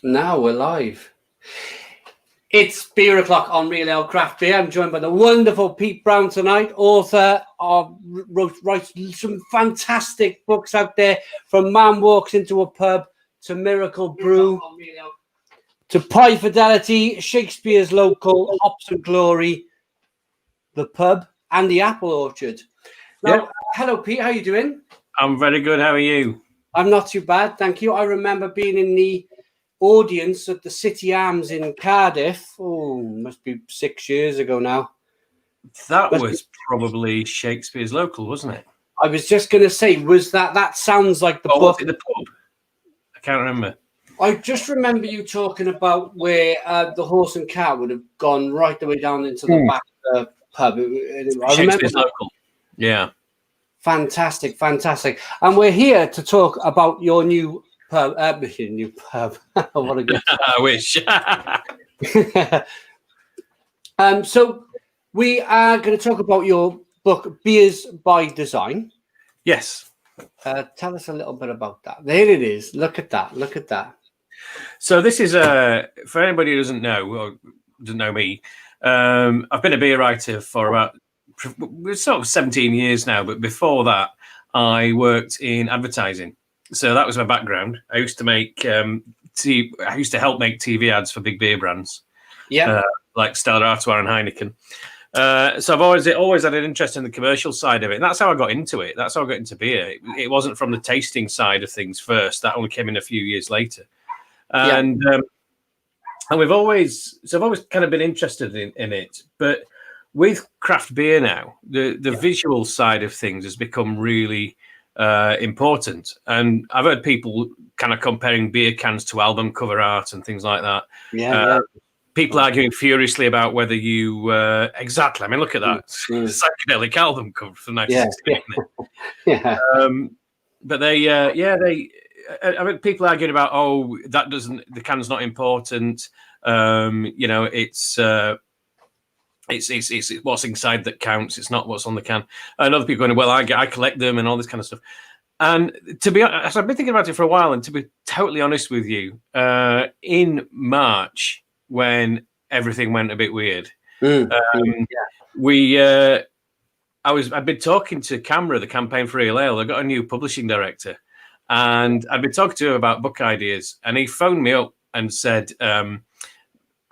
Now we're live. It's Beer O'Clock on Real Ale Craft Beer. I'm joined by the wonderful Pete Brown tonight, author of writes some fantastic books out there, from Man Walks Into a Pub to Miracle Brew to Pie Fidelity, Shakespeare's Local, Hops and Glory, The Pub, and The Apple Orchard. Now, Hello Pete, how are you doing? I'm very good. How are you? I'm not too bad, thank you. I remember being in the audience at the City Arms in Cardiff. Oh, must be 6 years ago now. That was probably Shakespeare's Local, wasn't it? I was just going to say, was that sounds like the book. Was it the pub? I can't remember. I just remember you talking about where the horse and cart would have gone right the way down into the back of the pub. I Shakespeare's Local. Yeah. Fantastic. And we're here to talk about your new pub. Your new pub. What a good I wish. So we are going to talk about your book, Beers by Design. Yes. Tell us a little bit about that. There it is. Look at that. So this is for anybody who doesn't know or doesn't know me. I've been a beer writer for about sort of 17 years now, but before that, I worked in advertising. So that was my background. I used to make I used to help make TV ads for big beer brands, like Stella Artois and Heineken. So I've always had an interest in the commercial side of it, and that's how I got into it. That's how I got into beer. It wasn't from the tasting side of things first. That only came in a few years later, and I've always kind of been interested in it. But with craft beer now, the visual side of things has become really important, and I've heard people kind of comparing beer cans to album cover art and things like that. People arguing furiously about whether you exactly. I mean, look at that psychedelic album cover from 1960. But they I mean, people arguing about the can's not important. It's what's inside that counts. It's not what's on the can. And other people going, well, I collect them and all this kind of stuff. And to be honest, I've been thinking about it for a while. And to be totally honest with you, in March, when everything went a bit weird, I'd been talking to Camera, the Campaign for Real Ale. I got a new publishing director, and I'd been talking to him about book ideas, and he phoned me up and said,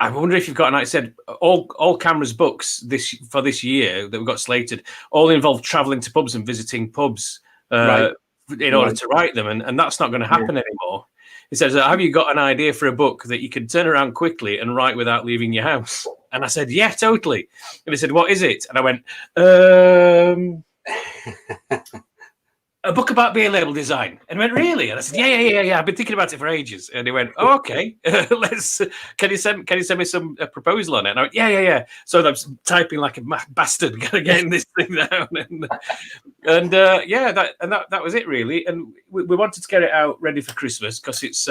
I wonder if you've got an idea. He said all Camera's books for this year that we got slated all involve traveling to pubs and visiting pubs in order to write them, and that's not going to happen anymore. He says, have you got an idea for a book that you can turn around quickly and write without leaving your house? And I said, yeah, totally. And he said, what is it? And I went, a book about beer label design. And he went, really? And I said, yeah. I've been thinking about it for ages. And he went, oh, okay. Can you send me some proposal on it? And I went, yeah. So I was typing like a bastard, getting this thing down. That was it really. And we wanted to get it out ready for Christmas because it's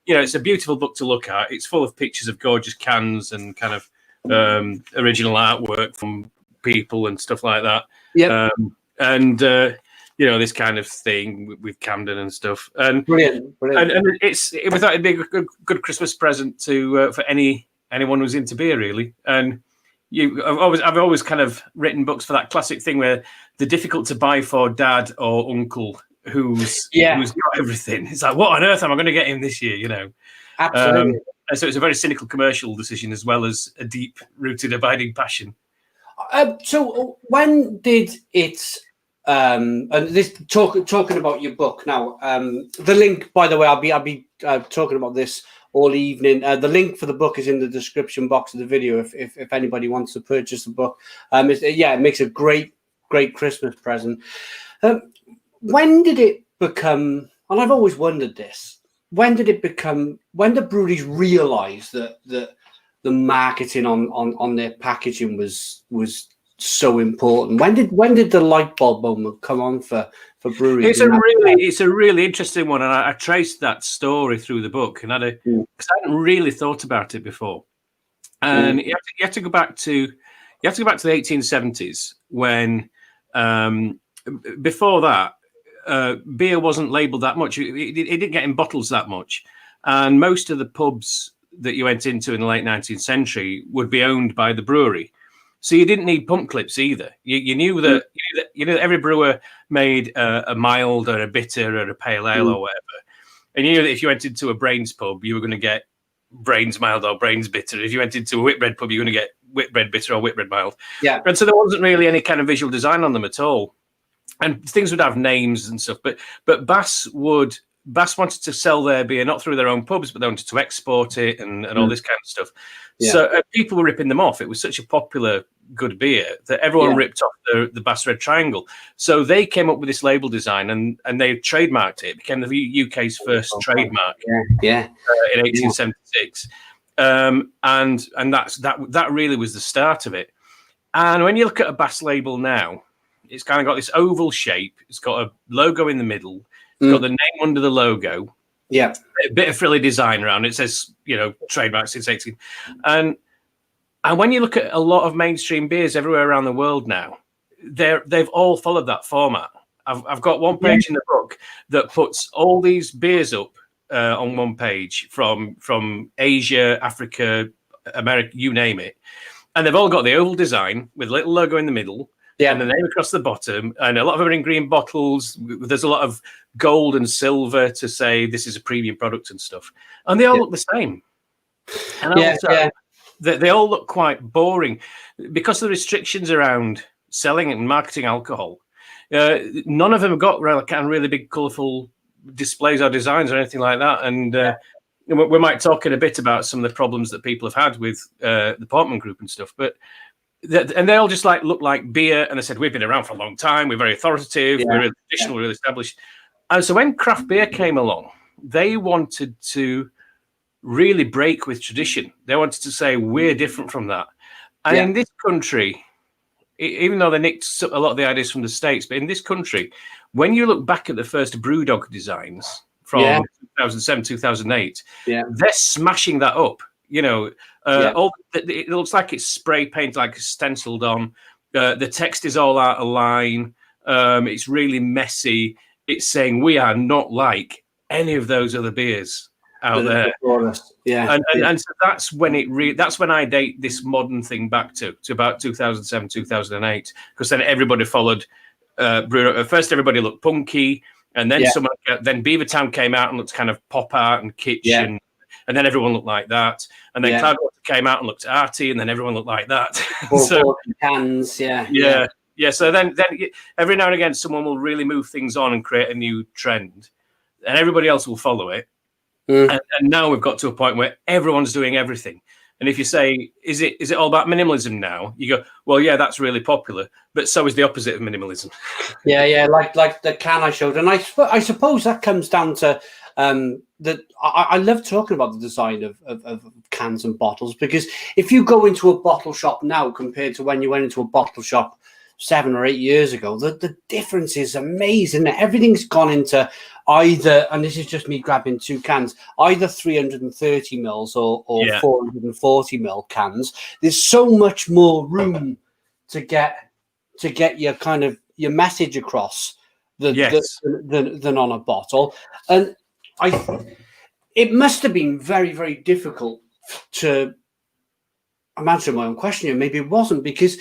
it's a beautiful book to look at. It's full of pictures of gorgeous cans and kind of original artwork from people and stuff like that. This kind of thing with Camden and stuff. And brilliant. And we thought it'd be a good Christmas present for anyone who's into beer, really. And I've always kind of written books for that classic thing where they're difficult to buy for dad or uncle who's got everything. It's like, what on earth am I going to get him this year? Absolutely. And so it's a very cynical commercial decision as well as a deep-rooted, abiding passion. So when did it? And this talking about your book now. The link, by the way, I'll be talking about this all evening. The link for the book is in the description box of the video. If anybody wants to purchase the book, it makes a great Christmas present. When did it become? And I've always wondered this. When did the breweries realise that the marketing on their packaging was so important? When did the light bulb moment come on for breweries? It's a really interesting one, and I traced that story through the book, and because I hadn't really thought about it before. And you have to go back to the 1870s when before that beer wasn't labelled that much. It didn't get in bottles that much. and most of the pubs that you went into in the late 19th century would be owned by the brewery. So you didn't need pump clips either. You knew that every brewer made a mild or a bitter or a pale ale or whatever. And you knew that if you went into a Brains pub, you were going to get Brains mild or Brains bitter. If you went into a Whitbread pub, you were going to get Whitbread bitter or Whitbread mild. Yeah. And so there wasn't really any kind of visual design on them at all. And things would have names and stuff. But Bass wanted to sell their beer not through their own pubs, but they wanted to export it and all this kind of stuff. Yeah. So people were ripping them off. It was such a popular, good beer that everyone ripped off the Bass Red Triangle. So they came up with this label design and they trademarked it. It became the UK's first trademark. In 1876. And that really was the start of it. And when you look at a Bass label now, it's kind of got this oval shape. It's got a logo in the middle. It's got the name under the logo. Yeah. A bit of frilly design around it. It says, trademark since 18. And when you look at a lot of mainstream beers everywhere around the world now, they've all followed that format. I've got one page in the book that puts all these beers up on one page from Asia, Africa, America, you name it. And they've all got the oval design with a little logo in the middle. Yeah, and the name across the bottom, and a lot of them are in green bottles. There's a lot of gold and silver to say this is a premium product and stuff, and they all look the same. And they all look quite boring because of the restrictions around selling and marketing alcohol. None of them have got really big, colourful displays or designs or anything like that. And we might talk in a bit about some of the problems that people have had with the Portman Group and stuff, but. And they all just look like beer, and they said we've been around for a long time, we're very authoritative, we're really traditional, really established. And so when craft beer came along, they wanted to really break with tradition. They wanted to say we're different from that. And in this country, even though they nicked a lot of the ideas from the States, but in this country, when you look back at the first Brewdog designs from 2007, 2008, they're smashing that up. It looks like it's spray painted, like stenciled on. The text is all out of line. It's really messy. It's saying we are not like any of those other beers out there. And so that's when that's when I date this modern thing back to about 2007, 2008, because then everybody followed. First, everybody looked punky, and then then Beavertown came out and looked kind of pop art and kitsch and then everyone looked like that. And then Cloudwater came out and looked arty, and then everyone looked like that. So cans, So then every now and again, someone will really move things on and create a new trend, and everybody else will follow it. And now we've got to a point where everyone's doing everything. And if you say, is it all about minimalism now? You go, well, yeah, that's really popular, but so is the opposite of minimalism. Like the can I showed, and I suppose that comes down to that I love talking about the design of cans and bottles, because if you go into a bottle shop now compared to when you went into a bottle shop 7 or 8 years ago, the difference is amazing. Everything's gone into either, and this is just me grabbing two cans, either 330 mils or 440 mil cans. There's so much more room to get your kind of your message across than on a bottle. And it must have been very, very difficult to imagine my own question. Maybe it wasn't, because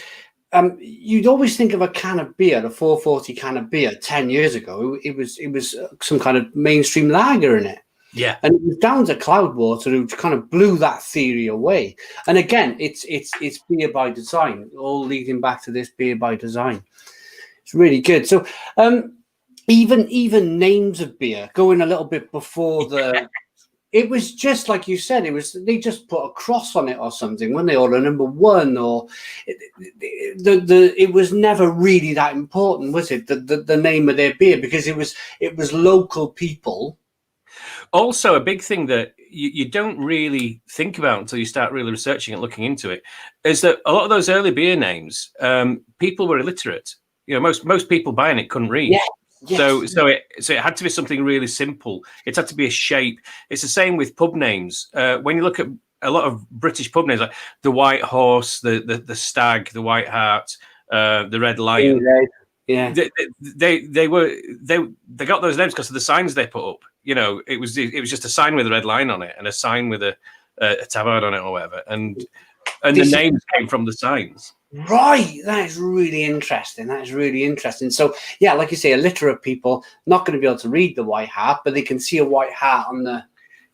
you'd always think of a can of beer, a 440 can of beer 10 years ago. It was some kind of mainstream lager in it. Yeah. And it was down to Cloudwater who kind of blew that theory away. And again, it's beer by design, all leading back to this beer by design. It's really good. So even names of beer going a little bit before it was just like you said, they just put a cross on it or something when they order number one, or it was never really that important, was it? The name of their beer, because it was local people. Also, a big thing that you don't really think about until you start really researching and looking into it is that a lot of those early beer names, people were illiterate. Most people buying it couldn't read. Yeah. Yes. So it had to be something really simple. It had to be a shape. It's the same with pub names. When you look at a lot of British pub names, like the White Horse, the Stag, the White Hart, the Red Lion, Yeah. They got those names because of the signs they put up. It was just a sign with a red line on it and a sign with a tabard on it or whatever, and the names came from the signs. Right, that is really interesting. So, yeah, like you say, illiterate people not going to be able to read the white hart, but they can see a white hart on the.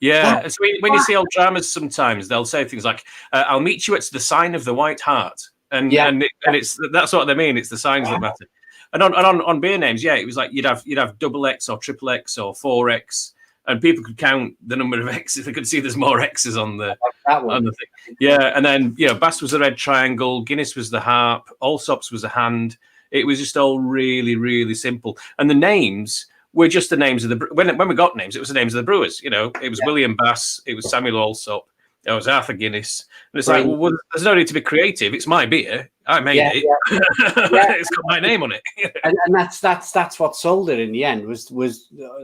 Yeah, and so when you see old dramas, sometimes they'll say things like, "I'll meet you at the sign of the white hart," and that's what they mean. It's the signs that matter. And on beer names, yeah, it was like you'd have double X or triple X or 4X, and people could count the number of X's. They could see there's more X's on the thing. Yeah, and then Bass was the red triangle, Guinness was the harp, Allsops was a hand. It was just all really, really simple, and the names were just the names of the when we got names, it was the names of the brewers. It was William Bass, it was Samuel Allsop, it was Arthur Guinness, and it's like, well, there's no need to be creative. It's my beer. I made it. Yeah. It's got my name on it. and that's what sold it in the end. Was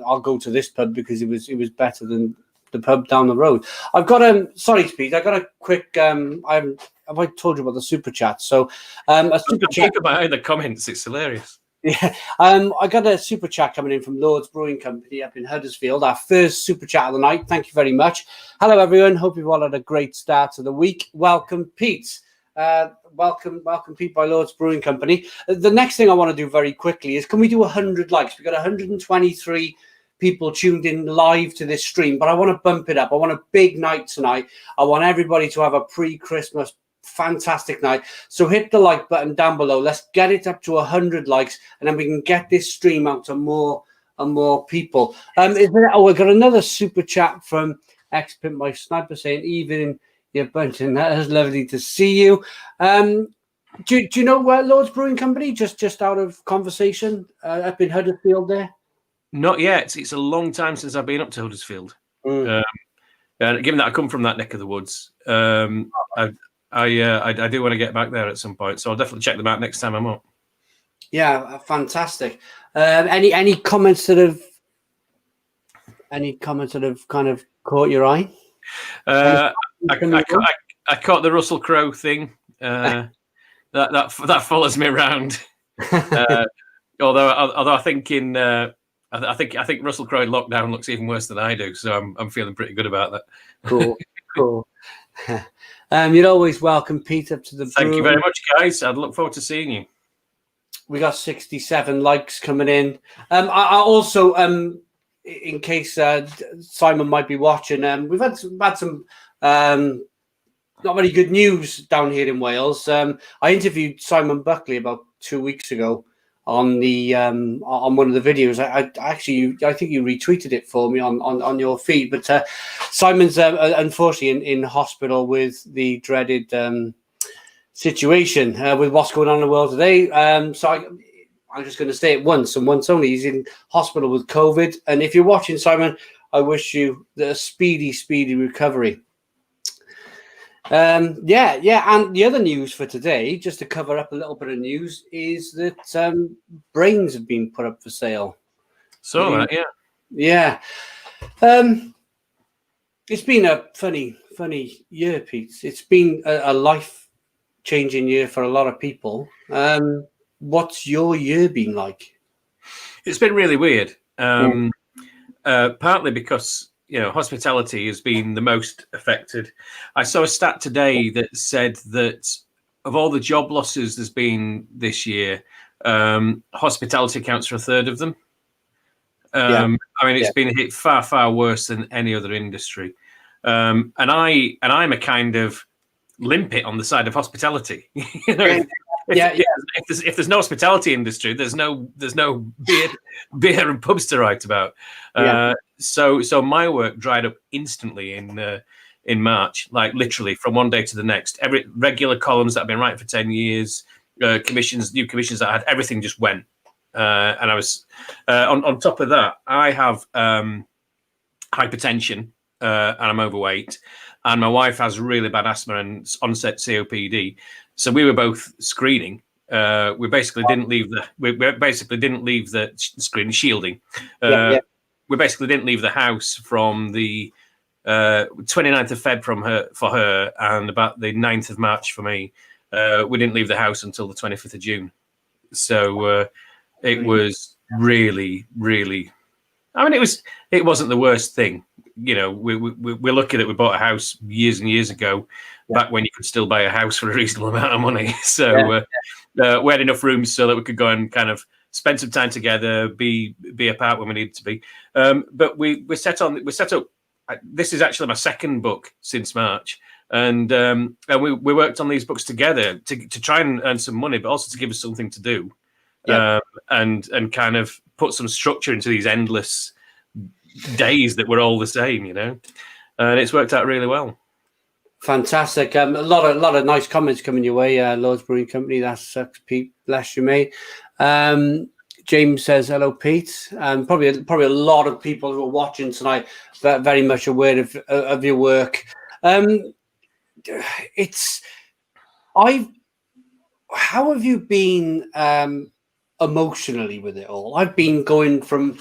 I'll go to this pub because it was better than the pub down the road. I've got sorry, Pete. I got a quick. Have I told you about the super chat? So a super chat. Keep about in the comments. It's hilarious. Yeah, I got a super chat coming in from Lord's Brewing Company up in Huddersfield. Our first super chat of the night. Thank you very much. Hello, everyone. Hope you've all had a great start to the week. Welcome, Pete. Welcome, Pete by Lord's Brewing Company. The next thing I want to do very quickly is, can we do 100 likes? We've got 123 people tuned in live to this stream, but I want to bump it up. I want a big night tonight. I want everybody to have a pre-Christmas fantastic night. So hit the like button down below. Let's get it up to 100 likes, and then we can get this stream out to more and more people. We've got another super chat from X-Pimp My Sniper saying, "Evening, yeah, Bunton. That is lovely to see you." Do you know where Lord's Brewing Company? Just out of conversation, up in Huddersfield there. Not yet. It's a long time since I've been up to Huddersfield. Given that I come from that neck of the woods, I do want to get back there at some point, so I'll definitely check them out next time I'm up. Yeah, fantastic. Any comments that have kind of caught your eye? I caught the Russell Crowe thing. That follows me around. Although I think I think Russell Crowe in lockdown looks even worse than I do, so I'm feeling pretty good about that. Cool. You're always welcome, Pete, up to the brewery. Thank you very much, guys. I'd look forward to seeing you. We got 67 likes coming in. I also, in case Simon might be watching, we've had some not very good news down here in Wales. I interviewed Simon Buckley about 2 weeks ago on the on one of the videos. I think you retweeted it for me on your feed. But Simon's unfortunately in hospital with the dreaded situation with what's going on in the world today. So I'm just going to say it once and once only. He's in hospital with COVID. And if you're watching, Simon, I wish you a speedy recovery. And the other news for today, just to cover up a little bit of news, is that brains have been put up for sale. So yeah. It's been a funny year, Pete. It's been a life-changing year for a lot of people. What's your year been like? It's been really weird. Partly because hospitality has been the most affected. I saw a stat today that said that of all the job losses there's been this year, hospitality accounts for a third of them. It's been hit far worse than any other industry. And I'm a kind of limpet on the side of hospitality. If there's no hospitality industry, there's no beer and pubs to write about. So my work dried up instantly in March, like literally from one day to the next. Every regular columns that I've been writing for 10 years, new commissions that I had, everything just went. And I was on top of that, I have hypertension and I'm overweight, and my wife has really bad asthma and onset COPD. So we were both screening. We basically didn't leave the screening shielding. We basically didn't leave the house from the 29th of Feb for her, and about the 9th of March for me. We didn't leave the house until the 25th of June. So It was really, really. I mean, it wasn't the worst thing. You know, we're lucky that we bought a house years and years ago, back when you could still buy a house for a reasonable amount of money. So we had enough rooms so that we could go and kind of spend some time together, be apart when we needed to be. But we set up. This is actually my second book since March, and we worked on these books together to try and earn some money, but also to give us something to do, and kind of put some structure into these endless days that were all the same, you know. And it's worked out really well. Fantastic. A lot of nice comments coming your way, Lord's Brewing Company. That sucks, Pete. Bless you, mate. James says, hello, Pete. Probably a lot of people who are watching tonight very much aware of your work. How have you been emotionally with it all? I've been going from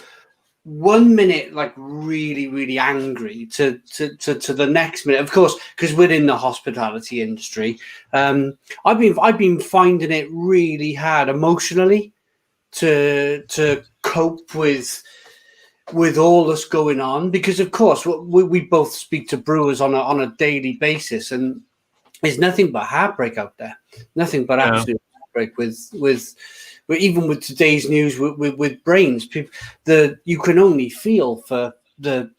1 minute like really, really angry to the next minute, of course, because we're in the hospitality industry. I've been finding it really hard emotionally to cope with all that's going on, because of course we both speak to brewers on a daily basis, and there's nothing but heartbreak out there, nothing but absolute heartbreak with even with today's news with brains, people, you can only feel for the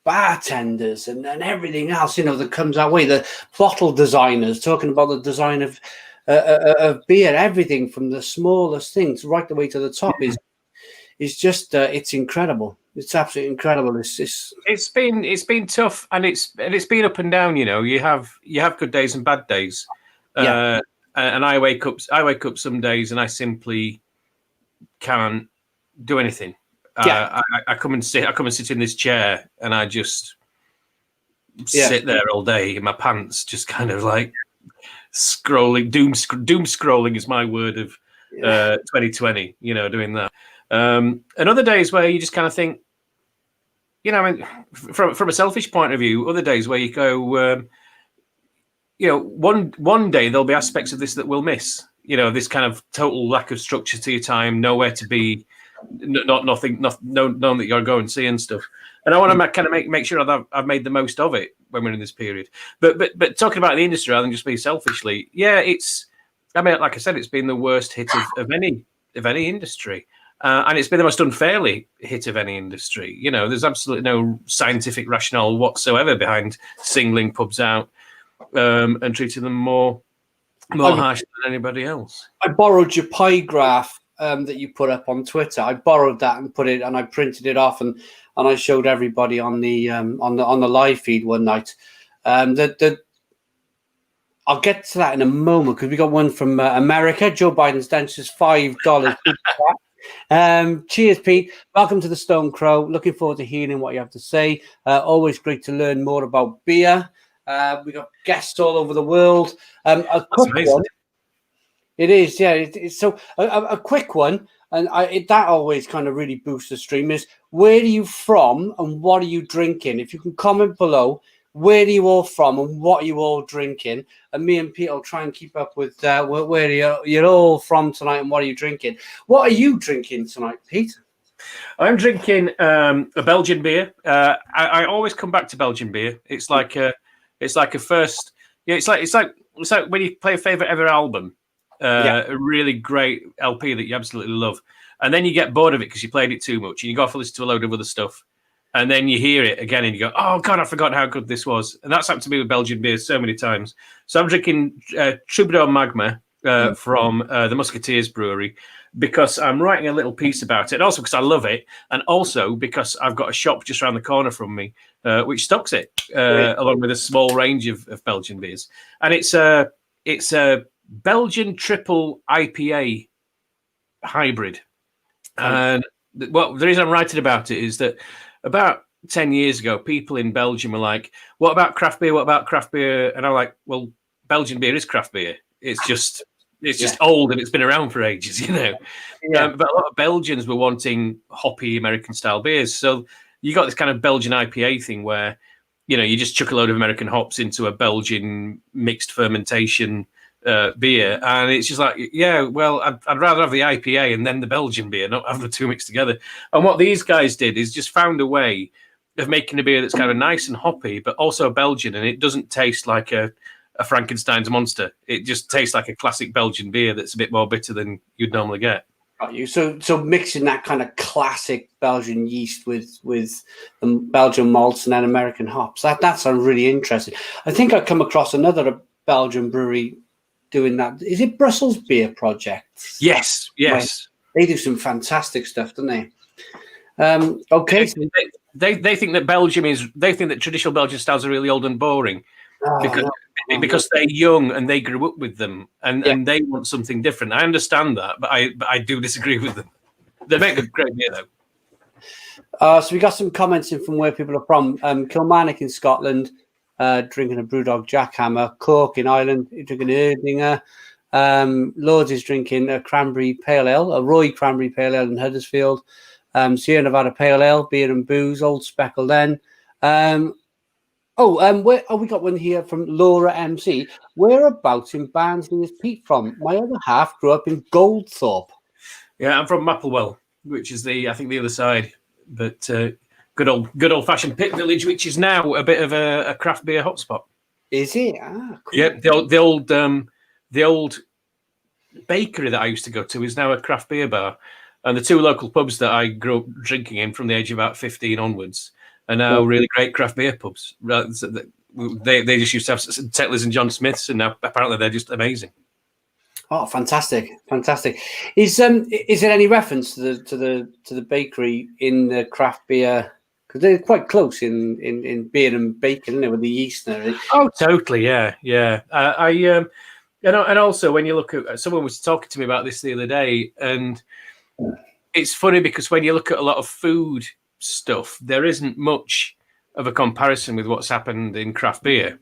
bartenders and everything else, you know, that comes our way, the bottle designers talking about the design of beer, everything from the smallest things right the way to the top is just it's incredible. It's absolutely incredible. It's been tough, and it's been up and down. You know, you have good days and bad days. And I wake up some days and I simply can't do anything. I come and sit in this chair and I just sit there all day in my pants, just kind of like scrolling. Doom scrolling is my word of 2020. You know, doing that. And other days where you just kind of think, you know, I mean, from a selfish point of view, other days where you go. You know, one day there'll be aspects of this that we'll miss. You know, this kind of total lack of structure to your time, nowhere to be, nothing that you got to go and see and stuff. And I want to kind of make sure that I've made the most of it when we're in this period. But talking about the industry rather than just me selfishly, I mean, like I said, it's been the worst hit of any industry. And it's been the most unfairly hit of any industry. You know, there's absolutely no scientific rationale whatsoever behind singling pubs out. And treating them more harshly than anybody else. I borrowed your pie graph that you put up on Twitter. I borrowed that and put it, and I printed it off, and I showed everybody on the live feed one night. I'll get to that in a moment, because we got one from America. Joe Biden's dentures $5. Cheers, Pete. Welcome to the Stone Crow. Looking forward to hearing what you have to say. Always great to learn more about beer. We got guests all over the world. A quick one. It is, yeah. It's so a quick one, and that always kind of really boosts the stream. Is where are you from and what are you drinking? If you can comment below, where are you all from and what are you all drinking? And me and Pete will try and keep up with where you're all from tonight and what are you drinking? What are you drinking tonight, Pete? I'm drinking a Belgian beer. I always come back to Belgian beer. It's like a first. Yeah, it's like when you play a favorite ever album, a really great LP that you absolutely love, and then you get bored of it because you played it too much, and you go off and listen to a load of other stuff, and then you hear it again and you go, oh God, I forgot how good this was. And that's happened to me with Belgian beer so many times. So I'm drinking Troubadour Magma from the Musketeers Brewery, because I'm writing a little piece about it, and also because I love it, and also because I've got a shop just around the corner from me which stocks it, along with a small range of Belgian beers. And it's a Belgian triple IPA hybrid. And the reason I'm writing about it is that about 10 years ago, people in Belgium were like, what about craft beer? What about craft beer? And I'm like, well, Belgian beer is craft beer. It's just old and it's been around for ages, you know. But a lot of Belgians were wanting hoppy American style beers. So you got this kind of Belgian IPA thing where, you know, you just chuck a load of American hops into a Belgian mixed fermentation beer, and it's just like, yeah, well, I'd rather have the IPA and then the Belgian beer, not have the two mixed together. And what these guys did is just found a way of making a beer that's kind of nice and hoppy, but also Belgian, and it doesn't taste like a Frankenstein's monster. It just tastes like a classic Belgian beer that's a bit more bitter than you'd normally get. Got you. So mixing that kind of classic Belgian yeast with Belgian malts and then American hops. That sounds really interesting. I think I come across another Belgian brewery doing that. Is it Brussels Beer Project? Yes. They do some fantastic stuff, don't they? Okay. They think that they think that traditional Belgian styles are really old and boring because they're young and they grew up with them and they want something different. I understand that, but I do disagree with them. They make a great beer though. So we got some comments in from where people are from. Kilmarnock in Scotland, drinking a Brewdog Jackhammer. Cork in Ireland, drinking an Erdinger. Lords is drinking a cranberry pale ale, a Roy cranberry pale ale in Huddersfield. Sierra Nevada pale ale, beer and booze, Old Speckle then. We got one here from Laura MC. Whereabouts in Barnsley is Pete from? My other half grew up in Goldthorpe. Yeah, I'm from Mapplewell, which is the other side. But good old fashioned pit village, which is now a bit of a craft beer hotspot. Is it? Ah, cool. Yeah, the old bakery that I used to go to is now a craft beer bar, and the two local pubs that I grew up drinking in from the age of about 15 onwards are now really great craft beer pubs. They just used to have Tetler's and John Smith's, and now apparently they're just amazing. Oh, fantastic! Is there any reference to the bakery in the craft beer? Because they're quite close in beer and bacon, isn't it, with the yeast and everything? Oh, totally, yeah. And also when you look at, someone was talking to me about this the other day, and it's funny because when you look at a lot of food stuff, there isn't much of a comparison with what's happened in craft beer,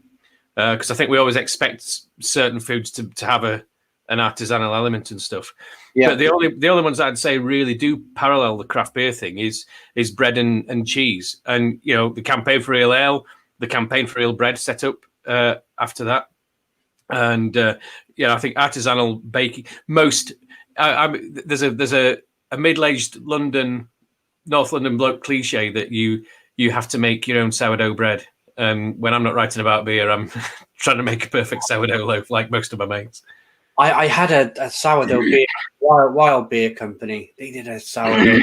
because I think we always expect certain foods to have an artisanal element and stuff. Yeah. But the only ones I'd say really do parallel the craft beer thing is bread and cheese, and the campaign for real ale, the campaign for real bread set up after that, and I think artisanal baking. There's a middle-aged North London bloke cliche that you have to make your own sourdough bread. When I'm not writing about beer, I'm trying to make a perfect sourdough loaf like most of my mates. I had a sourdough beer, Wild Beer Company. They did a sourdough.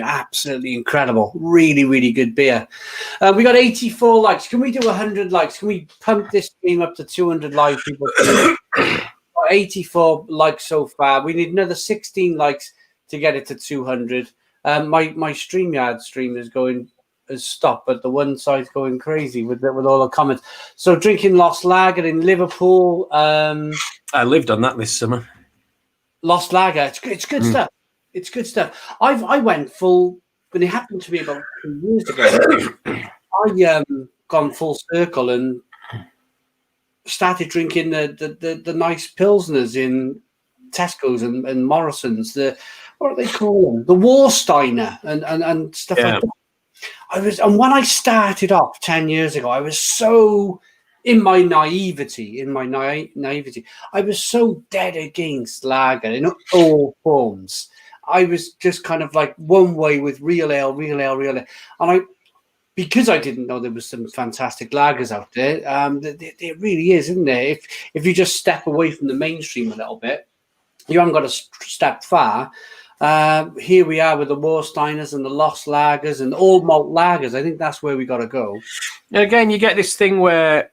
Absolutely incredible. Really, really good beer. We got 84 likes. Can we do 100 likes? Can we pump this stream up to 200 likes? People 84 likes so far. We need another 16 likes to get it to 200. My StreamYard stream has stopped, but the one side's going crazy with all the comments. So drinking Lost Lager in Liverpool. I lived on that this summer. Lost Lager. It's good stuff. It's good stuff. I went full when it happened to me about 2 years ago. I gone full circle and started drinking the nice pilsners in Tesco's and Morrison's. What do they call them? The Warsteiner and stuff like that. And when I started off 10 years ago, I was so in my naivety, I was so dead against lager in all forms. I was just kind of like one way with real ale. And because I didn't know there was some fantastic lagers out there, there really is, isn't there? If you just step away from the mainstream a little bit, you haven't got to step far. Here we are with the Warsteiners and the Lost Lagers and all malt lagers. I think that's where we got to go. And again, you get this thing where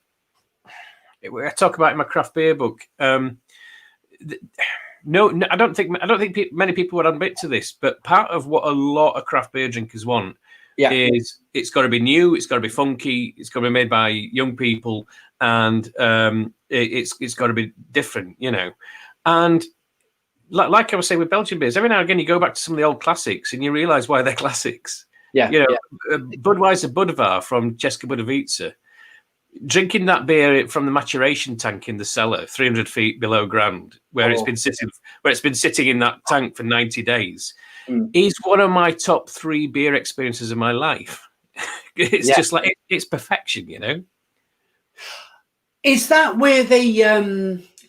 I talk about in my craft beer book. No, I don't think many people would admit to this, but part of what a lot of craft beer drinkers want is it's got to be new, it's got to be funky, it's got to be made by young people, and it's got to be different, And like I was saying with Belgian beers, every now and again you go back to some of the old classics and you realise why they're classics. Budweiser Budvar from Česká Budovice. Drinking that beer from the maturation tank in the cellar, 300 feet below ground, where it's been sitting in that tank for 90 days, is one of my top 3 beer experiences of my life. It's just like it's perfection, Is that where they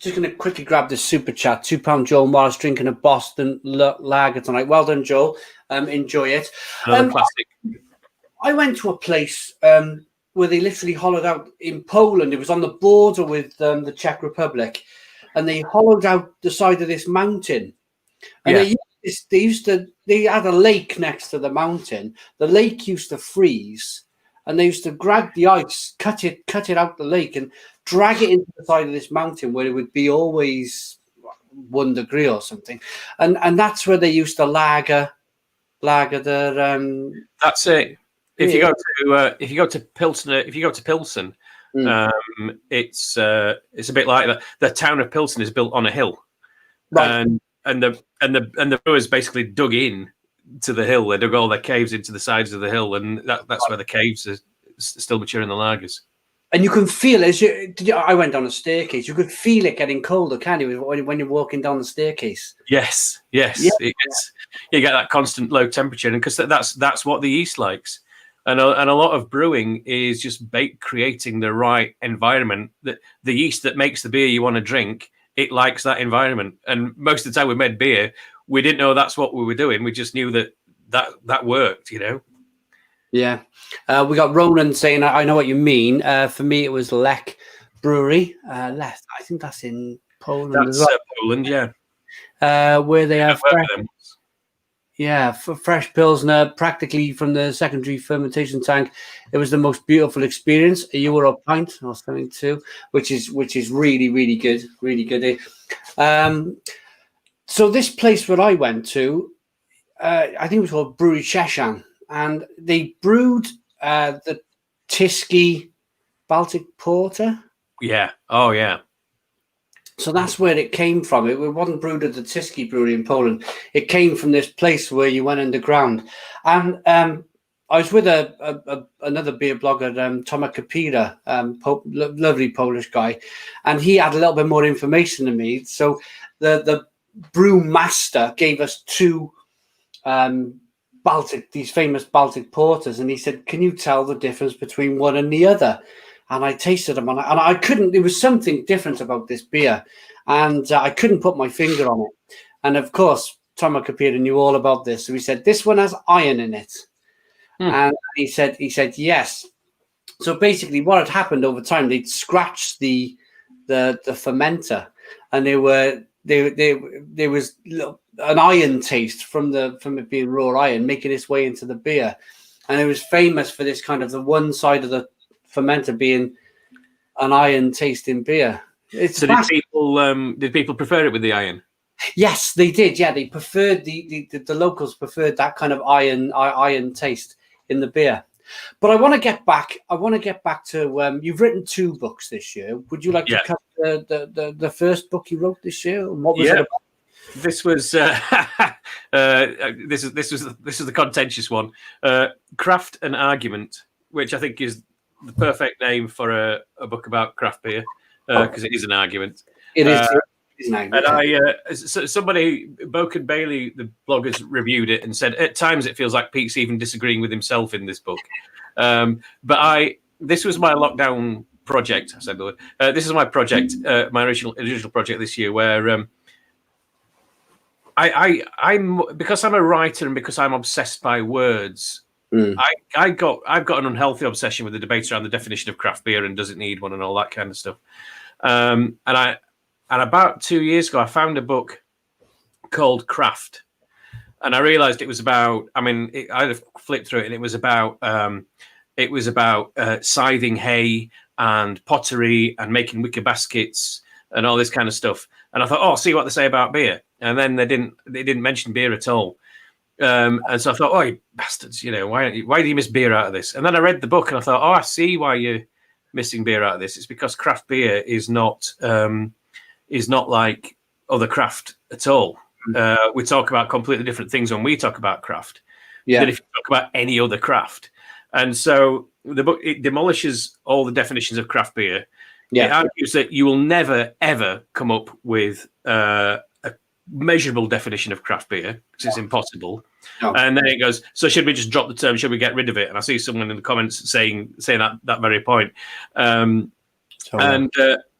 just going to quickly grab this super chat. £2 Joel Morris drinking a Boston lager tonight. Well done, Joel. Enjoy it. Another classic. I went to a place where they literally hollowed out in Poland. It was on the border with the Czech Republic, and they hollowed out the side of this mountain. And they had a lake next to the mountain. The lake used to freeze, and they used to drag the ice, cut it out the lake, and drag it into the side of this mountain where it would be always 1 degree or something. And that's where they used to lager their. That's it. If you go to Pilsen, it's a bit like that. The town of Pilsen is built on a hill, right. and the brewers basically dug in to the hill. They dug all their caves into the sides of the hill, and that's where the caves are still maturing the lagers. And you can feel it. I went down a staircase. You could feel it getting colder, can't you, when you're walking down the staircase? Yes. Yeah. You get that constant low temperature, and because that's what the yeast likes. And a lot of brewing is just creating the right environment. That the yeast that makes the beer you want to drink, it likes that environment. And most of the time we made beer, we didn't know that's what we were doing. We just knew that worked, Yeah. We got Ronan saying, I know what you mean. For me, it was Lech Brewery. I think that's in Poland. That's as well. Poland, yeah. Where they have fresh Pilsner, practically from the secondary fermentation tank. It was the most beautiful experience. A euro a pint or something too, which is really, really good. Really good. So this place where I went to, I think it was called Brewery Sheshan, and they brewed the Tyskie Baltic Porter. Yeah. Oh, yeah. So that's where it came from. It wasn't brewed at the Tyskie Brewery in Poland. It came from this place where you went underground. And I was with another beer blogger, Tomasz Kapira, lovely Polish guy, and he had a little bit more information than me. So the brew master gave us two these famous Baltic porters, and he said, "Can you tell the difference between one and the other?" And I tasted them, and I couldn't. There was something different about this beer, and I couldn't put my finger on it. And of course, Tomasz Kapira knew all about this, so he said, "This one has iron in it," and he said, "Yes." So basically, what had happened over time, they'd scratched the fermenter, and there was an iron taste from it being raw iron making its way into the beer, and it was famous for this kind of the one side of the fermenter being an iron tasting beer. So did people prefer it with the iron? Yes, they did. Yeah, they preferred the locals preferred that kind of iron taste in the beer. But I want to get back. To you've written 2 books this year. Would you like to cover the first book you wrote this year? And what was it about? This was this is the contentious one. Craft and Argument, which I think is the perfect name for a book about craft beer, because it is an argument. It is an argument. And somebody, Boken Bailey, the bloggers, reviewed it and said at times it feels like Pete's even disagreeing with himself in this book. But this was my lockdown project. I said the word. This is my project, my original project this year, where I'm because I'm a writer and because I'm obsessed by words. I've got an unhealthy obsession with the debate around the definition of craft beer and does it need one and all that kind of stuff. And about 2 years ago, I found a book called Craft, and I realised it was about. I had to flip through it, and it was about scything hay and pottery and making wicker baskets and all this kind of stuff. And I thought, I'll see what they say about beer. And then they didn't mention beer at all. And so I thought, oh, you bastards, why do you miss beer out of this? And then I read the book and I thought, I see why you're missing beer out of this. It's because craft beer is not like other craft at all. We talk about completely different things when we talk about craft than if you talk about any other craft. And so the book, it demolishes all the definitions of craft beer. Yeah. It argues that you will never, ever come up with a measurable definition of craft beer because it's impossible. No. And then it goes, so should we just drop the term? Should we get rid of it? And I see someone in the comments saying that very point. And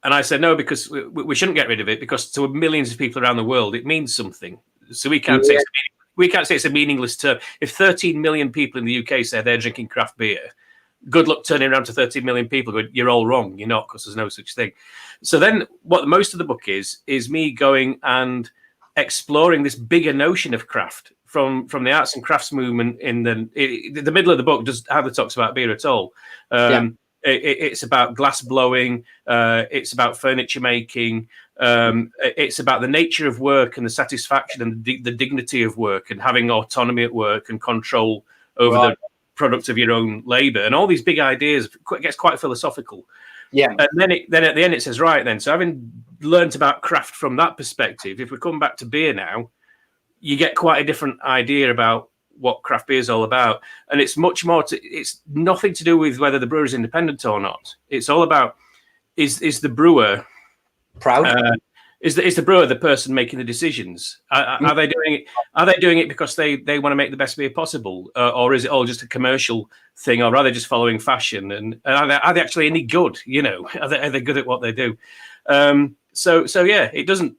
And I said, no, because we shouldn't get rid of it, because to millions of people around the world, it means something. So we can't say it's a meaningless term. If 13 million people in the UK say they're drinking craft beer, good luck turning around to 13 million people going, you're all wrong. You're not, because there's no such thing. So then what most of the book is me going and exploring this bigger notion of craft from the arts and crafts movement in the middle of the book does hardly talks about beer at all. It's about glass blowing. It's about furniture making. It's about the nature of work and the satisfaction and the dignity of work and having autonomy at work and control over the product of your own labor and all these big ideas. It gets quite philosophical. Yeah. And then at the end it says, right then, so having learned about craft from that perspective, if we come back to beer now, you get quite a different idea about what craft beer is all about. And it's much more it's nothing to do with whether the brewer is independent or not. It's all about is the brewer proud? Is the brewer the person making the decisions? Are they doing it? Are they doing it because they want to make the best beer possible, or is it all just a commercial thing, or are they just following fashion? And are they actually any good? You know, are they good at what they do? So yeah, it doesn't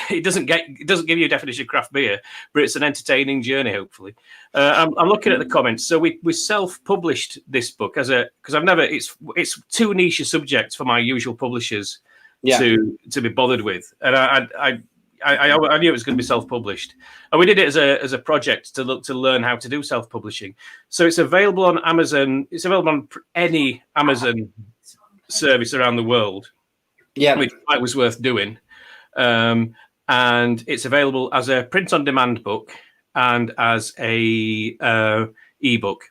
give you a definition of craft beer, but it's an entertaining journey. Hopefully, I'm looking at the comments. So we self-published this book because I've never. It's too niche a subject for my usual publishers. To be bothered with, and I knew it was going to be self-published, and we did it as a project to learn how to do self-publishing. So it's available on Amazon. It's available on any Amazon service around the world. Yeah, which was worth doing, and it's available as a print-on-demand book and as a ebook.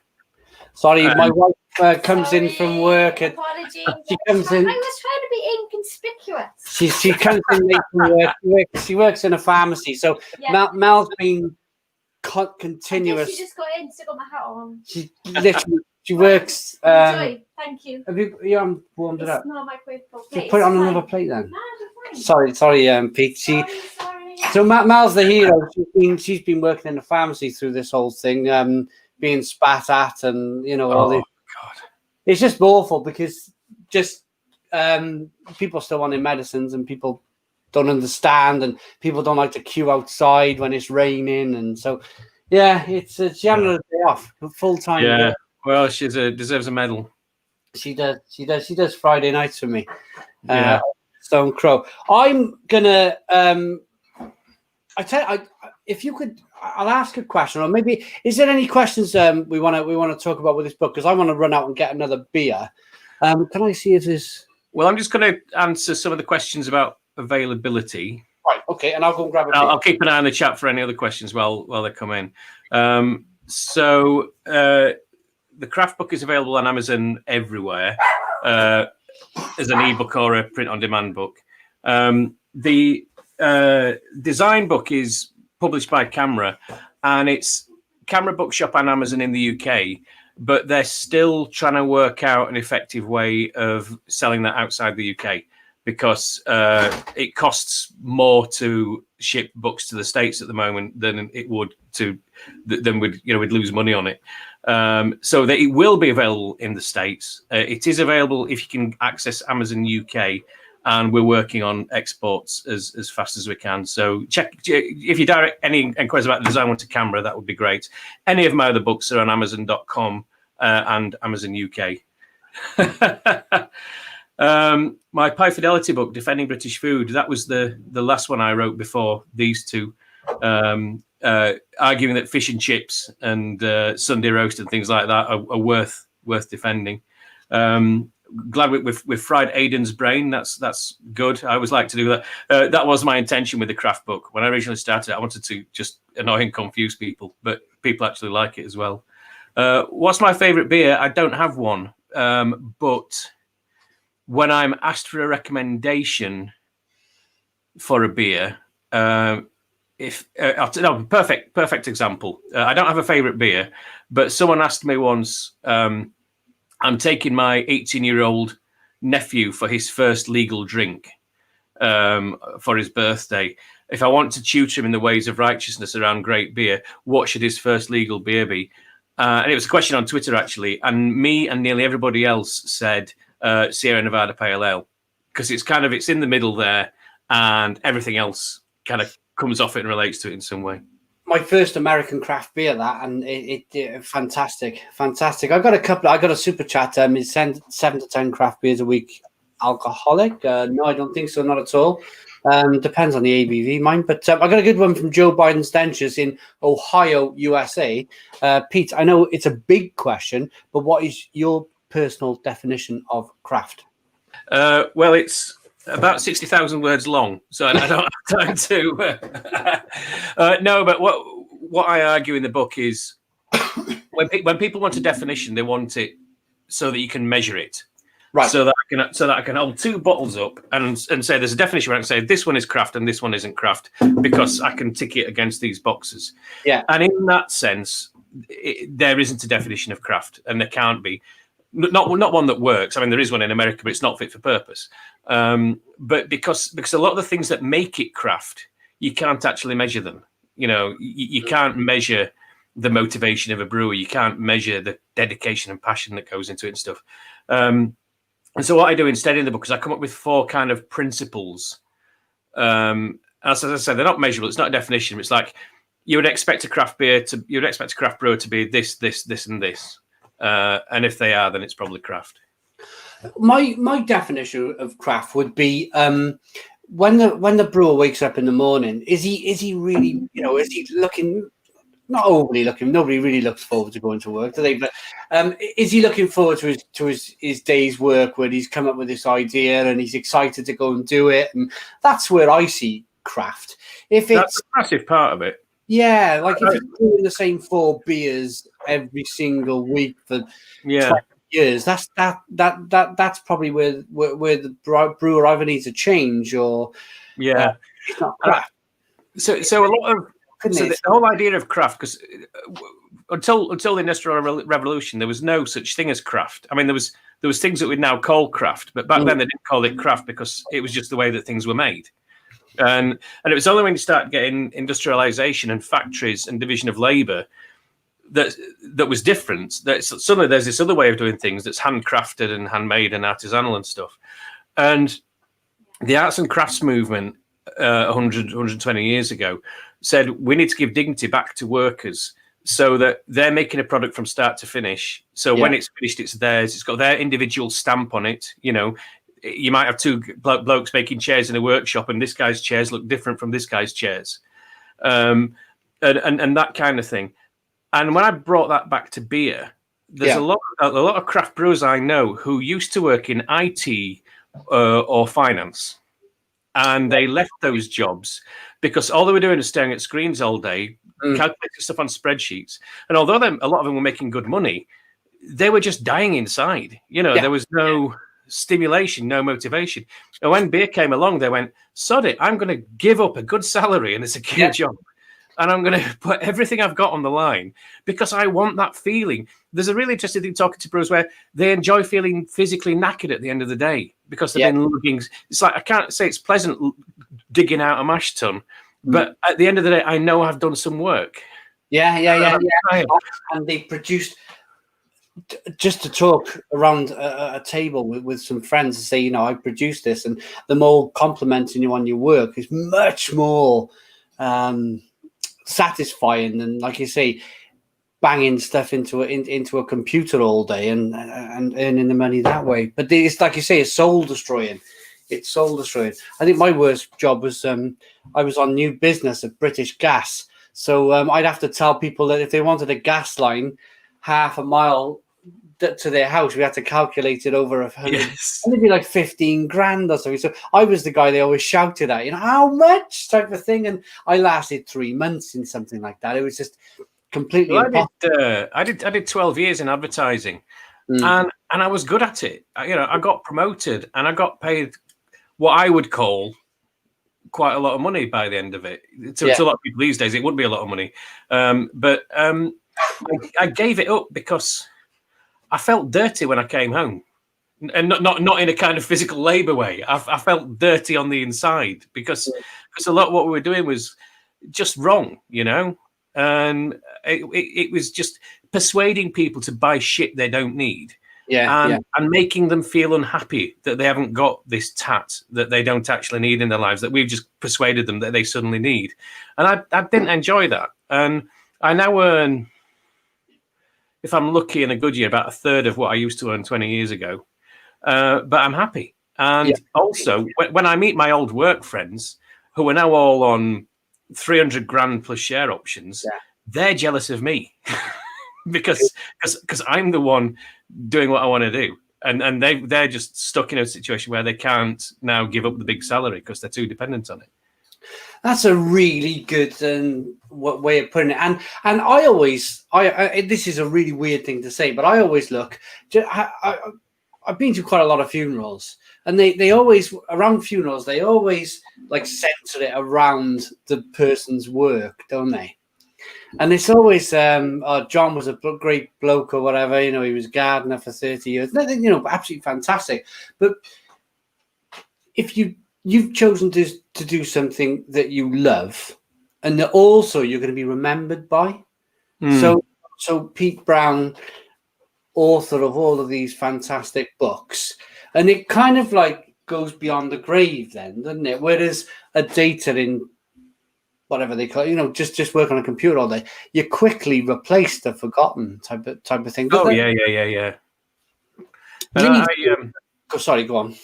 Sorry, my wife comes in from work. And she comes in. I was trying to be inconspicuous. She comes in late from work. She works in a pharmacy. So Mel's been continuous. She just got in, still got my hat on. She literally works. Enjoy. Thank you. Have you warmed it up? It's not a microwave plate. Put it on another plate then. No, sorry, Pete. Sorry. So Mel's the hero. She's been working in the pharmacy through this whole thing. Being spat at and all this. God. It's just awful because just people still wanting medicines and people don't understand and people don't like to queue outside when it's raining, and so it's a general day off, full time. Yeah, well, she deserves a medal. She does Friday nights for me. Stone Crow. I'm gonna if you could, I'll ask a question, or maybe is there any questions we want to talk about with this book? Because I want to run out and get another beer. Can I see if there's? Well, I'm just going to answer some of the questions about availability. Right. Okay, and I'll go and grab a beer. I'll keep an eye on the chat for any other questions while they come in. So the craft book is available on Amazon everywhere as an ebook or a print-on-demand book. The design book is published by Camera, and it's Camera Bookshop and Amazon in the UK, but they're still trying to work out an effective way of selling that outside the UK because it costs more to ship books to the States at the moment than it would we'd lose money on it. So that it will be available in the States. It is available if you can access Amazon UK. And we're working on exports as fast as we can. So check if you direct any inquiries about the design one to Camera, that would be great. Any of my other books are on Amazon.com and Amazon UK. My Pie Fidelity book, Defending British Food, that was the last one I wrote before these two, arguing that fish and chips and Sunday roast and things like that are worth defending. Glad we've fried Aidan's brain. That's good. I always like to do that. That was my intention with the craft book. When I originally started, I wanted to just annoy and confuse people, but people actually like it as well. What's my favorite beer? I don't have one, but when I'm asked for a recommendation for a beer, perfect example. I don't have a favorite beer, but someone asked me once. I'm taking my 18-year-old nephew for his first legal drink for his birthday. If I want to tutor him in the ways of righteousness around great beer, what should his first legal beer be? And it was a question on Twitter, actually. And me and nearly everybody else said Sierra Nevada Pale Ale. because it's in the middle there, and everything else kind of comes off it and relates to it in some way. My first American craft beer, that, and it fantastic. I got a super chat. It's 7 to 10 craft beers a week. Alcoholic? No, I don't think so. Not at all. Depends on the ABV, mine. But I got a good one from Joe Biden's Dentures in Ohio, USA. Pete, I know it's a big question, but what is your personal definition of craft? Well, it's about 60,000 words long, so I don't have time to. No, but what I argue in the book is when people want a definition, they want it so that you can measure it. Right. So that I can hold two bottles up and say there's a definition where I can say this one is craft and this one isn't craft because I can tick it against these boxes. Yeah. And in that sense, there isn't a definition of craft, and there can't be. Not one that works. I mean, there is one in America, but it's not fit for purpose. But because a lot of the things that make it craft, you can't actually measure them. You know, you can't measure the motivation of a brewer. You can't measure the dedication and passion that goes into it and stuff. And so what I do instead in the book is I come up with 4 kind of principles. As I said, they're not measurable. It's not a definition. It's like you would expect a craft brewer to be this, and this. And if they are, then it's probably craft. My definition of craft would be when the brewer wakes up in the morning, is he really, is he looking, not overly looking, nobody really looks forward to going to work, do they? But is he looking forward to his day's work when he's come up with this idea and he's excited to go and do it? And that's where I see craft. That's a massive part of it. Yeah, like if you're doing the same 4 beers every single week for 20 years, that's probably where the brewer either needs a change or it's not craft. So a lot of the whole idea of craft, because until the Industrial Revolution, there was no such thing as craft. I mean, there was things that we'd now call craft, but back then they didn't call it craft because it was just the way that things were made. And it was only when you start getting industrialization and factories and division of labor that was different. That suddenly there's this other way of doing things that's handcrafted and handmade and artisanal and stuff. And the arts and crafts movement 120 years ago said we need to give dignity back to workers so that they're making a product from start to finish. So when it's finished, it's theirs. It's got their individual stamp on it. You might have 2 blokes making chairs in a workshop, and this guy's chairs look different from this guy's chairs, and that kind of thing. And when I brought that back to beer, there's a lot of craft brewers I know who used to work in IT or finance, and they left those jobs because all they were doing was staring at screens all day, calculating stuff on spreadsheets. And although a lot of them were making good money, they were just dying inside. There was no stimulation, no motivation. And when beer came along, they went, sod it, I'm going to give up a good salary and a secure job. And I'm going to put everything I've got on the line because I want that feeling. There's a really interesting thing talking to brewers where they enjoy feeling physically knackered at the end of the day because they've been lugging. It's like, I can't say it's pleasant digging out a mash tun, but at the end of the day, I know I've done some work. Yeah. And they produced, just to talk around a table with some friends and say, I produced this, and them all complimenting you on your work is much more satisfying than, like you say, banging stuff into a computer all day and earning the money that way. But it's like you say, it's soul destroying. It's soul destroying. I think my worst job was I was on new business at British Gas, so I'd have to tell people that if they wanted a gas line half a mile to their house, we had to calculate it over 100. Yes. And it'd be like 15 grand or something. So I was the guy they always shouted at, how much type of thing. And I lasted 3 months in something like that. It was just completely impossible. I did 12 years in advertising, and I was good at it. I got promoted and I got paid what I would call quite a lot of money by the end of it. To a lot of people these days, it wouldn't be a lot of money. But I gave it up because I felt dirty when I came home, and not in a kind of physical labor way. I felt dirty on the inside because a lot of what we were doing was just wrong, and it was just persuading people to buy shit they don't need and making them feel unhappy that they haven't got this tat that they don't actually need in their lives, that we've just persuaded them that they suddenly need. And I didn't enjoy that. And I now earn, if I'm lucky in a good year, about a third of what I used to earn 20 years ago. But I'm happy. And also, when I meet my old work friends who are now all on 300 grand plus share options, they're jealous of me because I'm the one doing what I want to do. And they're just stuck in a situation where they can't now give up the big salary because they're too dependent on it. That's a really good way of putting it. And I always, this is a really weird thing to say, but I always look, I've been to quite a lot of funerals, and they always, around funerals, they always like center it around the person's work, don't they? And it's always, John was a great bloke or whatever, he was a gardener for 30 years, absolutely fantastic. But if you've chosen to do something that you love, and that also you're going to be remembered by. So Pete Brown, author of all of these fantastic books, and it kind of like goes beyond the grave then, doesn't it? Whereas a data in whatever they call it, just work on a computer all day, you're quickly replaced or forgotten type of thing. Oh, yeah. Sorry, go on.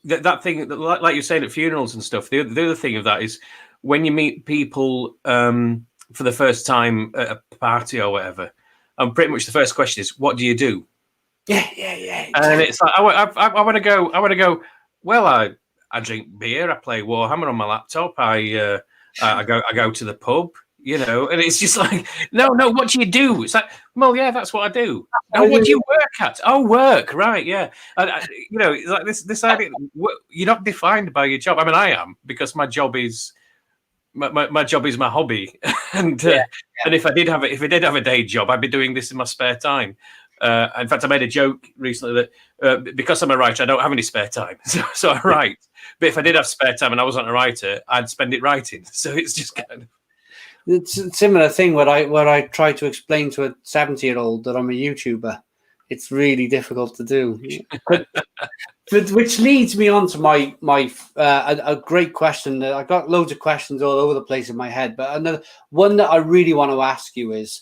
That thing, like you're saying at funerals and stuff, the other thing of that is when you meet people for the first time at a party or whatever, and pretty much the first question is, what do you do? Yeah. And it's like, I want to go, well, I drink beer, I play Warhammer on my laptop, I go to the pub, and it's just like, no, what do you do? It's like, well, yeah, that's what I do. Oh, what do you work at? Oh, work, right, yeah. And, it's like this idea, you're not defined by your job. I mean, I am, because my job is my job is my hobby, and if I did have a day job, I'd be doing this in my spare time. In fact, I made a joke recently that because I'm a writer, I don't have any spare time, so I write. But if I did have spare time and I wasn't a writer, I'd spend it writing. So it's just kind of. It's a similar thing where I try to explain to a 70-year-old that I'm a YouTuber. It's really difficult to do. But which leads me on to my a great question. I've got loads of questions all over the place in my head, but another one that I really want to ask you is,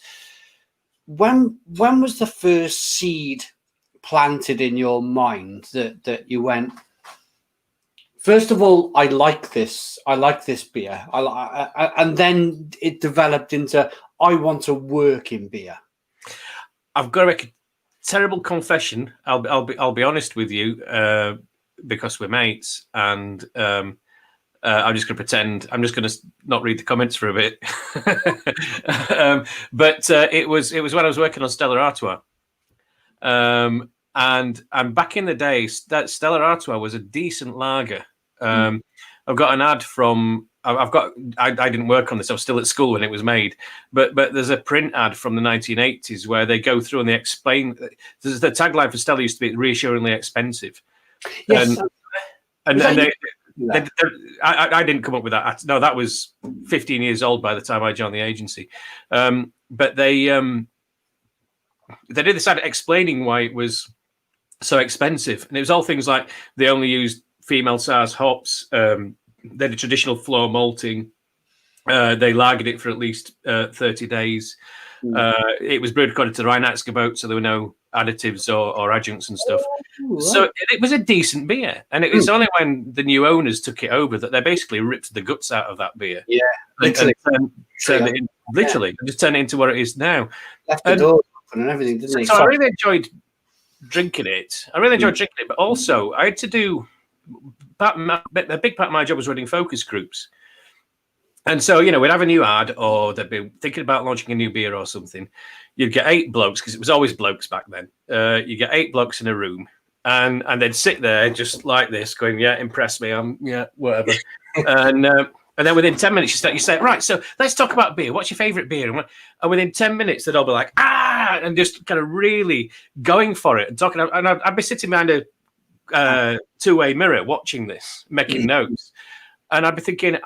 when was the first seed planted in your mind that you went, first of all, I like this beer, and then it developed into, I want to work in beer? I've got to make a terrible confession. I'll be honest with you, because we're mates, and I'm just going to pretend. I'm just going to not read the comments for a bit. But it was when I was working on Stella Artois, and back in the day, that Stella Artois was a decent lager. I've got an ad from. I didn't work on this. I was still at school when it was made, but there's a print ad from the 1980s where they go through and they explain. The tagline for Stella used to be "reassuringly expensive." Yes. I didn't come up with that. No, that was 15 years old by the time I joined the agency. But they did this ad explaining why it was so expensive, and it was all things like they only used female SARS hops. They did traditional floor malting. They lagered it for at least 30 days. It was brewed according to the Reinheitsgebot, so there were no additives or adjuncts and stuff. Right. So it was a decent beer, and it was only when the new owners took it over that they basically ripped the guts out of that beer. Yeah, literally. Just turned it into what it is now. Left the door open and everything, didn't they? So I really enjoyed drinking it. But also I had to do a big part of my job was running focus groups. And so, we'd have a new ad, or they'd be thinking about launching a new beer or something. You'd get 8 blokes, because it was always blokes back then. You get 8 blokes in a room, and they'd sit there just like this, going, "Yeah, impress me. Whatever." and then within 10 minutes, you say, "Right, so let's talk about beer. What's your favourite beer?" And within 10 minutes, they'd all be like, "Ah!" and just kind of really going for it and talking. And I'd be sitting behind a two-way mirror watching this, making notes. And I'd be thinking,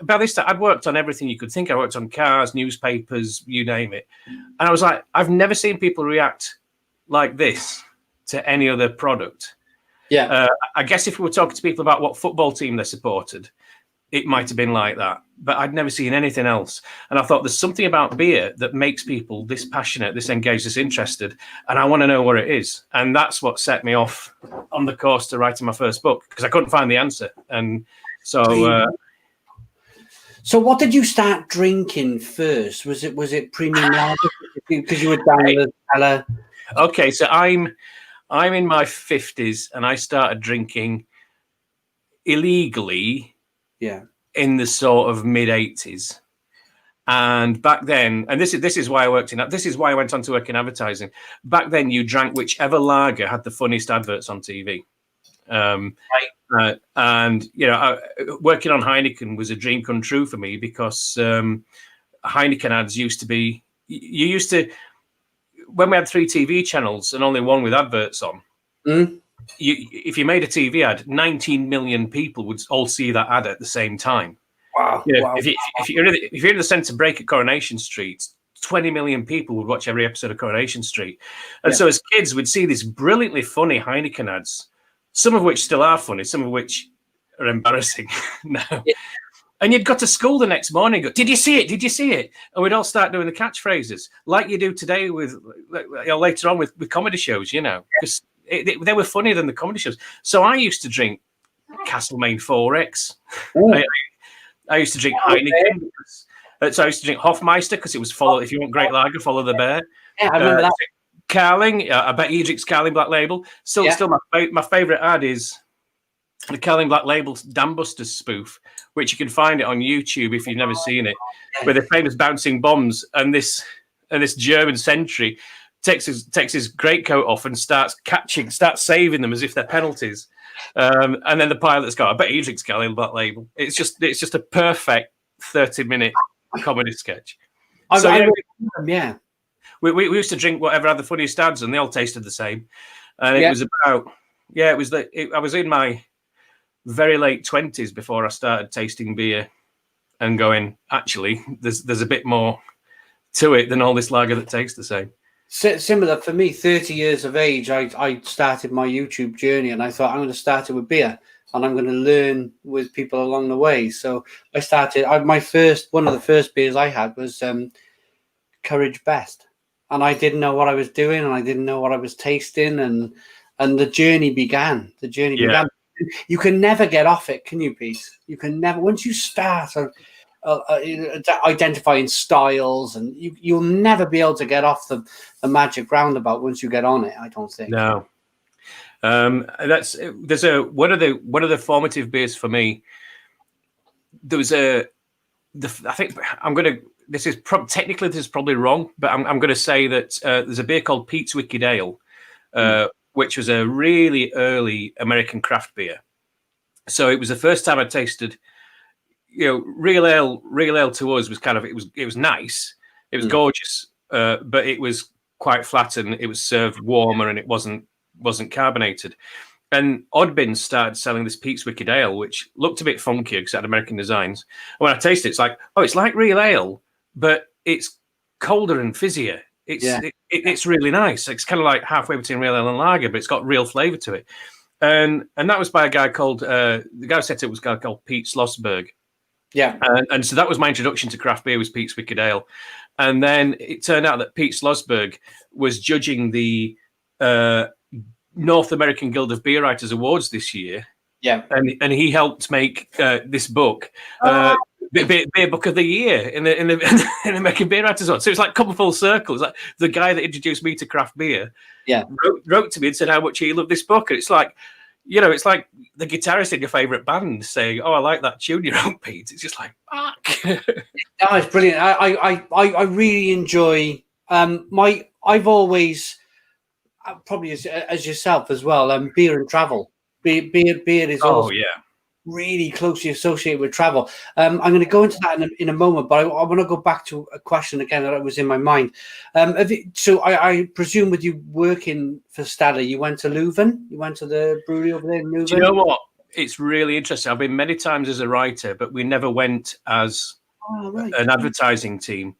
by this time, I'd worked on everything you could think. I worked on cars, newspapers, you name it. And I was like, I've never seen people react like this to any other product. Yeah. I guess if we were talking to people about what football team they supported, it might have been like that. But I'd never seen anything else. And I thought there's something about beer that makes people this passionate, this engaged, this interested. And I want to know what it is. And that's what set me off on the course to writing my first book, because I couldn't find the answer. And so... So what did you start drinking first? Was it premium lager? Because you were down the cellar. Okay, so I'm in my 50s and I started drinking illegally in the sort of mid 80s. And back then, and this is why I went on to work in advertising. Back then you drank whichever lager had the funniest adverts on TV. Right. And working on Heineken was a dream come true for me, because Heineken ads used to be, when we had 3 TV channels and only one with adverts on, if you made a TV ad, 19 million people would all see that ad at the same time. Wow. Wow. If you're in the centre break at Coronation Street, 20 million people would watch every episode of Coronation Street. And so as kids, we'd see these brilliantly funny Heineken ads, some of which still are funny, some of which are embarrassing now. Yeah. And you'd go to school the next morning and go, did you see it? Did you see it? And we'd all start doing the catchphrases like you do today with later on with comedy shows, because they were funnier than the comedy shows. So I used to drink Castlemaine 4X. I used to drink Heineken. So I used to drink Hofmeister because it was if you want great lager, follow the bear. Yeah, I remember that. Carling, I bet you drink Carling Black Label. Still my favourite ad is the Carling Black Label Dam Busters spoof, which you can find it on YouTube if you've never seen it, with the famous bouncing bombs, and this German sentry takes his greatcoat off and starts saving them as if they're penalties. And then the pilot's got, I bet he drinks Carling Black Label. It's just a perfect 30-minute comedy sketch. We used to drink whatever had the funniest ads, and they all tasted the same. And it was about, I was in my very late 20s before I started tasting beer and going, actually, there's a bit more to it than all this lager that tastes the same. Similar for me, 30 years of age, I started my YouTube journey, and I thought I'm going to start it with beer, and I'm going to learn with people along the way. So I started. One of the first beers I had was Courage Best, and I didn't know what I was doing, and I didn't know what I was tasting, and the journey began. Began. You can never get off it, can you, Pete? You can never. Once you start identifying styles, and you'll never be able to get off the magic roundabout once you get on it. I don't think. No. One of the formative beers for me. There was I think I'm gonna. This is technically this is probably wrong, but I'm going to say that there's a beer called Pete's Wicked Ale, which was a really early American craft beer. So it was the first time I tasted. Real ale. Real ale to us was kind of it was nice. It was gorgeous, but it was quite flat, and it was served warmer, and it wasn't carbonated. And Oddbins started selling this Pete's Wicked Ale, which looked a bit funky because it had American designs. And when I tasted it, it's like real ale, but it's colder and fizzier. It's really nice. It's kind of like halfway between real ale and lager, but it's got real flavour to it. And that was by a guy called the guy who set it was a guy called Pete Slosberg. Yeah, and so that was my introduction to craft beer, was Pete's Wicked Ale. And then it turned out that Pete Slosberg was judging the North American Guild of Beer Writers Awards this year. Yeah, and he helped make this book, beer book of the year in the American Beer Writers Awards. So it's like come full circle. It's like the guy that introduced me to craft beer. Yeah, wrote to me and said how much he loved this book, and it's like. It's like the guitarist in your favourite band saying, "Oh, I like that tune you wrote, Pete." It's just like, fuck. Oh, it's brilliant. I really enjoy. I've always probably as yourself as well. Beer and travel. Beer is also really closely associated with travel. I'm going to go into that in a moment, but I want to go back to a question again that was in my mind. So I presume with you working for Stadler, you went to Leuven? You went to the brewery over there in Leuven? Do you know what? it's really interesting. I've been many times as a writer, but we never went as an advertising team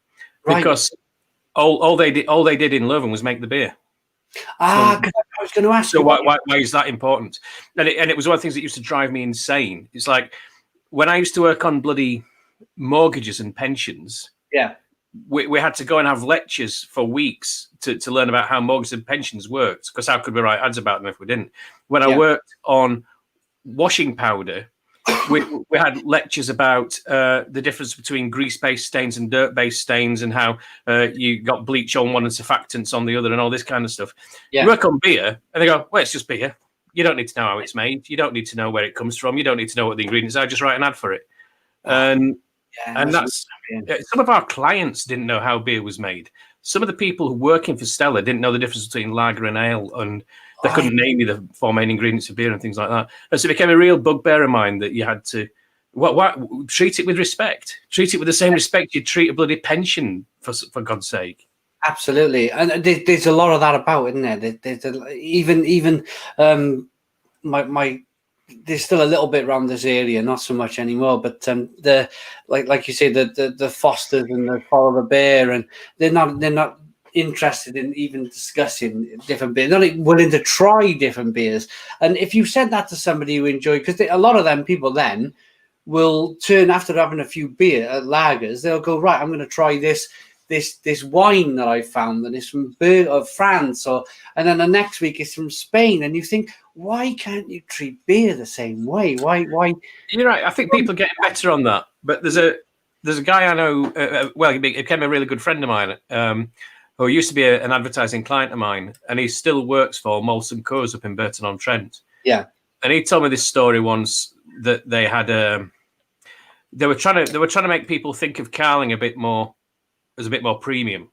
because all they did in Leuven was make the beer. Because I was going to ask so you. Why is that important? And it was one of the things that used to drive me insane. It's like when I used to work on bloody mortgages and pensions. Yeah. We had to go and have lectures for weeks to learn about how mortgages and pensions worked, because how could we write ads about them if we didn't? When I worked on washing powder, we had lectures about the difference between grease-based stains and dirt-based stains, and how you got bleach on one and surfactants on the other, and all this kind of stuff. Yeah. You work on beer, and they go, well, it's just beer. You don't need to know how it's made. You don't need to know where it comes from. You don't need to know what the ingredients are. Just write an ad for it. And that's some of our clients didn't know how beer was made. Some of the people who working for Stella didn't know the difference between lager and ale, and they couldn't name you the 4 main ingredients of beer and things like that. And so it became a real bugbear of mine that you had to treat it with respect. Treat it with the same respect you'd treat a bloody pension, for God's sake. Absolutely, and there's a lot of that about, isn't there? There's even my. There's still a little bit around this area, not so much anymore. But the like you say, the Fosters and the Follow the Bear, and they're not interested in even discussing different beers. They're not willing to try different beers. And if you said that to somebody who enjoyed, because a lot of them people then will turn after having a few lagers, they'll go, right, I'm going to try this wine that I found, and it's from France, and then the next week it's from Spain, and you think, why can't you treat beer the same way? Why? You're right. I think people are getting better on that. But there's a guy I know. He became a really good friend of mine, who used to be an advertising client of mine, and he still works for Molson Coors up in Burton-on-Trent. Yeah. And he told me this story once that they had they were trying to make people think of Carling a bit more premium.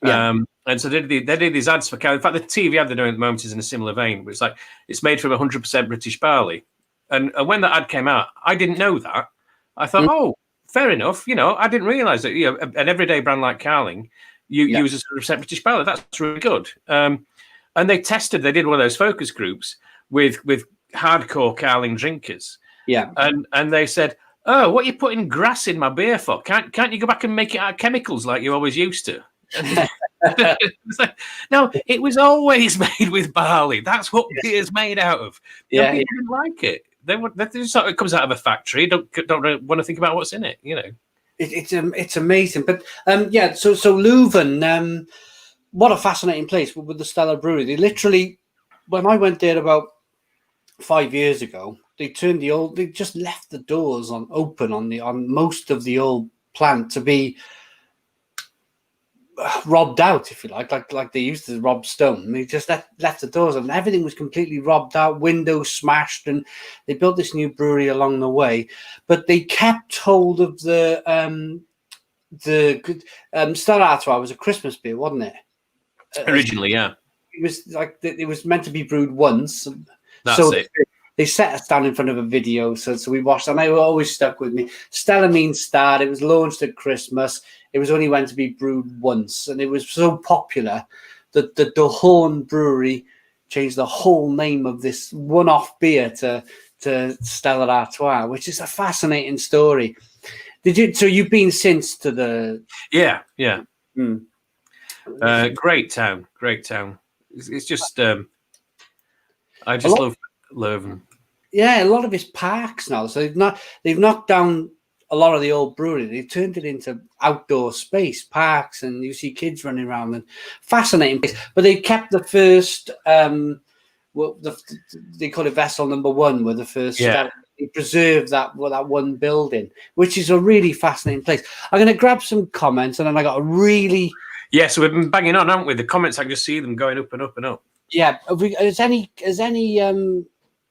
Yeah. And so they did these ads for Carling. In fact, the TV ad they're doing at the moment is in a similar vein, but it's made from 100% British barley. And when that ad came out, I didn't know that. I thought, oh, fair enough. I didn't realise that an everyday brand like Carling uses 100% British barley. That's really good. And they did one of those focus groups with hardcore Carling drinkers. Yeah. And they said, oh, what are you putting grass in my beer for? Can't you go back and make it out of chemicals like you always used to? No, it was always made with barley. That's what beer's made out of. People didn't like it. It comes out of a factory. Don't want to think about what's in it. It's amazing. But so Leuven, what a fascinating place with the Stella Brewery. They literally, when I went there about 5 years ago, they just left the doors open on most of the old plant to be robbed out, if you like they used to rob stone. They just left the doors and everything was completely robbed out, windows smashed, and they built this new brewery along the way. But they kept hold of the Stella Artois was a Christmas beer, wasn't it? Originally, yeah. It was meant to be brewed once. That's it. They set us down in front of a video, so we watched, and they were always stuck with me. Stella means star. It was launched at Christmas. It was only meant to be brewed once, and it was so popular that the Horn Brewery changed the whole name of this one-off beer to Stella Artois, which is a fascinating story. So you've been since to the... Yeah. Great town. It's just... I just love Leuven. Yeah, a lot of it's parks now. So they've knocked down a lot of the old brewery. They've turned it into outdoor space, parks, and you see kids running around, and fascinating place. But they kept the first, they call it vessel number 1, where the first. Yeah. They preserved that one building, which is a really fascinating place. I'm going to grab some comments, and then I got a really. Yeah, so we've been banging on, haven't we? The comments, I can just see them going up and up and up. Yeah, has any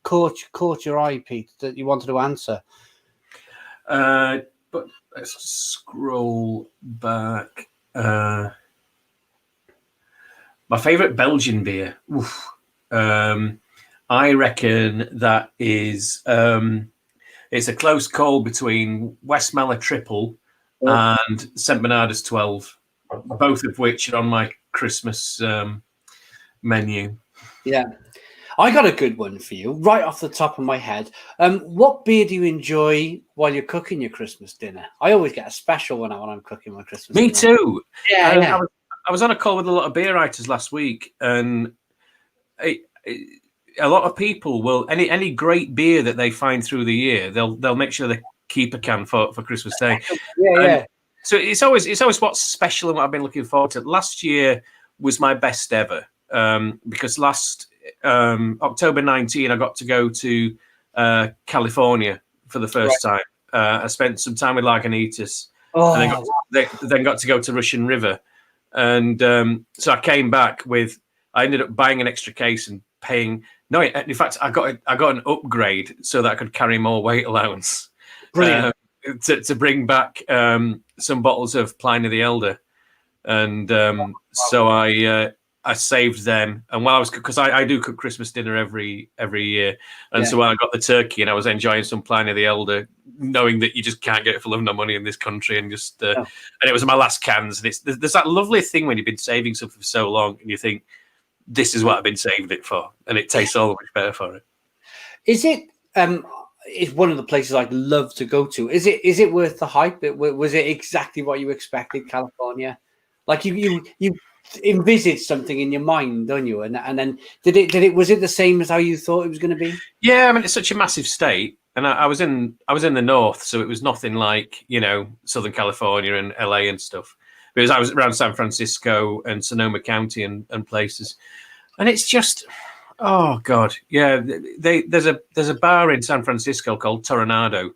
caught your eye, Pete, that you wanted to answer? But let's scroll back. My favourite Belgian beer. I reckon that is. It's a close call between Westmalle Triple and St Bernardus 12, both of which are on my Christmas menu. Yeah. I got a good one for you, right off the top of my head. What beer do you enjoy while you're cooking your Christmas dinner? I always get a special one when I'm cooking my Christmas Me dinner. too. Yeah, And yeah. I was on a call with a lot of beer writers last week, and a lot of people will any great beer that they find through the year, they'll make sure they keep a can for Christmas Day. Yeah, And yeah. so it's always what's special and what I've been looking forward to. Last year was my best ever, because last October 19 I got to go to California for the first time. I spent some time with Lagunitas, and Oh, then got to go to Russian River, and so I came back with. I ended up buying an extra case and paying. No, in fact, I got an upgrade so that I could carry more weight allowance. brilliant. To bring back some bottles of Pliny the Elder, and so I saved them. And while I was, because I do cook Christmas dinner every year, and so when I got the turkey and I was enjoying some Pliny the Elder, knowing that you just can't get it for love nor money in this country, and just and it was my last cans. And there's that lovely thing when you've been saving something for so long, and you think, this is what I've been saving it for, and it tastes all much better for it. Is it? It's one of the places I'd love to go to. Is it worth the hype? Was it exactly what you expected, California? Like you envisaged something in your mind, don't you? And then was it the same as how you thought it was going to be? Yeah, I mean, it's such a massive state, and I was in the north, so it was nothing like Southern California and LA and stuff. Because I was around San Francisco and Sonoma County and places, and it's just, oh god, yeah. There's a bar in San Francisco called Tornado,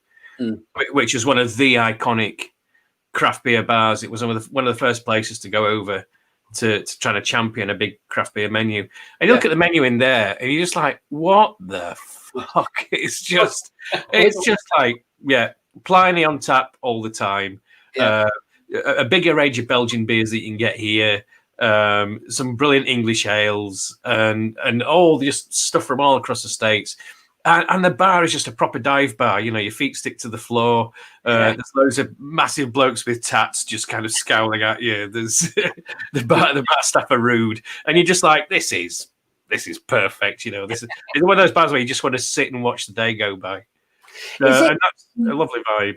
which is one of the iconic craft beer bars. It was one of the first places to go over to try to champion a big craft beer menu. And you look at the menu in there, and you're just like, what the fuck? It's just like, Pliny on tap all the time. Yeah. A bigger range of Belgian beers that you can get here, some brilliant English ales, and all just stuff from all across the States. And the bar is just a proper dive bar. Your feet stick to the floor. There's loads of massive blokes with tats just kind of scowling at you. There's the bar staff are rude, and you're just like, this is perfect. This is one of those bars where you just want to sit and watch the day go by. And that's a lovely vibe.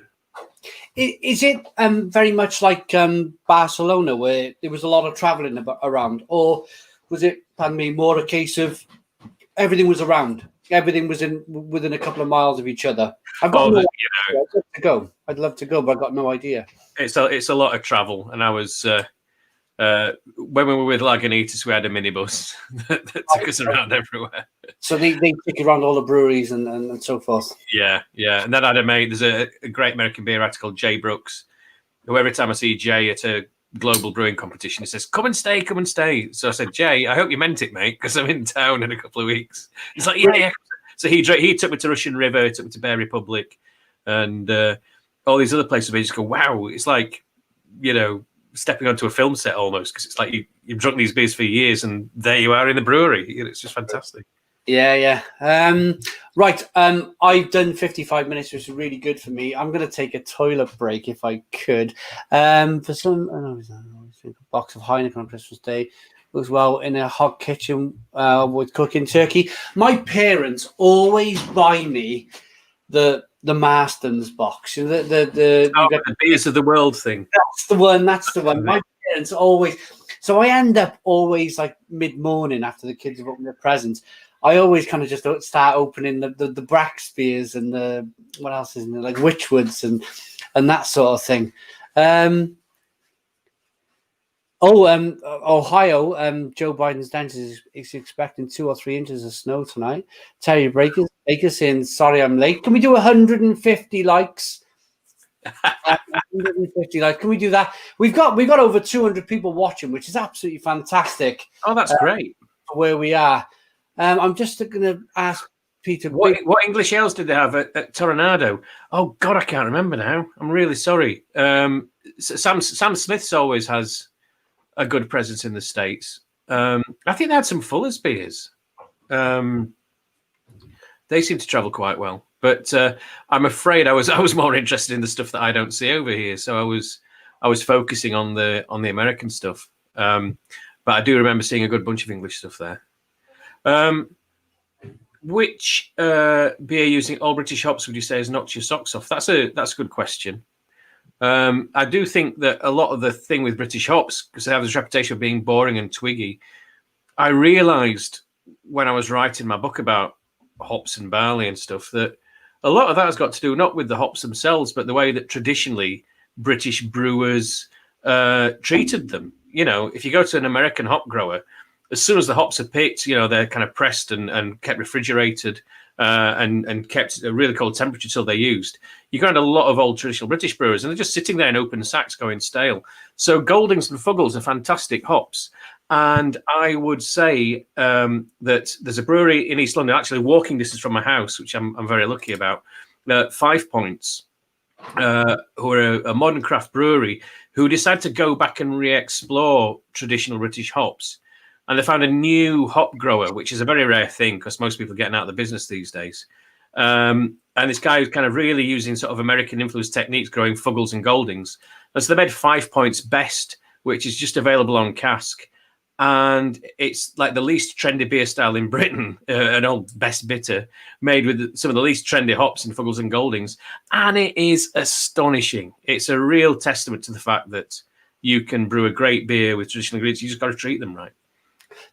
Is it very much like Barcelona, where there was a lot of traveling around, or was it, pardon me, more a case of everything was around, everything was within a couple of miles of each other? I've got no idea. I'd love to go. I'd love to go, but I've got no idea. It's a lot of travel, and I was when we were with Lagunitas, we had a minibus that took us around everywhere. So they took you around all the breweries and so forth. Yeah. And then I had a mate. There's a great American beer writer called Jay Brooks, who every time I see Jay at a global brewing competition, he says, come and stay. So I said, Jay, I hope you meant it, mate, because I'm in town in a couple of weeks. He's like, yeah. So he took me to Russian River, took me to Bear Republic, and all these other places where you just go, wow, it's like, stepping onto a film set almost, because it's like you've drunk these beers for years and there you are in the brewery. It's just fantastic. Yeah. Right. I've done 55 minutes, which is really good for me. I'm going to take a toilet break if I could. For some, a box of Heineken on Christmas Day as well in a hot kitchen with cooking turkey. My parents always buy me the Marston's box. The beers of the world thing. That's the one. My parents always. So I end up always like mid-morning after the kids have opened their presents. I always kind of just start opening the Brax beers and the what else is in there, like Witchwoods and that sort of thing. Ohio, Joe Biden's dentist is expecting 2 or 3 inches of snow tonight. Terry Baker saying, sorry I'm late. Can we do 150 likes? 150 likes. Can we do that? We've got over 200 people watching, which is absolutely fantastic. Oh, that's great. Where we are. I'm just going to ask Peter. What English ales did they have at Tornado? Oh, God, I can't remember now. I'm really sorry. Sam Smith's always has a good presence in the States. I think they had some Fuller's beers. They seem to travel quite well. But I'm afraid I was more interested in the stuff that I don't see over here. So I was focusing on the American stuff. But I do remember seeing a good bunch of English stuff there. which beer using all British hops would you say has knocked your socks off? That's a good question. I do think that a lot of the thing with British hops, because they have this reputation of being boring and twiggy, I realised when I was writing my book about hops and barley and stuff that a lot of that has got to do not with the hops themselves, but the way that traditionally British brewers treated them. If you go to an American hop grower, as soon as the hops are picked, they're kind of pressed and kept refrigerated and kept at a really cold temperature till they're used. You find a lot of old traditional British brewers, and they're just sitting there in open sacks going stale. So Goldings and Fuggles are fantastic hops. And I would say that there's a brewery in East London, actually walking distance from my house, which I'm very lucky about, 5 Points, who are a modern craft brewery who decided to go back and re-explore traditional British hops. And they found a new hop grower, which is a very rare thing because most people are getting out of the business these days. And this guy who's kind of really using sort of American influence techniques, growing Fuggles and Goldings. And so they made 5 Points Best, which is just available on cask. And it's like the least trendy beer style in Britain, an old best bitter, made with some of the least trendy hops in Fuggles and Goldings. And it is astonishing. It's a real testament to the fact that you can brew a great beer with traditional ingredients. You just got to treat them right.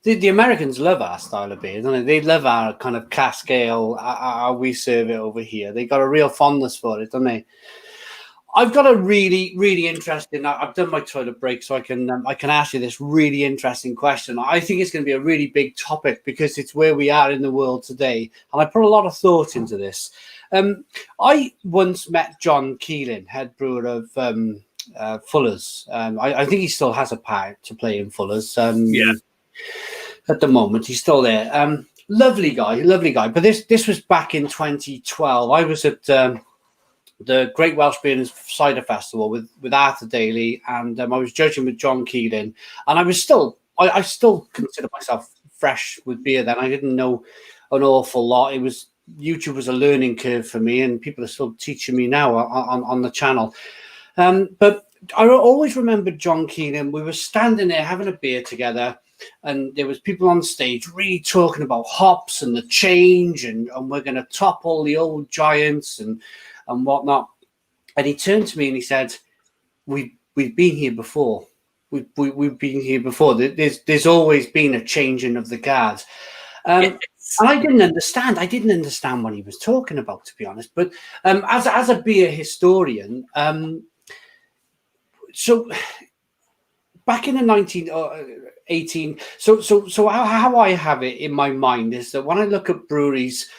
The Americans love our style of beer, don't they? They love our kind of cask ale, how we serve it over here. They got a real fondness for it, don't they? I've got a really, really interesting. I've done my toilet break, so I can ask you this really interesting question. I think it's going to be a really big topic because it's where we are in the world today, and I put a lot of thought into this. I once met John Keeling, head brewer of Fuller's. I think he still has a part to play in Fuller's. Yeah. At the moment, he's still there. Lovely guy. But this was back in 2012. I was at the Great Welsh Beer and Cider Festival with Arthur Daly, and I was judging with John Keeling, and I still consider myself fresh with beer then. I didn't know an awful lot. YouTube was a learning curve for me, and people are still teaching me now on the channel. But I always remember John Keeling. We were standing there having a beer together, and there was people on stage really talking about hops and the change, and we're going to top all the old giants and whatnot. And he turned to me and he said, "We've been here before. We've been here before. There's always been a changing of the guard." And I didn't understand. I didn't understand what he was talking about, to be honest. But as a beer historian, so back in the 1918, so how I have it in my mind is that when I look at breweries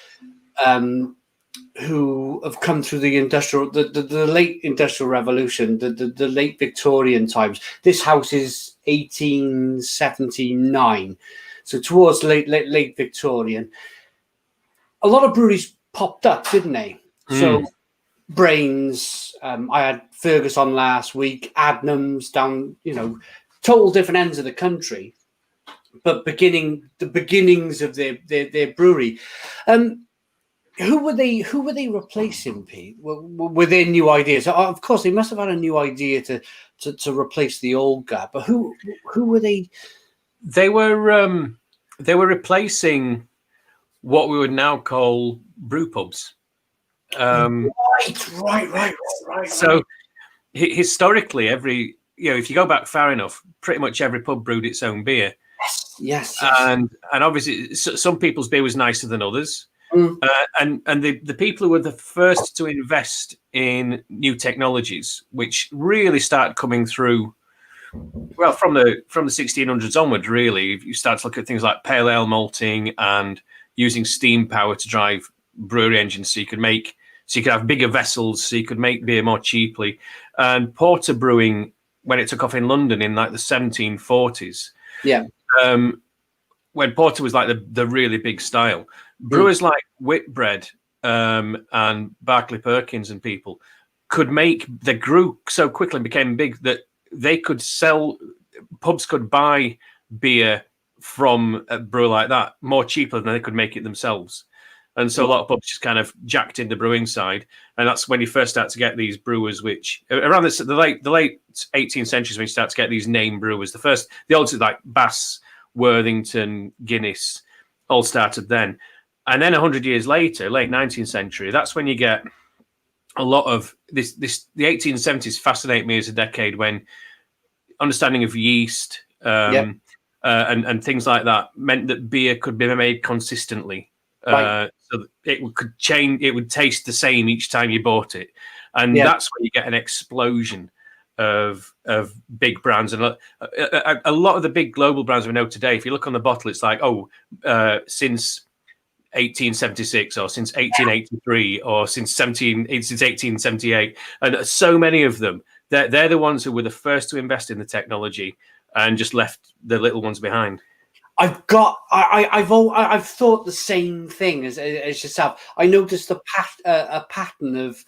who have come through the late industrial revolution, the late Victorian times. This house is 1879, so towards late Victorian. A lot of breweries popped up, didn't they? So Brains, I had Fergus on last week, Adnams down, total different ends of the country, but the beginnings of their brewery. Who were they replacing, Pete? With their new ideas? Of course, they must have had a new idea to replace the old guy. But who were they? They were replacing what we would now call brew pubs. Right. So historically, if you go back far enough, pretty much every pub brewed its own beer. Yes. And obviously, some people's beer was nicer than others. And the people who were the first to invest in new technologies, which really started coming through, well, from the 1600s onward, really, you start to look at things like pale ale malting and using steam power to drive brewery engines, so you could have bigger vessels, so you could make beer more cheaply. And porter brewing, when it took off in London in like the 1740s, when porter was like the really big style. Brewers like Whitbread and Barclay Perkins and people they grew so quickly and became big that they could sell, pubs could buy beer from a brewer like that more cheaper than they could make it themselves. And so a lot of pubs just kind of jacked in the brewing side. And that's when you first start to get these brewers, which around the late 18th century, when you start to get these name brewers. The old like Bass, Worthington, Guinness, all started then. And then 100 years later, late 19th century, that's when you get a lot of this. The 1870s fascinate me as a decade when understanding of yeast and things like that meant that beer could be made consistently. Right. So that it could change. It would taste the same each time you bought it, and that's when you get an explosion of big brands. And a lot of the big global brands we know today, if you look on the bottle, it's like, since 1876 or since 1883 or since 1878, and so many of them, they're the ones who were the first to invest in the technology and just left the little ones behind. I've thought the same thing as yourself. I noticed a pattern of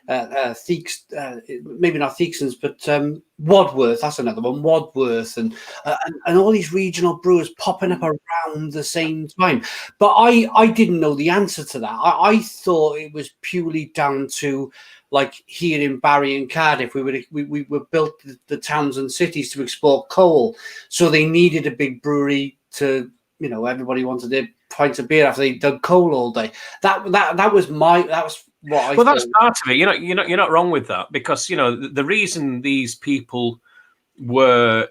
maybe not Theaksons, but Wadworth. That's another one, Wadworth, and all these regional brewers popping up around the same time. But I didn't know the answer to that. I thought it was purely down to, like, here in Barry and Cardiff, we were built the towns and cities to export coal, so they needed a big brewery to, everybody wanted their pints of beer after they dug coal all day. That was what I. Well, that's part of it. You're not wrong with that, because the reason these people were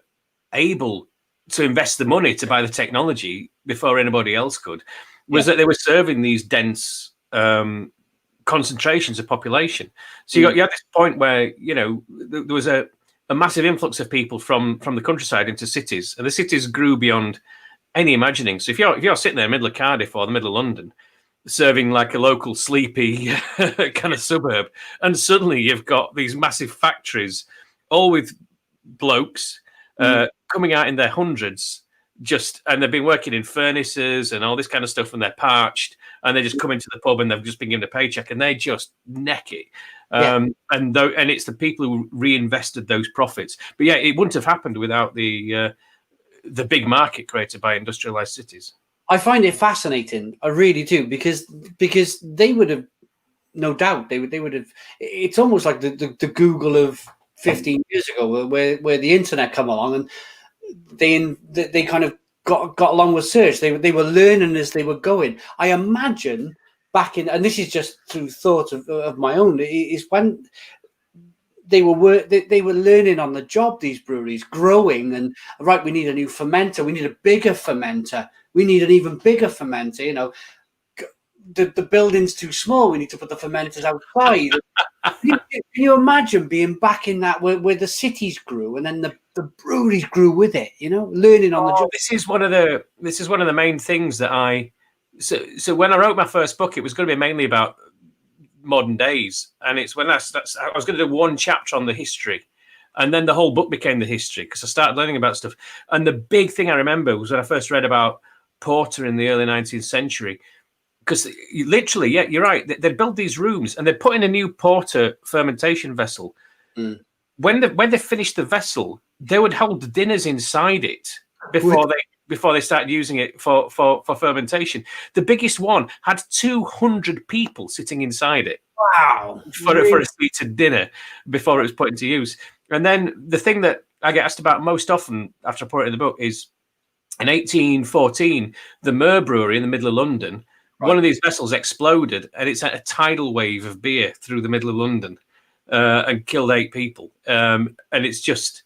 able to invest the money to buy the technology before anybody else could was that they were serving these dense concentrations of population. So you had this point where there was a massive influx of people from the countryside into cities, and the cities grew beyond any imagining. So if you're sitting there in the middle of Cardiff or the middle of London, serving like a local sleepy kind of suburb, and suddenly you've got these massive factories, all with blokes coming out in their hundreds, and they've been working in furnaces and all this kind of stuff, and they're parched, and they just come into the pub and they've just been given a paycheck and they just neck it. And it's the people who reinvested those profits. But it wouldn't have happened without the big market created by industrialized cities. I find it fascinating. I really do, because they would have, no doubt, they would have. It's almost like the Google of 15 years ago, where the internet come along, and they kind of got along with search. They were learning as they were going. I imagine back in, and this is just through thought of my own, is when they were learning on the job, these breweries growing, and right, we need a new fermenter, we need a bigger fermenter, we need an even bigger fermenter. The building's too small, we need to put the fermenters outside. Can you imagine being back in that where the cities grew and then the breweries grew with it? Learning on the job. This is one of the main things that so when I wrote my first book, it was going to be mainly about modern days, and it's when I was going to do one chapter on the history, and then the whole book became the history, because I started learning about stuff. And the big thing I remember was when I first read about porter in the early 19th century, because literally, you're right, they'd build these rooms and they'd put in a new porter fermentation vessel. When they finished the vessel, they would hold dinners inside it before they started using it for fermentation. The biggest one had 200 people sitting inside it. Wow. For a seated dinner before it was put into use. And then the thing that I get asked about most often after I put it in the book is, in 1814, the Mer Brewery in the middle of London, one of these vessels exploded, and it sent a tidal wave of beer through the middle of London and killed 8 people. And it's just,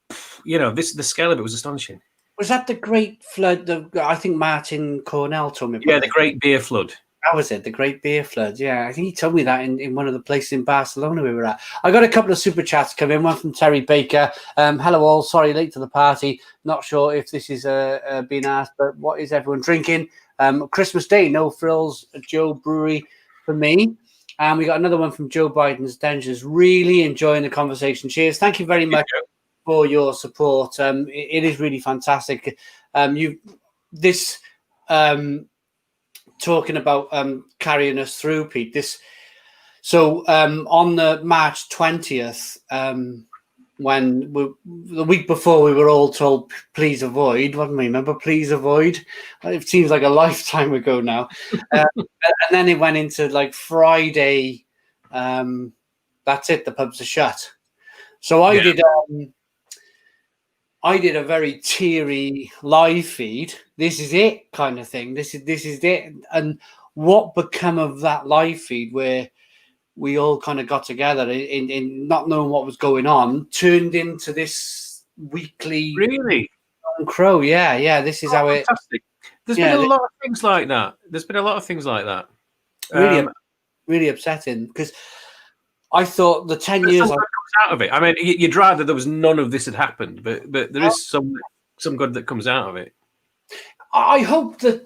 the scale of it was astonishing. Was that the Great Flood? I think Martin Cornell told me about. Yeah, the Great Beer Flood. That was it, the Great Beer Flood. Yeah, I think he told me that in one of the places in Barcelona we were at. I got a couple of super chats come in. One from Terry Baker. Hello all. Sorry, late to the party. Not sure if this is being asked, but what is everyone drinking? Christmas Day, no frills at Joe Brewery for me. And we got another one from Joe Biden's Dangers. Really enjoying the conversation. Cheers. Thank you very much for your support. It is really fantastic. Talking about carrying us through, Pete. On the March 20th, when the week before we were all told please avoid, wasn't we? Remember, please avoid. It seems like a lifetime ago now. And then it went into like Friday. That's it. The pubs are shut. So I did. I did a very teary live feed. This is it, kind of thing. This is it. And what become of that live feed where we all kind of got together in not knowing what was going on, turned into this weekly Really? crow. Yeah. This is how it. Fantastic. There's been a lot of things like that. Really upsetting because I thought the 10 years comes out of it. I mean, you'd rather there was none of this had happened, but there is some good that comes out of it. I hope that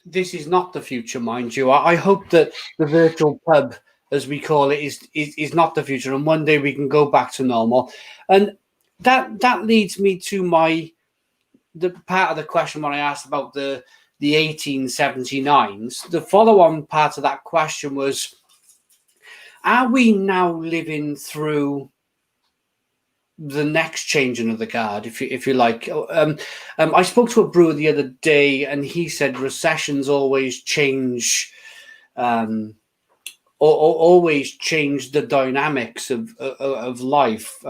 this is not the future, mind you. I hope that the virtual pub, as we call it, is not the future, and one day we can go back to normal. And that leads me to the part of the question when I asked about the 1879s. The follow-on part of that question was, are we now living through the next changing of the guard, if you like? I spoke to a brewer the other day, and he said recessions always change, always change the dynamics of life.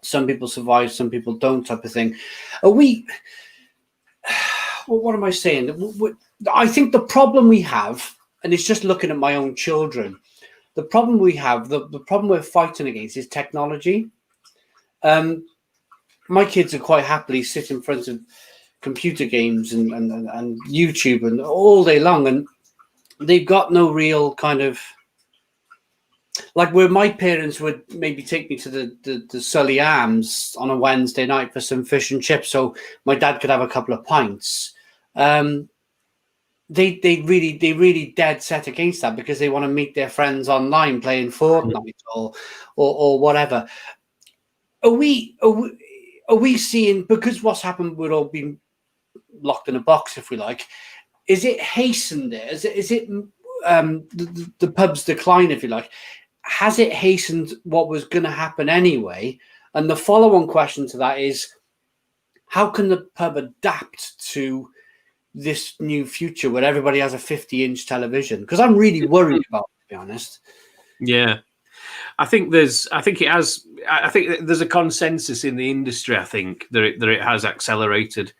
Some people survive, some people don't, type of thing. Are we? What am I saying? I think the problem we have, and it's just looking at my own children, the problem we have, the problem we're fighting against is technology. My kids are quite happily sit in front of computer games and YouTube and all day long, and they've got no real kind of, like where my parents would maybe take me to the Sully Arms on a Wednesday night for some fish and chips so my dad could have a couple of pints. They really dead set against that because they want to meet their friends online playing Fortnite or whatever. Are we seeing, because what's happened, we're all being locked in a box, if we like, is it hastened it? Is it the pub's decline, if you like? Has it hastened what was going to happen anyway? And the follow-on question to that is, how can the pub adapt to this new future where everybody has a 50-inch television? Because I'm really worried about it, to be honest. Yeah. I think there's a consensus in the industry, I think, that it has accelerated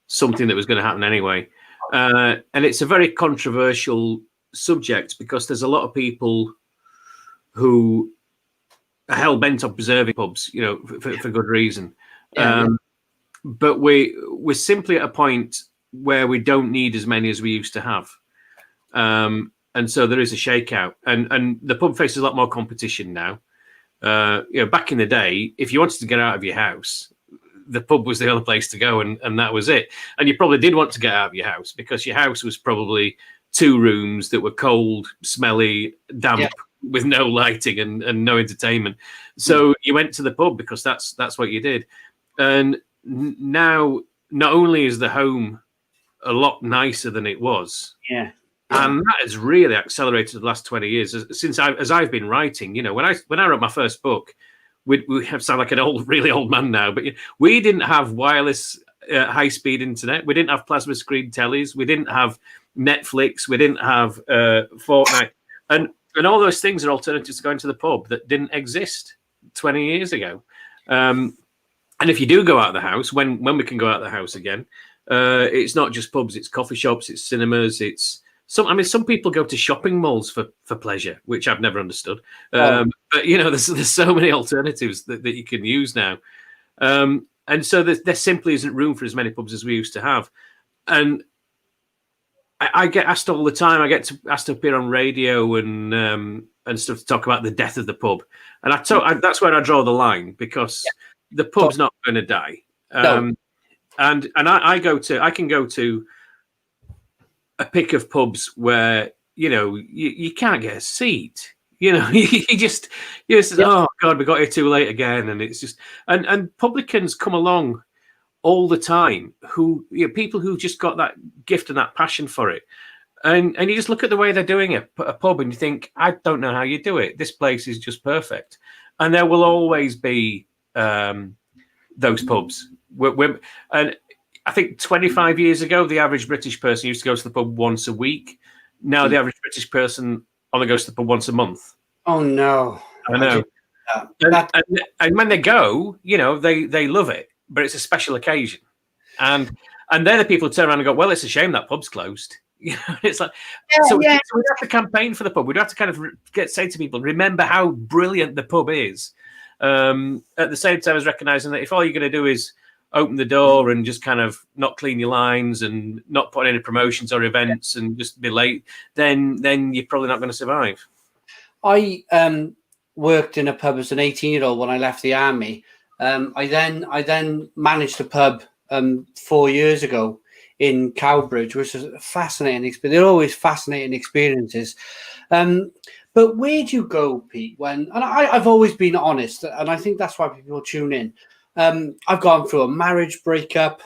something that was going to happen anyway. And it's a very controversial subject because there's a lot of people who are hell-bent on preserving pubs, for good reason. But we're simply at a point where we don't need as many as we used to have. And so there is a shakeout, and the pub faces a lot more competition now. Back in the day, if you wanted to get out of your house, the pub was the only place to go, and that was it. And you probably did want to get out of your house because your house was probably 2 rooms that were cold, smelly, damp, with no lighting and no entertainment. So you went to the pub because that's what you did. And now, not only is the home a lot nicer than it was, and that has really accelerated the last 20 years since I've been writing. When I wrote my first book, we have sound like an really old man now, but we didn't have wireless high-speed internet. We didn't have plasma screen tellies. We didn't have Netflix. We didn't have Fortnite, and all those things are alternatives to going to the pub that didn't exist 20 years ago. And if you do go out of the house, when we can go out of the house again, it's not just pubs, it's coffee shops, it's cinemas, some people go to shopping malls for pleasure, which I've never understood. But there's so many alternatives that you can use now. And so there simply isn't room for as many pubs as we used to have. And I get asked all the time. I get asked to appear on radio and stuff to talk about the death of the pub. And that's where I draw the line, because the pub's not going to die. And I can go to a pick of pubs where you can't get a seat. You just oh God, we got here too late again, and it's just and publicans come along all the time who people who just got that gift and that passion for it, and you just look at the way they're doing it, a pub, and you think, I don't know how you do it. This place is just perfect, and there will always be those pubs. And I think 25 years ago, the average British person used to go to the pub once a week. Now the average British person only goes to the pub once a month. Oh no! I know. And when they go, they love it, but it's a special occasion, and they're the people who turn around and go, well, it's a shame that pub's closed. You know, it's like so we'd have to campaign for the pub. We'd have to kind of say to people, remember how brilliant the pub is. At the same time as recognizing that if all you're going to do is open the door and just kind of not clean your lines and not put any promotions or events and just be late, then you're probably not going to survive. I worked in a pub as an 18-year-old when I left the army. I then managed a pub 4 years ago in Cowbridge, which was a fascinating experience. They're always fascinating experiences. But where do you go, Pete? I've always been honest, and I think that's why people tune in. I've gone through a marriage breakup.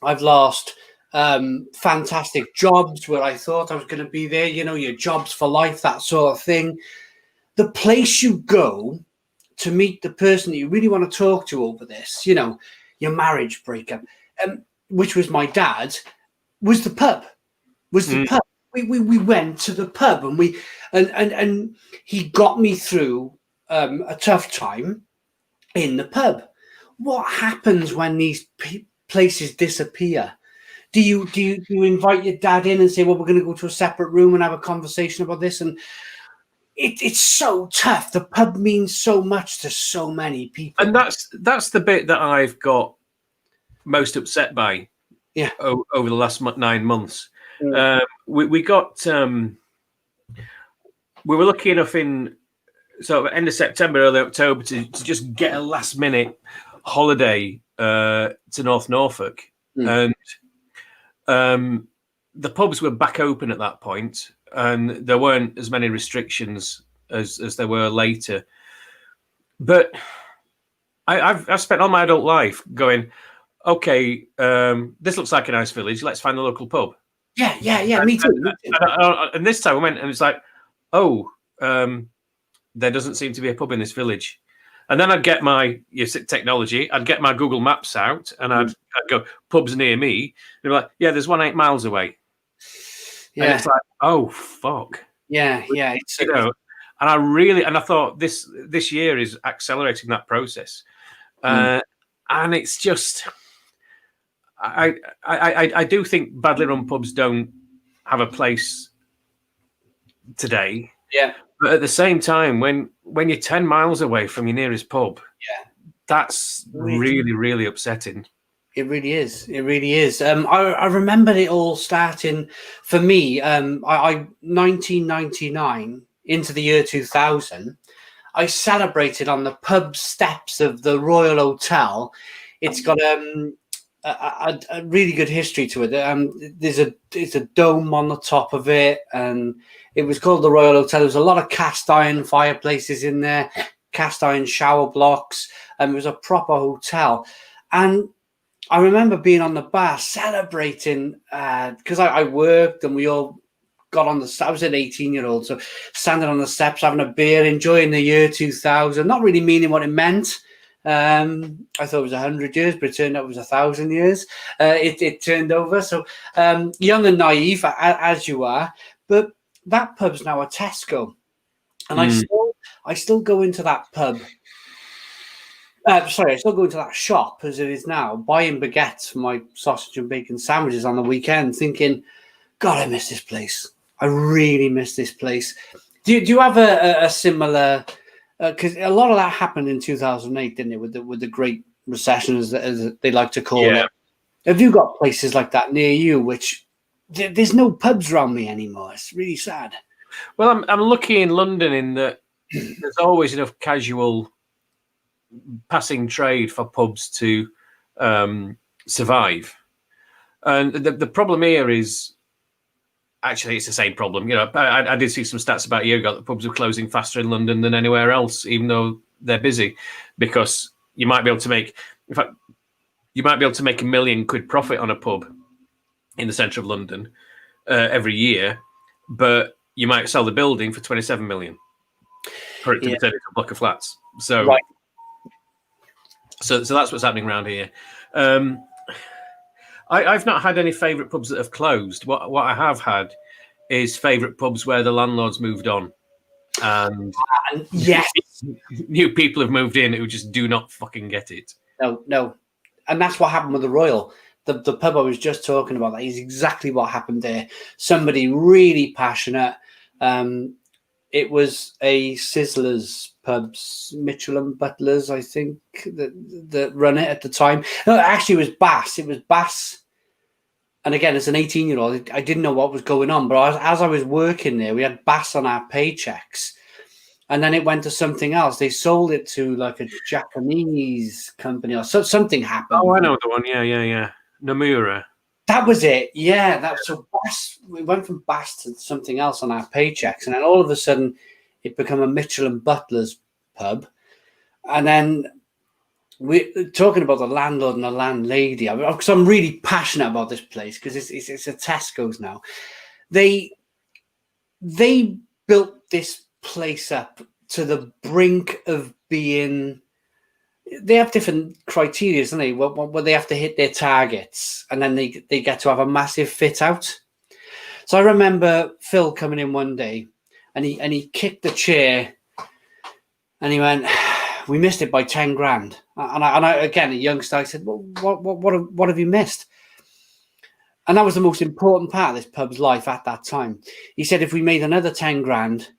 I've lost fantastic jobs where I thought I was going to be there. You know, your jobs for life, that sort of thing. The place you go to meet the person that you really want to talk to over this, you know, your marriage breakup, which was my dad, was the pub. Pub. We went to the pub and he got me through a tough time in the pub. What happens when these places disappear? Do you invite your dad in and say, well, we're going to go to a separate room and have a conversation about this? And it's so tough. The pub means so much to so many people. And that's the bit that I've got most upset by over the last 9 months. We got we were lucky enough in sort of end of September, early October to just get a last minute holiday to North Norfolk, and the pubs were back open at that point, and there weren't as many restrictions as there were later. But I've spent all my adult life going, okay, this looks like a nice village. Let's find a local pub. Yeah. Me too. And this time we went, and it's like, there doesn't seem to be a pub in this village. And then I'd get my technology, I'd get my Google Maps out, and I'd go, pubs near me. And they're like, yeah, there's one 8 miles away. Yeah. And it's like, oh, fuck. Yeah. It's, you know, and I thought this year is accelerating that process. And it's just, I do think badly run pubs don't have a place today. Yeah. But at the same time, when you're 10 miles away from your nearest pub, that's really, really upsetting. It really is. It really is. I remember it all starting for me. 1999 into the year 2000, I celebrated on the pub steps of the Royal Hotel. It's got a really good history to it. It's a dome on the top of it, and it was called the Royal Hotel. There was a lot of cast iron fireplaces in there, cast iron shower blocks, and it was a proper hotel. And I remember being on the bar celebrating because I worked and we all got on the. I was an 18-year-old, so standing on the steps having a beer, enjoying the year 2000, not really meaning what it meant. I thought it was 100 years, but it turned out it was 1,000 years. It turned over. So young and naive as you are, but that pub's now a Tesco, and I still go into that pub. I still go into that shop as it is now, buying baguettes for my sausage and bacon sandwiches on the weekend, thinking, God, I miss this place. I really miss this place. Do you have a similar? Because a lot of that happened in 2008, didn't it? With the Great Recession, as they like to call it. Have you got places like that near you? Which there's no pubs around me anymore. It's really sad. Well, I'm lucky in London in that there's always enough casual passing trade for pubs to survive. And the problem here is actually it's the same problem. You know, I did see some stats about a year ago that pubs are closing faster in London than anywhere else, even though they're busy, because you might be able to make, in fact, you might be able to make £1 million profit on a pub in the centre of London every year, but you might sell the building for 27 million for it to be turned into a block of flats. So, right. So that's what's happening around here. I've not had any favourite pubs that have closed. What I have had is favourite pubs where the landlord's moved on, and yes, new people have moved in who just do not fucking get it. No. and that's what happened with the Royal. The pub I was just talking about, that is exactly what happened there. Somebody really passionate. It was a Sizzlers pubs, Mitchell and Butlers, I think, that run it at the time. No, actually, it was Bass. It was Bass. And again, as an 18-year-old, I didn't know what was going on. But as I was working there, we had Bass on our paychecks. And then it went to something else. They sold it to like a Japanese company or something happened. Oh, I know the one. Yeah. Nomura. That was it. Yeah. So Bass, we went from Bass to something else on our paychecks. And then all of a sudden it became a Mitchell and Butler's pub. And then we're talking about the landlord and the landlady, because I'm really passionate about this place, because it's a Tesco's now. They built this place up to the brink of being. They have different criteria, don't they? Where they have to hit their targets, and then they get to have a massive fit out. So I remember Phil coming in one day, and he kicked the chair, and he went, "We missed it by 10 grand." And I again, a youngster, I said, "Well, what have you missed?" And that was the most important part of this pub's life at that time. He said, "If we made another 10 grand,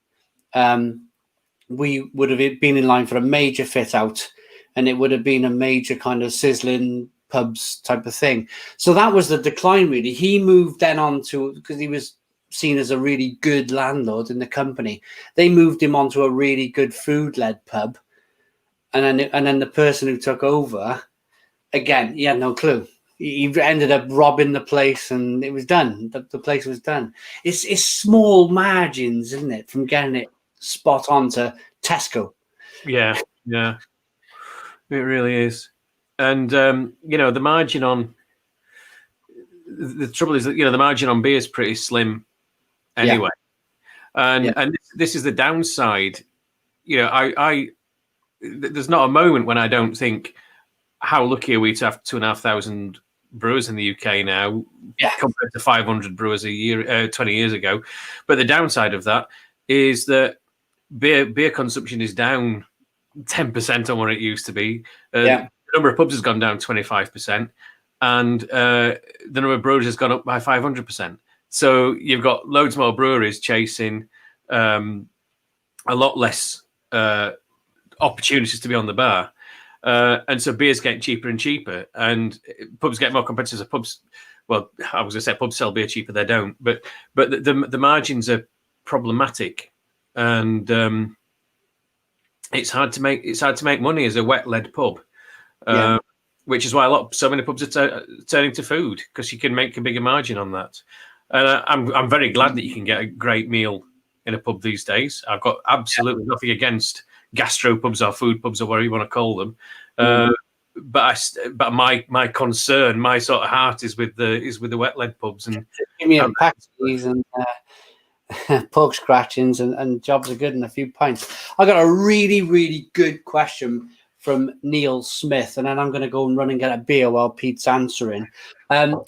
we would have been in line for a major fit out, and it would have been a major kind of sizzling pubs type of thing." So that was the decline, really. He moved then on to, because he was seen as a really good landlord in the company, they moved him on to a really good food-led pub. And then the person who took over, again, he had no clue. He ended up robbing the place, and it was done. The place was done. It's small margins, isn't it, from getting it spot on to Tesco? Yeah, it really is. And the margin on the trouble is that the margin on beer is pretty slim anyway. Yeah. And this is the downside. There's not a moment when I don't think, how lucky are we to have 2,500 brewers in the UK now, compared to 500 brewers a year, 20 years ago. But the downside of that is that beer consumption is down 10% on what it used to be. The number of pubs has gone down 25%, and the number of brewers has gone up by 500%. So you've got loads more breweries chasing a lot less opportunities to be on the bar. And so beer's getting cheaper and cheaper, and pubs get more competitive. Pubs, well, I was going to say pubs sell beer cheaper, they don't. But the margins are problematic, and it's hard to make money as a wet-led pub, which is why so many pubs are turning to food, because you can make a bigger margin on that. And I'm very glad that you can get a great meal in a pub these days. I've got absolutely nothing against gastropubs or food pubs or whatever you want to call them, but my concern, my sort of heart is with the wet-led pubs. And give me a pack of these and pork scratchings and jobs are good and a few pints. I got a really, really good question from Neil Smith, and then I'm going to go and run and get a beer while Pete's answering.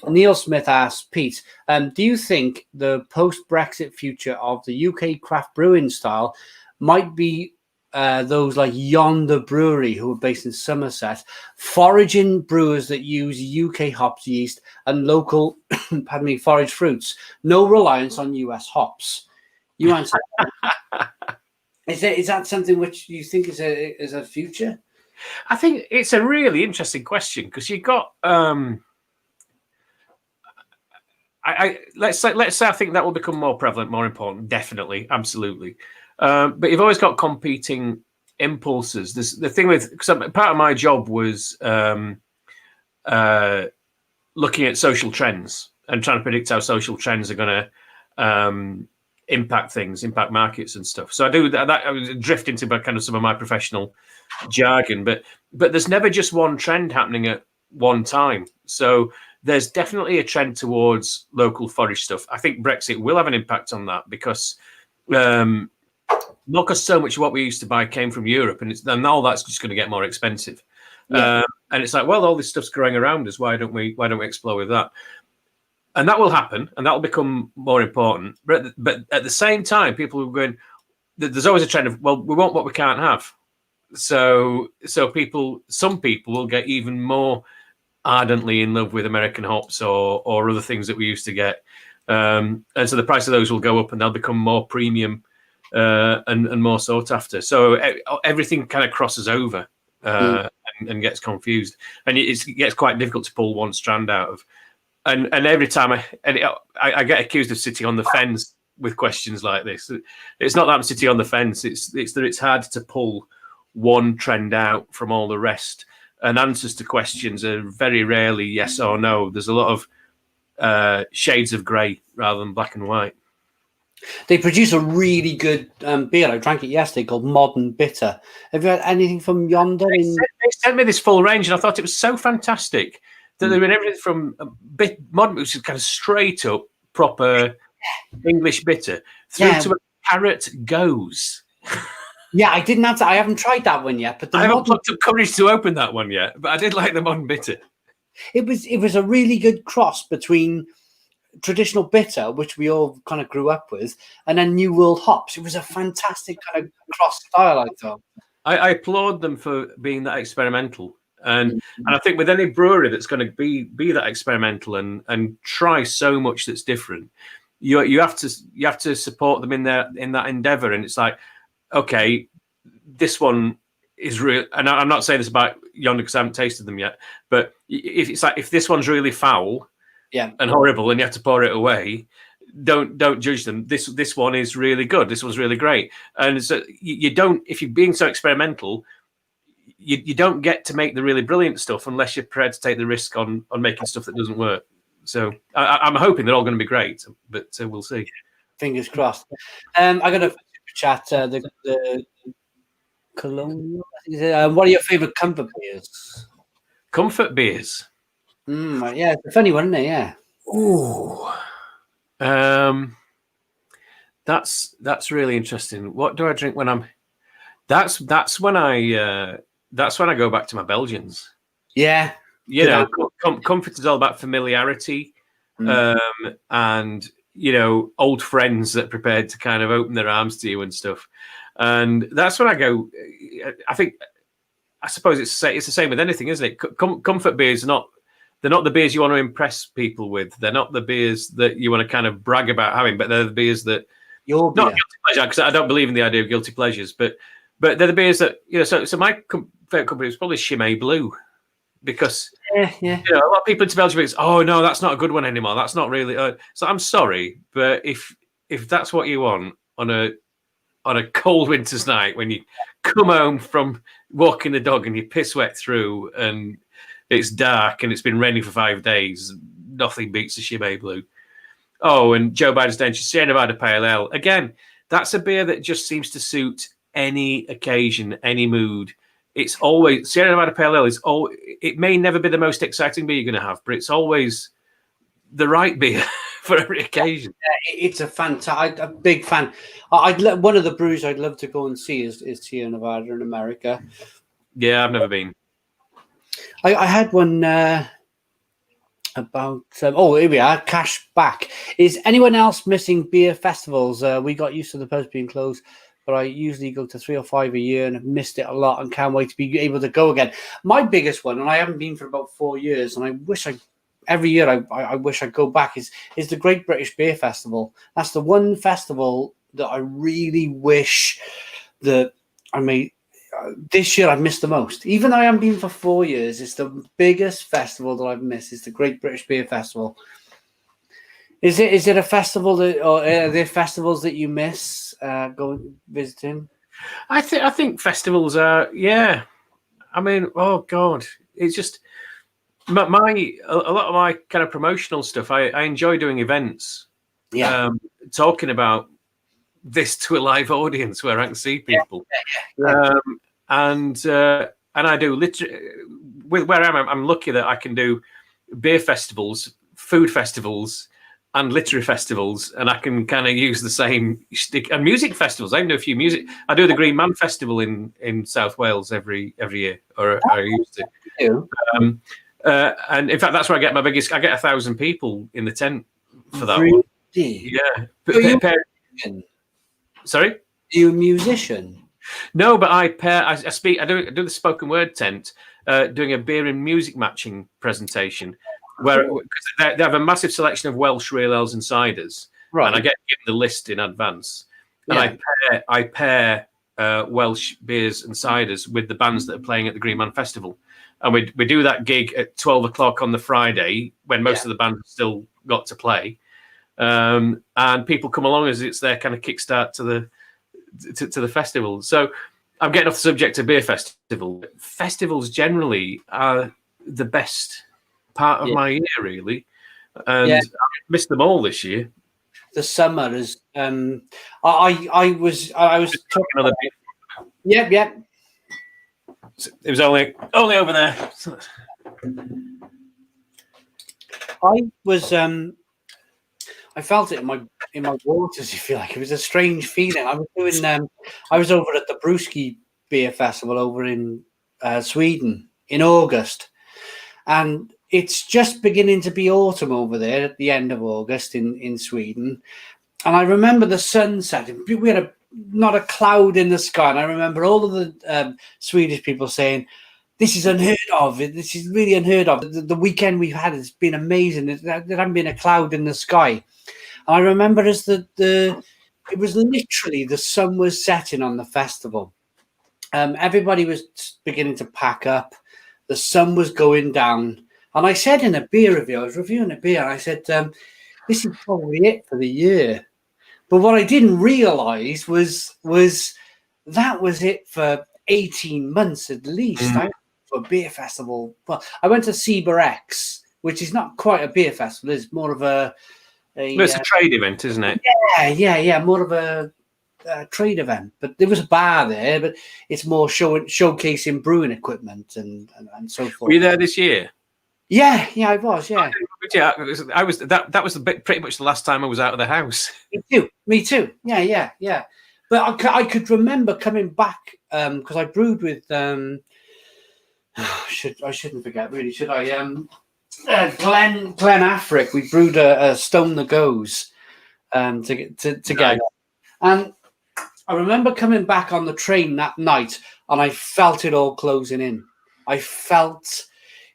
Neil Smith asks, Pete, do you think the post-Brexit future of the UK craft brewing style might be those like Yonder Brewery, who are based in Somerset, foraging brewers that use UK hops, yeast, and local forage fruits, no reliance on US hops? You answer. Is that something which you think is a future? I think it's a really interesting question, because you've got let's say I think that will become more prevalent, more important, definitely, absolutely. But you've always got competing impulses. There's the thing with, because part of my job was looking at social trends and trying to predict how social trends are going to impact markets and stuff. So I do that. I was drift into kind of some of my professional jargon, but there's never just one trend happening at one time. So there's definitely a trend towards local forage stuff. I think Brexit will have an impact on that, because not because so much of what we used to buy came from Europe, and all that's just going to get more expensive. And it's like, well, all this stuff's growing around us. Why don't we explore with that? And that will happen, and that will become more important. But at the same time, people are going. There's always a trend of, well, we want what we can't have. So some people will get even more ardently in love with American hops or other things that we used to get. And so the price of those will go up and they'll become more premium and more sought after. So everything kind of crosses over and gets confused. And it gets quite difficult to pull one strand out of. And every time I get accused of sitting on the fence with questions like this. It's not that I'm sitting on the fence. It's that it's hard to pull one trend out from all the rest. And answers to questions are very rarely yes or no. There's a lot of shades of grey rather than black and white. They produce a really good beer. I drank it yesterday called Modern Bitter. Have you had anything from Yonder? They sent me this full range, and I thought it was so fantastic that they were everything from a bit modern, which is kind of straight up proper English bitter, through to a carrot goes. Yeah, I didn't have to. I haven't tried that one yet, but I haven't plucked up courage to open that one yet. But I did like the modern bitter. It was a really good cross between traditional bitter, which we all kind of grew up with, and then New World hops. It was a fantastic kind of cross style, I thought. I applaud them for being that experimental, and I think with any brewery that's going to be that experimental and try so much that's different, you have to support them in that endeavor. And it's like, okay, this one is real, and I'm not saying this about Yonder because I haven't tasted them yet, but if this one's really foul, and horrible, and you have to pour it away, don't judge them. This one is really good. This one's really great. And so you don't, if you're being so experimental, you don't get to make the really brilliant stuff unless you're prepared to take the risk on making stuff that doesn't work. So I'm hoping they're all going to be great, but we'll see. Fingers crossed. I got a super chat. The Colonial. What are your favourite comfort beers? Comfort beers. Yeah, it's a funny one, isn't it? Yeah. Ooh. That's really interesting. What do I drink when I'm? That's when I go back to my Belgians. Yeah. You know, comfort is all about familiarity, and old friends that are prepared to kind of open their arms to you and stuff. And that's when I go. I suppose it's the same with anything, isn't it? Comfort beers they're not the beers you want to impress people with. They're not the beers that you want to kind of brag about having, but they're the beers that not guilty pleasure, because I don't believe in the idea of guilty pleasures, but they're the beers that So my favorite company was probably Chimay Blue, because a lot of people into Belgium is, oh no, that's not a good one anymore. That's not really. So I'm sorry, but if that's what you want on a cold winter's night when you come home from walking the dog and you piss wet through and it's dark and it's been raining for 5 days, nothing beats the Chimay Blue. Oh, and Joe Biden's Denture Sierra Nevada Pale Ale. Again, that's a beer that just seems to suit any occasion, any mood. It's always Sierra Nevada Pale Ale it may never be the most exciting beer you're going to have, but it's always the right beer for every occasion. Yeah, it's a big fan. One of the brews I'd love to go and see is Sierra Nevada in America. Yeah, I've never been. I had one about here we are, cash back. Is anyone else missing beer festivals? We got used to the pubs being closed, but I usually go to 3 or 5 a year and have missed it a lot and can't wait to be able to go again. My biggest one, and I haven't been for about 4 years, and I wish every year I wish I'd go back, is the Great British Beer Festival. That's the one festival that I really wish that I made. This year I've missed the most. Even though I haven't been for 4 years, it's the biggest festival that I've missed. It's the Great British Beer Festival. Is it a festival or are there festivals that you miss going visiting? I think festivals are, yeah. I mean, oh God, it's just a lot of my kind of promotional stuff. I enjoy doing events. Yeah, talking about this to a live audience where I can see people. And I do literally with where I'm lucky that I can do beer festivals, food festivals, and literary festivals, and I can kind of use the same stick. And music festivals. I can do a few music. I do the Green Man Festival in South Wales every year, or I used to. And in fact, that's where I get my biggest. I get 1,000 people in the tent for that one. Yeah. Sorry? Are you a musician? No, but I do the spoken word tent, doing a beer and music matching presentation, where they have a massive selection of Welsh real ales and ciders, and I get given the list in advance, and I pair Welsh beers and ciders with the bands that are playing at the Green Man Festival, and we do that gig at 12 o'clock on the Friday when most of the bands have still got to play, and people come along as it's their kind of kickstart to the festival. So I'm getting off the subject of beer festival. Festivals generally are the best part of my year, really, and I missed them all this year. The summer is. I was talking another beer. Yep. It was only over there. I was. I felt it in my waters, if you like. It was a strange feeling. I was doing. I was over at the Brewski Beer Festival over in Sweden in August, and it's just beginning to be autumn over there at the end of August in Sweden. And I remember the sun setting. We had not a cloud in the sky. And I remember all of the Swedish people saying, "This is unheard of. This is really unheard of. The weekend we've had has been amazing. There hasn't been a cloud in the sky." And I remember as it was literally the sun was setting on the festival. Everybody was beginning to pack up. The sun was going down. And I said in a beer review, I was reviewing a beer, and I said, this is probably it for the year. But what I didn't realise was that was it for 18 months at least. I went to a beer festival. Well, I went to CBRX, which is not quite a beer festival. It's more of it's a trade event, isn't it? Yeah. More of a trade event. But there was a bar there, but it's more showcasing brewing equipment and so forth. Were you there this year? Yeah, I was. Yeah, I was. That was pretty much the last time I was out of the house. Me too. Yeah. But I could remember coming back because I brewed with. I shouldn't forget, really, should I? Glenn Afric. We brewed a Stone the Goes together, and I remember coming back on the train that night, and I felt it all closing in. I felt.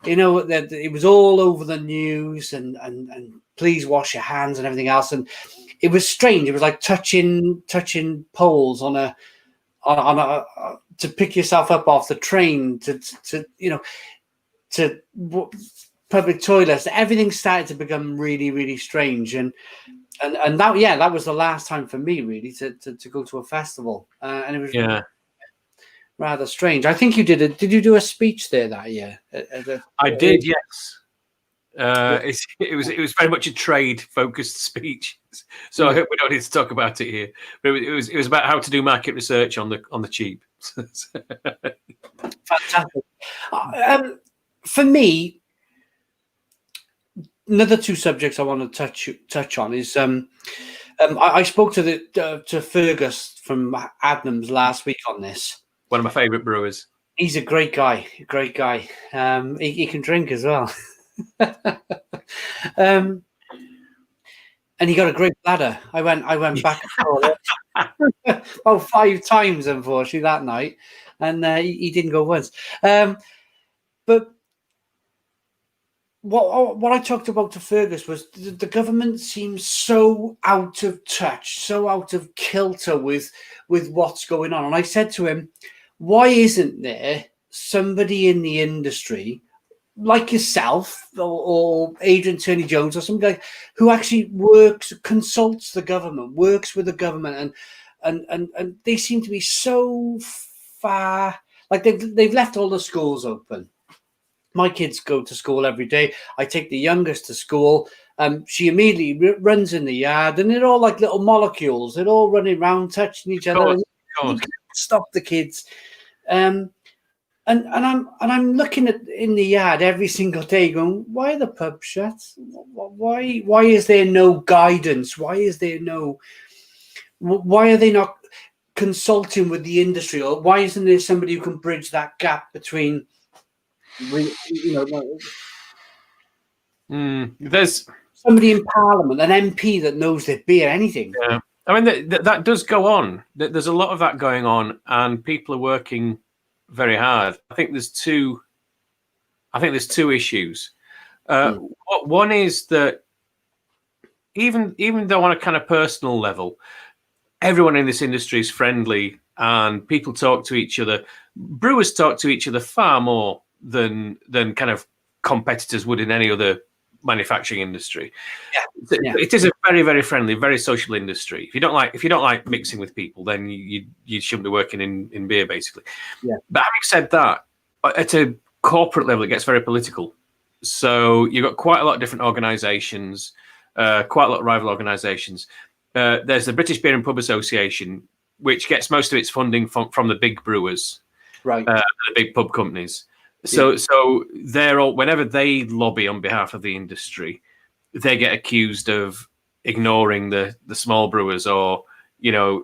That it was all over the news and please wash your hands and everything else, and it was strange. It was like touching poles on a to pick yourself up off the train to public toilets. Everything started to become really, really strange, and that was the last time for me really to go to a festival, and it was rather strange. I think you did it. Did you do a speech there that year? I did, yes. It was very much a trade focused speech, so I hope we don't need to talk about it here. But it was about how to do market research on the cheap. Fantastic. For me, another two subjects I want to touch on is I spoke to Fergus from Adnams last week on this. One of my favourite brewers. He's a great guy. He can drink as well. And he got a great bladder. I went back and forth about 5 times, unfortunately, that night, and he didn't go once. But what I talked about to Fergus was the government seems so out of touch, so out of kilter with what's going on. And I said to him, why isn't there somebody in the industry like yourself or Adrian Turney-Jones or somebody who actually consults the government, works with the government, and they seem to be so far, like they've left all the schools open. My kids go to school every day. I take the youngest to school. She immediately runs in the yard, and they're all like little molecules. They're all running around, touching each other. Stop the kids. And I'm looking in the yard every single day, going, why are the pubs shut? Why is there no guidance? Why are they not consulting with the industry? Or why isn't there somebody who can bridge that gap between, there's somebody in Parliament, an MP that knows their beer, anything. Yeah. I mean, that does go on. There's a lot of that going on, and people are working very hard. I think there's two I think there's two issues. One is that even though on a kind of personal level, everyone in this industry is friendly and people talk to each other. Brewers talk to each other far more than kind of competitors would in any other manufacturing industry. Yeah. It is a very, very friendly, very social industry. If you don't like mixing with people, then you shouldn't be working in beer, basically. Yeah. But having said that, at a corporate level, it gets very political. So you've got quite a lot of different organisations, quite a lot of rival organisations. There's the British Beer and Pub Association, which gets most of its funding from the big brewers, right? The big pub companies. So they're all, whenever they lobby on behalf of the industry, they get accused of ignoring the small brewers, or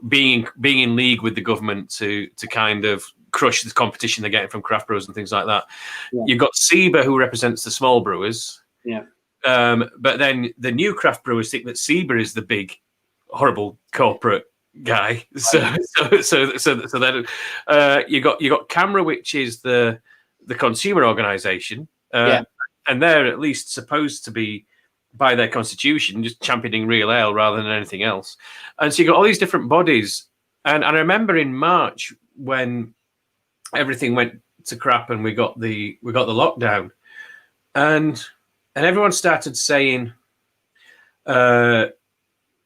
being in league with the government to kind of crush the competition they're getting from craft brewers and things like that. Yeah. You've got SIBA, who represents the small brewers. Yeah. But then the new craft brewers think that SIBA is the big, horrible corporate guy. So then you got CAMRA, which is the consumer organization, and they're at least supposed to be, by their constitution, just championing real ale rather than anything else. And so you got all these different bodies. And I remember in March when everything went to crap and we got the lockdown, and everyone started saying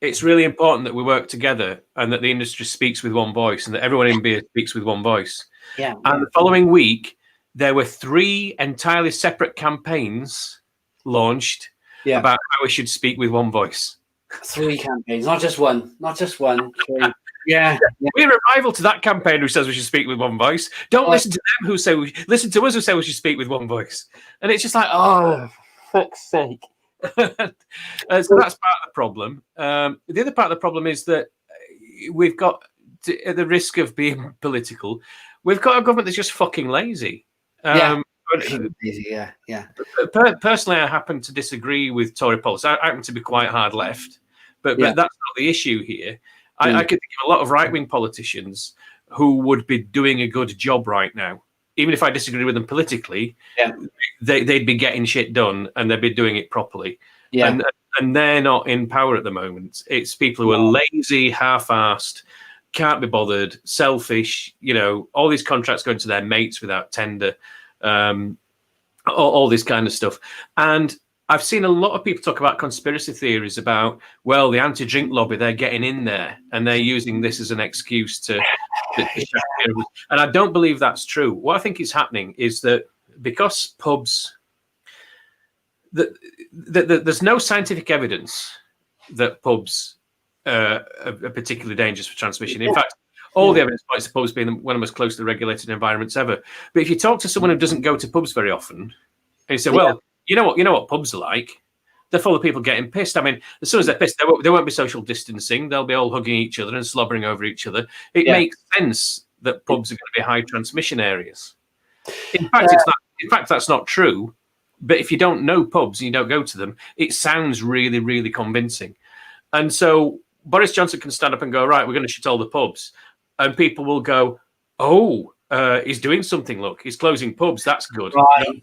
it's really important that we work together and that the industry speaks with one voice and that everyone in beer speaks with one voice. Yeah. And the following week, there were 3 entirely separate campaigns launched about how we should speak with one voice. 3 campaigns, not just one. 3. Yeah. We're a rival to that campaign who says we should speak with one voice. Don't listen to them who say listen to us who say we should speak with one voice. And it's just like, oh, fuck's sake. So that's part of the problem. The other part of the problem is that we've got, at the risk of being political, we've got a government that's just fucking lazy. Personally, I happen to disagree with Tory policy. I happen to be quite hard left, but that's not the issue here. I could think of a lot of right-wing politicians who would be doing a good job right now. Even if I disagree with them politically, they'd be getting shit done and they'd be doing it properly. Yeah. And they're not in power at the moment. It's people who are lazy, half-assed, can't be bothered, selfish, all these contracts going to their mates without tender, all this kind of stuff. And I've seen a lot of people talk about conspiracy theories about, well, the anti-drink lobby, they're getting in there and they're using this as an excuse to and I don't believe that's true. What I think is happening is that because pubs, there's no scientific evidence that pubs are particularly dangerous for transmission. In fact, all the evidence points to pubs being one of the most closely regulated environments ever. But if you talk to someone who doesn't go to pubs very often, and you say, well, you know what pubs are like? They're full of people getting pissed. I mean, as soon as they're pissed, there won't be social distancing. They'll be all hugging each other and slobbering over each other. It makes sense that pubs are going to be high transmission areas. In fact, that's not true. But if you don't know pubs and you don't go to them, it sounds really, really convincing. And so Boris Johnson can stand up and go, right, we're going to shut all the pubs. And people will go, oh, he's doing something. Look, he's closing pubs. That's good. Right.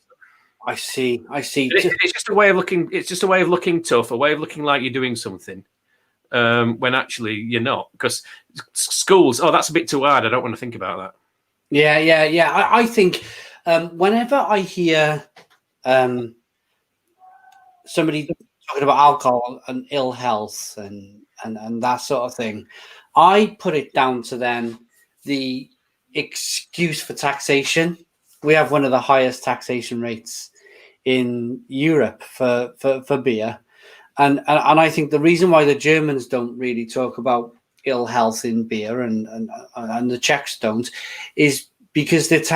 I see. It's just a way of looking. It's just a way of looking tough, a way of looking like you're doing something, when actually you're not. Because schools, that's a bit too hard. I don't want to think about that. Yeah. I think whenever I hear somebody talking about alcohol and ill health and that sort of thing, I put it down to then the excuse for taxation. We have one of the highest taxation rates in Europe for beer. And I think the reason why the Germans don't really talk about ill health in beer and the Czechs don't is because there's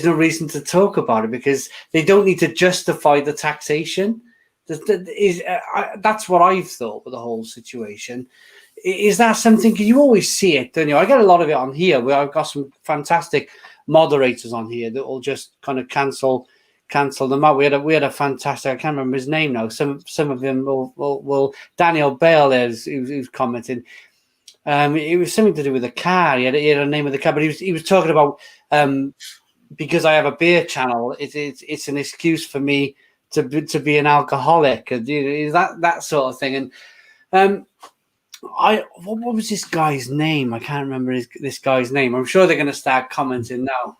no reason to talk about it, because they don't need to justify the taxation. That's what I've thought with the whole situation. Is that something? Because you always see it, don't you? I get a lot of it on here where I've got some fantastic moderators on here that will just kind of cancel them out. We had a fantastic, I can't remember his name now. Some of them will Daniel Bale who's commenting. It was something to do with the car. He had a name of the car, but he was talking about because I have a beer channel, it's an excuse for me to be an alcoholic, and that sort of thing. And what was this guy's name? I can't remember this guy's name. I'm sure they're going to start commenting now.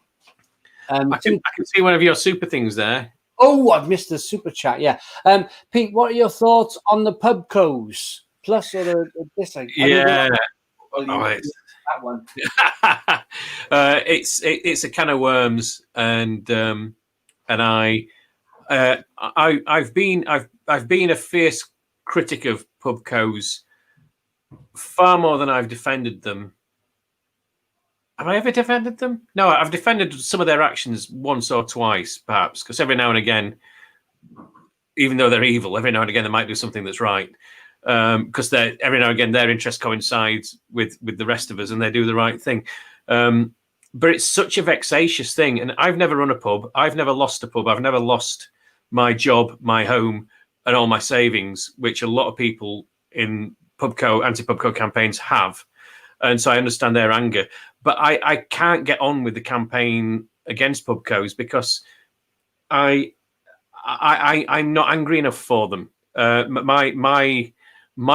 I can see one of your super things there. Oh, I've missed the super chat. Yeah, Pete, what are your thoughts on the pubcos plus or this? Yeah, that one. It's a can of worms, and I've been a fierce critic of pubcos far more than I've defended them. Have I ever defended them? No, I've defended some of their actions once or twice, perhaps, because every now and again, even though they're evil, every now and again they might do something that's right. Because every now and again their interest coincides with the rest of us, and they do the right thing. But it's such a vexatious thing, and I've never run a pub. I've never lost a pub. I've never lost my job, my home, and all my savings, which a lot of people in anti-pubco campaigns have. And so I understand their anger. But I can't get on with the campaign against pubcos because I'm not angry enough for them. My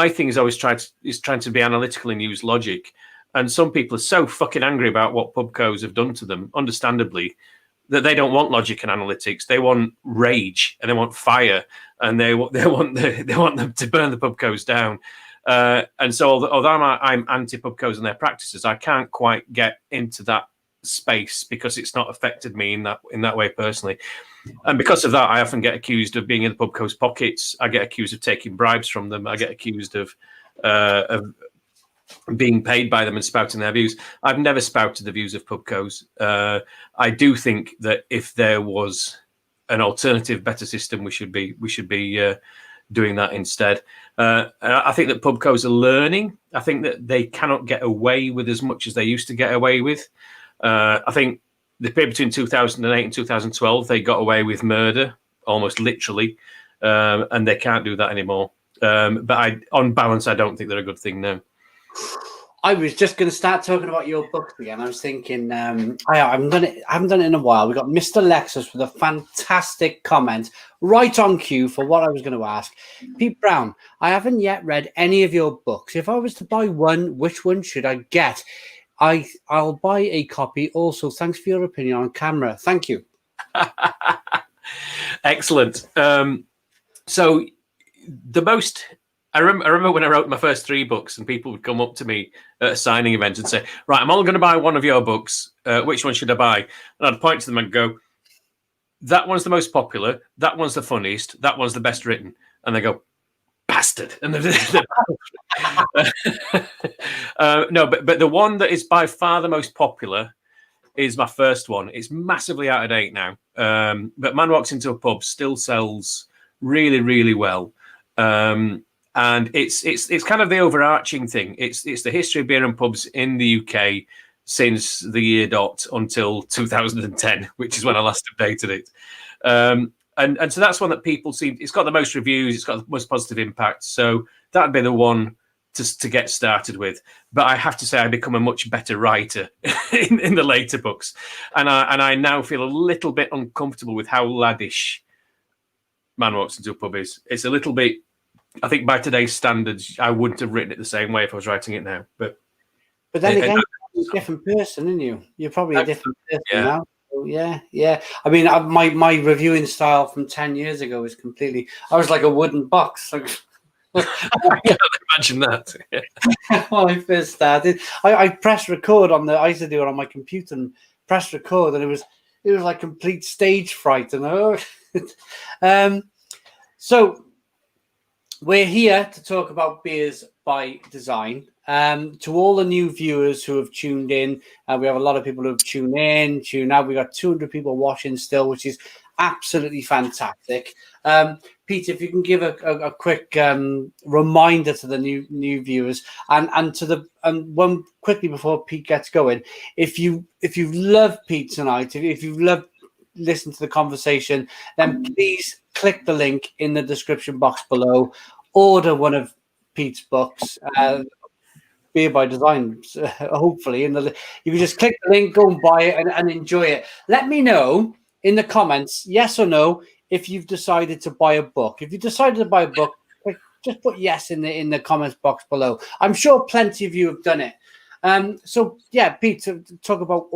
thing is always trying to be analytical and use logic. And some people are so fucking angry about what pubcos have done to them, understandably, that they don't want logic and analytics. They want rage and they want fire, and they want them to burn the pubcos down. And so, although I'm anti-pubcos and their practices, I can't quite get into that space because it's not affected me in that way personally. And because of that, I often get accused of being in the pubcos' pockets. I get accused of taking bribes from them. I get accused of being paid by them and spouting their views. I've never spouted the views of pubcos. I do think that if there was an alternative, better system, we should be doing that instead. I think that pubcos are learning. I think that they cannot get away with as much as they used to get away with. I think the period between 2008 and 2012, they got away with murder, almost literally, and they can't do that anymore. But on balance, I don't think they're a good thing now. I was just going to start talking about your books again. I was thinking, I haven't done it in a while. We got Mr. Lexus with a fantastic comment right on cue for what I was going to ask. Pete Brown, I haven't yet read any of your books. If I was to buy one, which one should I get? I'll buy a copy. Also, thanks for your opinion on camera. Thank you. Excellent. So the most... I remember when I wrote my first 3 books and people would come up to me at a signing event and say, right, I'm only going to buy one of your books. Which one should I buy? And I'd point to them and go, that one's the most popular. That one's the funniest. That one's the best written. And they go, bastard. And no, but the one that is by far the most popular is my first one. It's massively out of date now. But Man Walks Into a Pub still sells really, really well. And it's kind of the overarching thing. It's the history of beer and pubs in the UK since the year dot until 2010, which is when I last updated it. And so that's one that people see. It's got the most reviews. It's got the most positive impact. So that'd be the one to get started with. But I have to say, I become a much better writer in the later books, and I now feel a little bit uncomfortable with how laddish Man Walks Into a Pub is. It's a little bit. I think by today's standards, I wouldn't have written it the same way if I was writing it now. But then again, you're a different person, aren't you? You're probably a different person now. So yeah. I mean, my reviewing style from 10 years ago is completely. I was like a wooden box. I can't imagine that. When I first started, I pressed record on I used to do it on my computer and press record, and it was like complete stage fright. And so. We're here to talk about beers by design. To all the new viewers who have tuned in, we have a lot of people who have tuned in, tune out. We've got 200 people watching still, which is absolutely fantastic. Pete, if you can give a quick reminder to the new viewers, and one quickly before Pete gets going, if you love Pete tonight, if you love listen to the conversation, then please click the link in the description box below. Order one of Pete's books. Beer by Design, hopefully. You can just click the link, go and buy it and enjoy it. Let me know in the comments, yes or no, if you've decided to buy a book. If you decided to buy a book, just put yes in the comments box below. I'm sure plenty of you have done it. So yeah, Pete, to talk about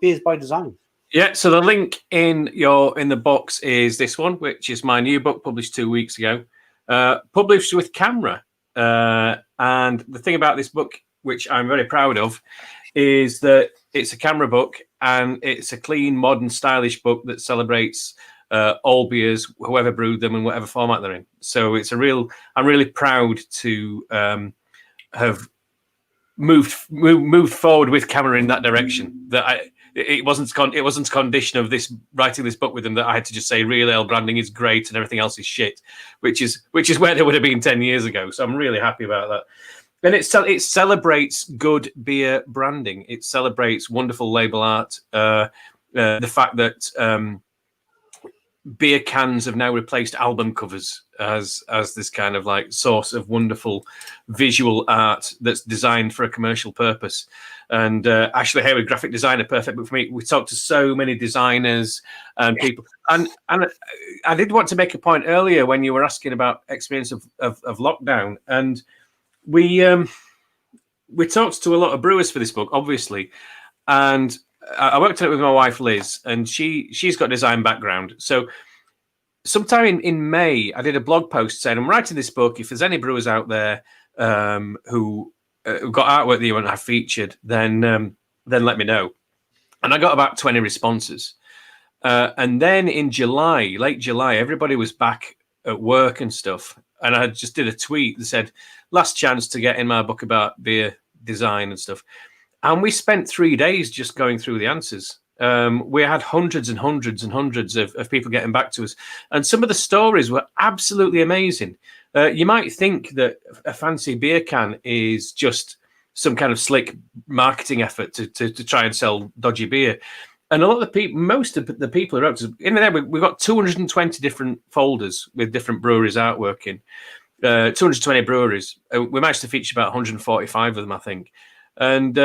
Beers by Design. Yeah, so the link in the box is this one, which is my new book published 2 weeks ago, published with camera. And the thing about this book, which I'm very proud of, is that it's a camera book and it's a clean, modern, stylish book that celebrates all beers, whoever brewed them and whatever format they're in. So it's I'm really proud to have moved forward with camera in that direction. It wasn't a condition of writing this book with them that I had to just say real ale branding is great and everything else is shit, which is where they would have been 10 years ago. So I'm really happy about that. And it celebrates good beer branding. It celebrates wonderful label art. The fact that beer cans have now replaced album covers as this kind of like source of wonderful visual art that's designed for a commercial purpose. And Ashley Hayward, graphic designer, perfect book for me. We talked to so many designers and people, and I did want to make a point earlier when you were asking about experience of lockdown, and we talked to a lot of brewers for this book, obviously, and I worked on it with my wife Liz, and she's got a design background. So sometime in May, I did a blog post saying I'm writing this book. If there's any brewers out there who got artwork that you want to have featured, then let me know. And I got about 20 responses. And then in late July, everybody was back at work and stuff. And I just did a tweet that said, last chance to get in my book about beer design and stuff. And we spent 3 days just going through the answers. We had hundreds and hundreds and hundreds of people getting back to us. And some of the stories were absolutely amazing. You might think that a fancy beer can is just some kind of slick marketing effort to try and sell dodgy beer. And a lot of the people, most of the people who wrote us, in there, we've got 220 different folders with different breweries artwork in. 220 breweries. We managed to feature about 145 of them, I think. And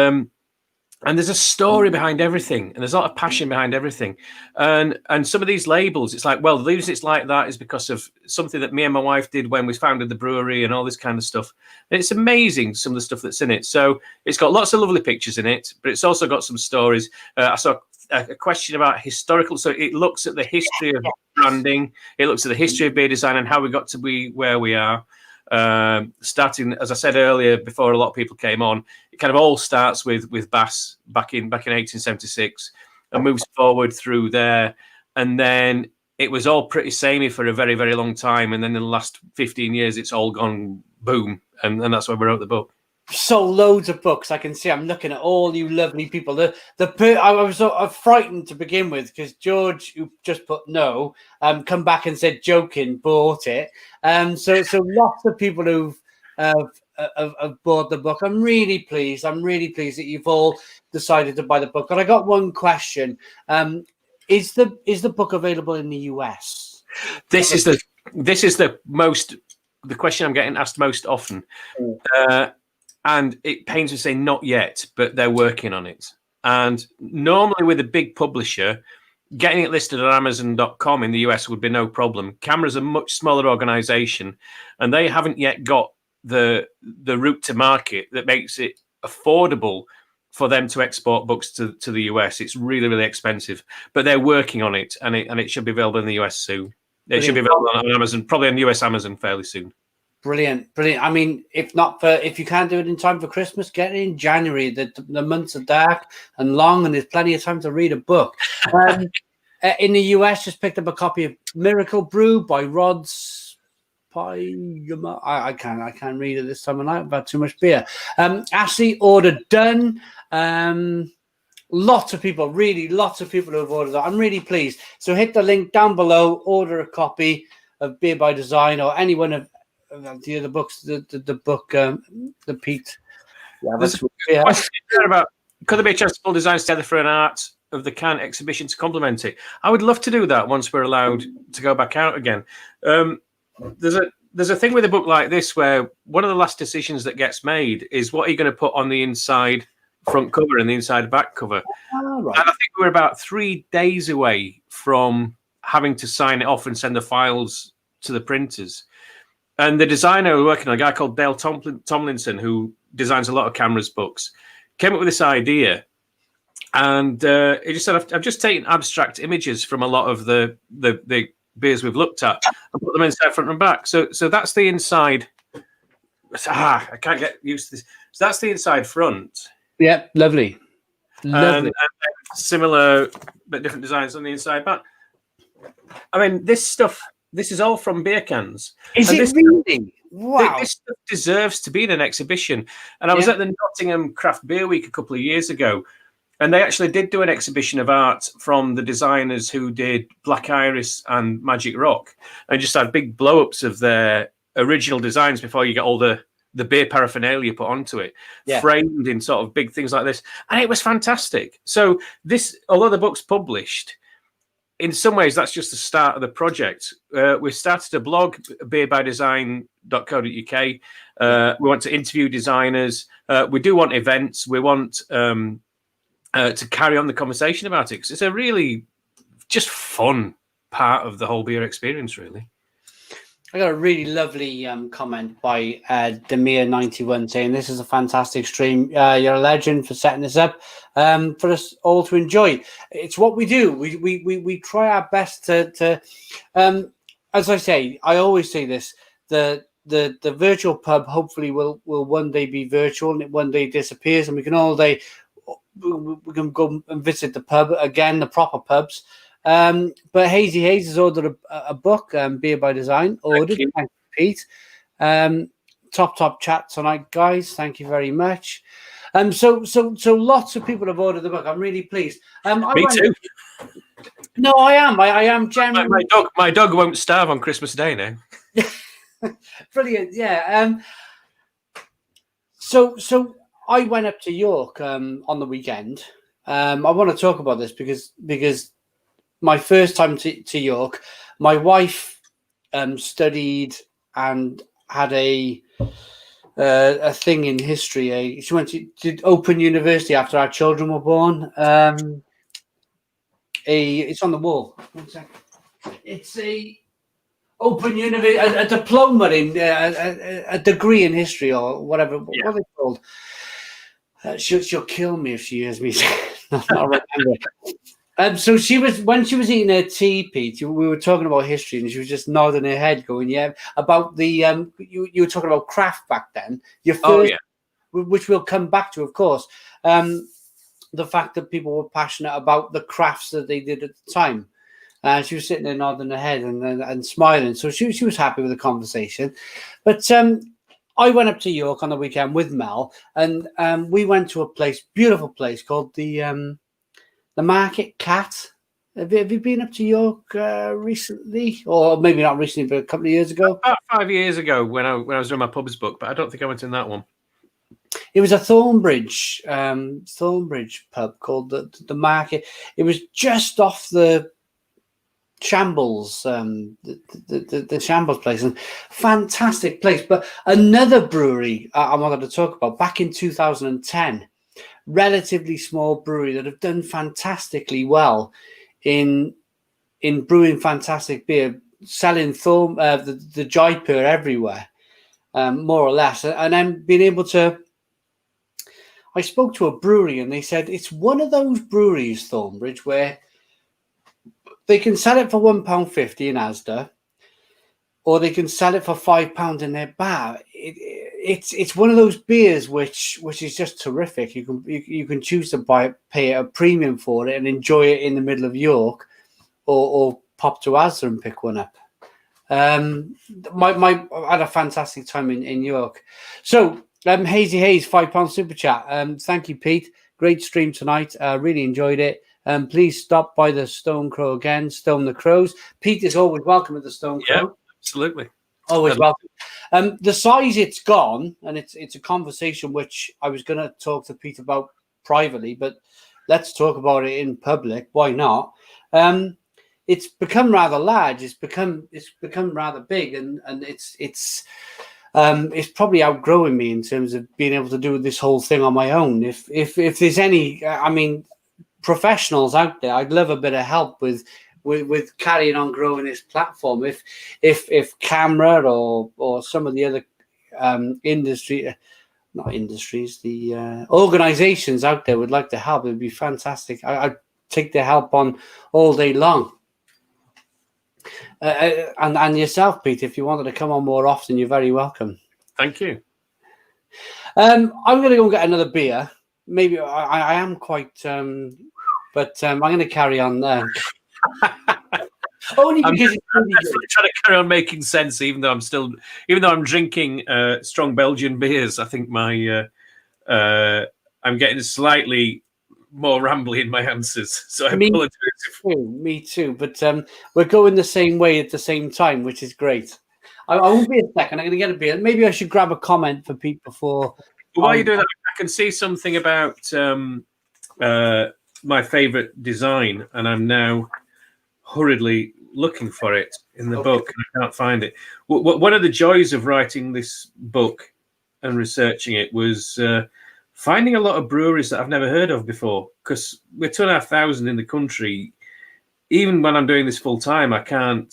there's a story behind everything, and there's a lot of passion behind everything. And some of these labels, it's like, well, the reason it's like that is because of something that me and my wife did when we founded the brewery and all this kind of stuff. And it's amazing, some of the stuff that's in it. So it's got lots of lovely pictures in it, but it's also got some stories. I saw a question about historical. So it looks at the history of branding. It looks at the history of beer design and how we got to be where we are. Starting, as I said earlier, before a lot of people came on, it kind of all starts with Bass back in 1876 and moves forward through there. And then it was all pretty samey for a very, very long time. And then in the last 15 years, it's all gone boom. And that's why we wrote the book. So loads of books. I can see. I'm looking at all you lovely people. I was sort of frightened to begin with because George, who just put no, come back and said joking, bought it. So lots of people who've bought the book. I'm really pleased. I'm really pleased that you've all decided to buy the book. And I got one question. Is the book available in the US? This is the question I'm getting asked most often. And it pains me to say not yet, but they're working on it. And normally with a big publisher, getting it listed on Amazon.com in the US would be no problem. Camera's a much smaller organization, and they haven't yet got the route to market that makes it affordable for them to export books to the US. It's really, really expensive, but they're working on it, and it should be available in the US soon. It should be available on Amazon, probably on US Amazon fairly soon. Brilliant. I mean, if you can't do it in time for Christmas, get it in January. The months are dark and long, and there's plenty of time to read a book. In the US, just picked up a copy of Miracle Brew by Rod's Pie. I can't read it this time of night. I've had too much beer. Ashley, order done. Lots of people who have ordered that. I'm really pleased. So hit the link down below, order a copy of Beer by Design or any one of the other books, the book, the Pete. Yeah, about could there be a chance to pull designs together for an art of the can exhibition to complement it? I would love to do that once we're allowed to go back out again. There's there's a thing with a book like this where one of the last decisions that gets made is what are you going to put on the inside front cover and the inside back cover. Right. And I think we're about 3 days away from having to sign it off and send the files to the printers. And the designer we're working on, a guy called Dale Tomlinson, who designs a lot of cameras books, came up with this idea. And he just said, I've just taken abstract images from a lot of the beers we've looked at and put them inside front and back. So that's the inside. I can't get used to this. So that's the inside front. Yeah, lovely. And similar but different designs on the inside back. I mean, this is all from beer cans. Is it really? Wow. This stuff deserves to be in an exhibition. And I was at the Nottingham Craft Beer Week a couple of years ago, and they actually did do an exhibition of art from the designers who did Black Iris and Magic Rock, and just had big blow-ups of their original designs before you get all the beer paraphernalia put onto it, framed in sort of big things like this. And it was fantastic. So this, although the book's published, in some ways, that's just the start of the project. We started a blog, beerbydesign.co.uk. We want to interview designers. We do want events. We want to carry on the conversation about it, because it's a really just fun part of the whole beer experience, really. I got a really lovely comment by Demir91 saying, "This is a fantastic stream. You're a legend for setting this up for us all to enjoy." It's what we do. We try our best to as I say, I always say this: the virtual pub hopefully will one day be virtual, and it one day disappears, and we can we can go and visit the pub again, the proper pubs. But Hazy Hayes has ordered a book, Beer by Design. Ordered. Thank you, Pete. Top chat tonight, guys. Thank you very much. So lots of people have ordered the book. I'm really pleased. Me too. No, I am. I am genuinely. My dog won't starve on Christmas Day now. Brilliant. Yeah. So I went up to York on the weekend. I want to talk about this because my first time to York, my wife studied and had a thing in history. She went to Open University after our children were born. It's on the wall. 1 second. It's a Open University, a diploma in a degree in history or whatever. Yeah. What are they called? She'll kill me if she hears me. Not remember. So when she was eating her tea, Pete, we were talking about history, and she was just nodding her head, going, "Yeah." About the you were talking about craft back then. Your first, which we'll come back to, of course. The fact that people were passionate about the crafts that they did at the time. She was sitting there nodding her head and smiling, so she was happy with the conversation. But I went up to York on the weekend with Mel, and we went to a beautiful place called the Market Cat. Have you been up to York recently, or maybe not recently, but a couple of years ago? About 5 years ago, when I was doing my pubs book, but I don't think I went in that one. It was a Thornbridge pub called the Market. It was just off the Shambles, the Shambles place, and fantastic place. But another brewery I wanted to talk about back in 2010. Relatively small brewery that have done fantastically well in brewing fantastic beer, selling the Jaipur everywhere, more or less, and then being able to. I spoke to a brewery and they said it's one of those breweries, Thornbridge, where they can sell it for £1.50 in Asda, or they can sell it for £5 in their bar. It's one of those beers which is just terrific. You can choose to pay a premium for it and enjoy it in the middle of York, or pop to Asda and pick one up. I had a fantastic time in York. So Hazy Hayes, £5 super chat. Thank you, Pete. Great stream tonight. Really enjoyed it. Please stop by the Stone Crow again. Stone the Crows. Pete is always welcome at the Stone Crow. Yeah, absolutely. Always welcome. The size it's gone, and it's a conversation which I was going to talk to Pete about privately, but let's talk about it in public. Why not? it's become rather large. It's become rather big, and it's probably outgrowing me in terms of being able to do this whole thing on my own. If there's any, professionals out there, I'd love a bit of help with carrying on growing this platform. If camera or some of the other the organizations out there would like to help, it'd be fantastic. I'd take their help on all day long. And yourself, Pete, if you wanted to come on more often, you're very welcome. Thank you. I'm going to go and get another beer. Maybe I am quite, but I'm going to carry on there. Only because I'm trying to carry on making sense, even though I'm drinking strong Belgian beers. I think I'm getting slightly more rambly in my answers, so I apologize. Me too. But we're going the same way at the same time, which is great. I won't be a second. I'm going to get a beer. Maybe I should grab a comment for Pete before. While you do that, I can see something about my favourite design, and I'm now hurriedly looking for it in the book, and I can't find it. One of the joys of writing this book and researching it was finding a lot of breweries that I've never heard of before, because we're 2,500 in the country. Even when I'm doing this full time, I can't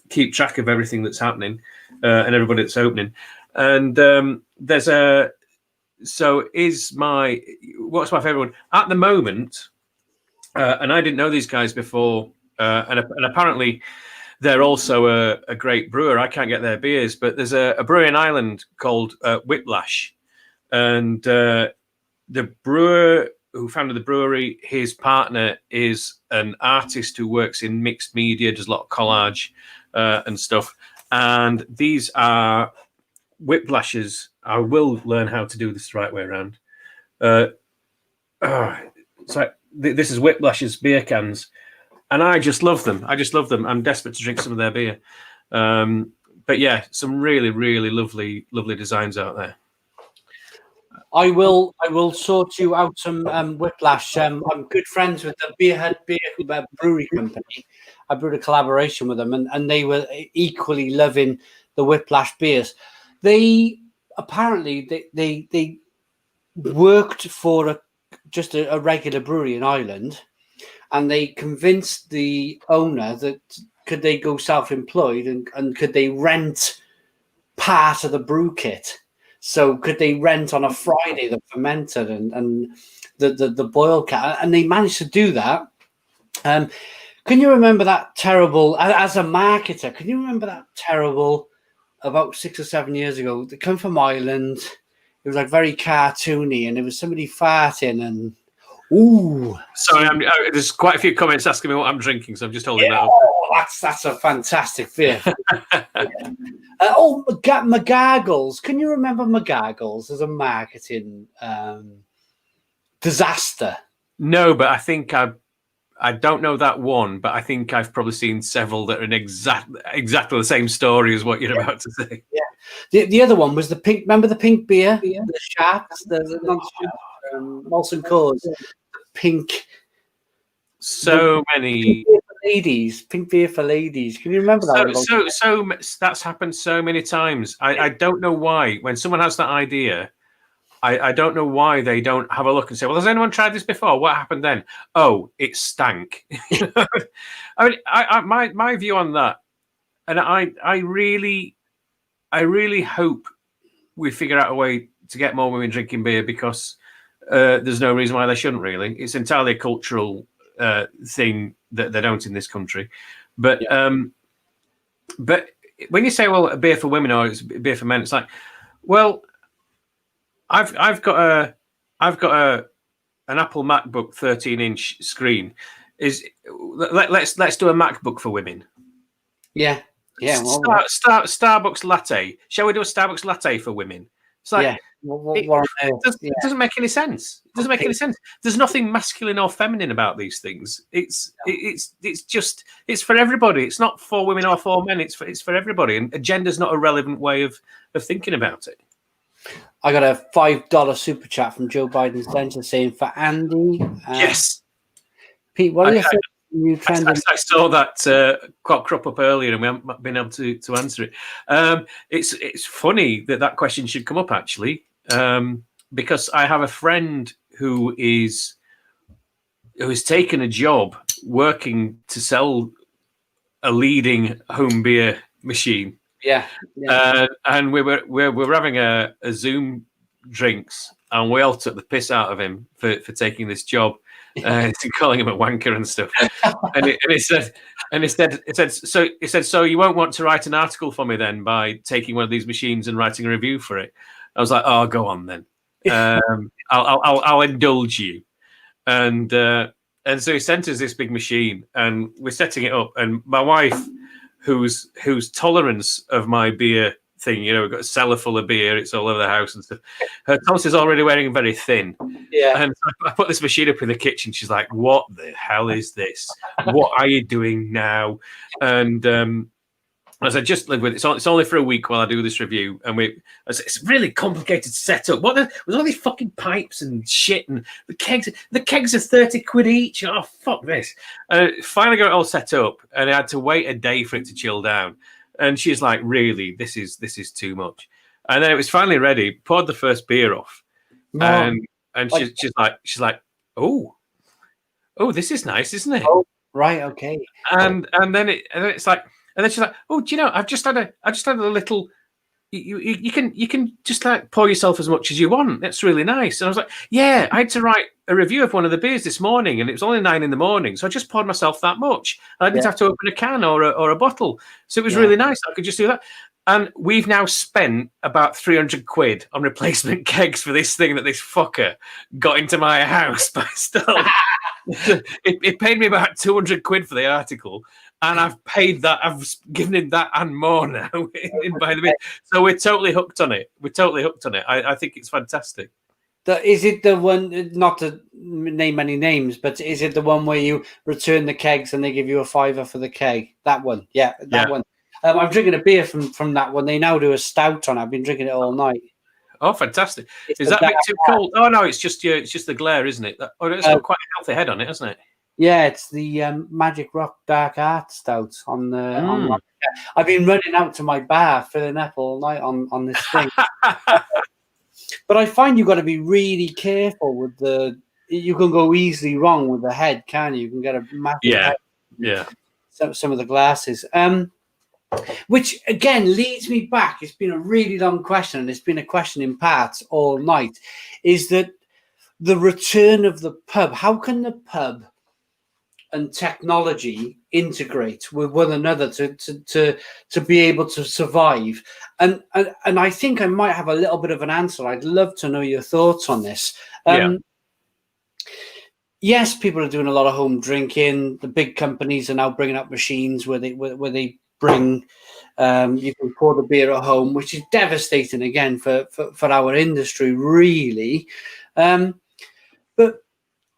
keep track of everything that's happening and everybody that's opening. And what's my favorite one at the moment? And I didn't know these guys before, and apparently they're also a great brewer. I can't get their beers, but there's a brewery in Ireland called Whiplash, and the brewer who founded the brewery, his partner is an artist who works in mixed media, does a lot of collage and stuff. And these are Whiplashes. I will learn how to do this the right way around. So this is Whiplash's beer cans, and I just love them. I'm desperate to drink some of their beer. But yeah, some really, really lovely designs out there. I will sort you out some Whiplash. I'm good friends with the Beerhead Beer Brewery Company. I brewed a collaboration with them, and they were equally loving the Whiplash beers. They apparently they worked for just a regular brewery in Ireland, and they convinced the owner that could they go self-employed and could they rent part of the brew kit. So could they rent on a Friday the fermenter and the boil cat? And they managed to do that. Can you remember that terrible, as a marketer, can you remember that terrible, about 6 or 7 years ago, they come from Ireland, it was like very cartoony, and there was somebody farting and, ooh. Sorry, there's quite a few comments asking me what I'm drinking, so I'm just holding that up. Oh, that's a fantastic beer. McGargles. Can you remember McGargles as a marketing disaster? No, but I think I don't know that one, but I think I've probably seen several that are in exactly the same story as what you're about to say. Yeah. The other one was the pink. Remember the pink beer? The Sharks, Molson Coors, pink. So many pink beer for ladies. Can you remember that? So that's happened so many times. I don't know why. When someone has that idea, I don't know why they don't have a look and say, well, has anyone tried this before? What happened then? Oh, it stank. I mean, my view on that, and I really hope we figure out a way to get more women drinking beer, because there's no reason why they shouldn't, really. It's entirely a cultural thing that they don't in this country. But but when you say, well, a beer for women or it's a beer for men, it's like, well, I've got an Apple MacBook 13-inch screen. Let's do a MacBook for women. Yeah. Well, Starbucks latte. Shall we do a Starbucks latte for women? It's like, it doesn't make any sense. It doesn't make any sense. There's nothing masculine or feminine about these things. It's for everybody. It's not for women or for men. It's for everybody. And gender's not a relevant way of thinking about it. I got a $5 super chat from Joe Biden's Dental saying for Andy. Yes. Pete, what are your new trend. I saw that quite crop up earlier, and we haven't been able to answer it. It's funny that question should come up actually, because I have a friend who has taken a job working to sell a leading home beer machine. Yeah. And we're having a Zoom drinks, and we all took the piss out of him for taking this job, calling him a wanker and stuff. and it said, so you won't want to write an article for me then by taking one of these machines and writing a review for it. I was like, oh, go on then. I'll indulge you. And so he sent us this big machine, and we're setting it up. And my wife, whose tolerance of my beer thing, we've got a cellar full of beer, it's all over the house and stuff. Her tolerance is already wearing very thin. Yeah. And I put this machine up in the kitchen. She's like, "What the hell is this? What are you doing now?" And as I just live with it, it's only for a week while I do this review, and it's really complicated setup. With all these fucking pipes and shit, and the kegs are 30 quid each. Oh, fuck this! Finally got it all set up, and I had to wait a day for it to chill down. And she's like, "Really, this is too much." And then it was finally ready. Poured the first beer off, and she's like, "Oh, this is nice, isn't it?" Oh, right, okay. And then it's like. And then she's like, "Oh, do you know? I've just had a little. You can just like pour yourself as much as you want. That's really nice." And I was like, "Yeah, I had to write a review of one of the beers this morning, and it was only 9 a.m, so I just poured myself that much. And I didn't have to open a can or a bottle, so it was really nice. I could just do that." And we've now spent about 300 quid on replacement kegs for this thing that this fucker got into my house by stealth. It paid me about 200 quid for the article. And I've paid that. I've given him that and more now in by the bit. So we're totally hooked on it. I think it's fantastic. Is it the one, not to name any names, but is it the one where you return the kegs and they give you a $5 for the keg? That one. Yeah, that one. I'm drinking a beer from that one. They now do a stout on it. I've been drinking it all night. Oh, fantastic. Is that a bit too cold? Oh, no, it's just the glare, isn't it? It's got quite a healthy head on it, hasn't it? Yeah, it's the Magic Rock Dark Art Stout on the. I've been running out to my bar, filling up all night on this thing. But I find you've got to be really careful with the. You can go easily wrong with the head, can you? You can get a massive head. Yeah. Some of the glasses. Which again leads me back. It's been a really long question, and it's been a question in parts all night. Is that the return of the pub? How can the pub and technology integrate with one another to be able to survive? And I think I might have a little bit of an answer. I'd love to know your thoughts on this. Yes, people are doing a lot of home drinking. The big companies are now bringing up machines where they bring you can pour the beer at home, which is devastating again for our industry, really. But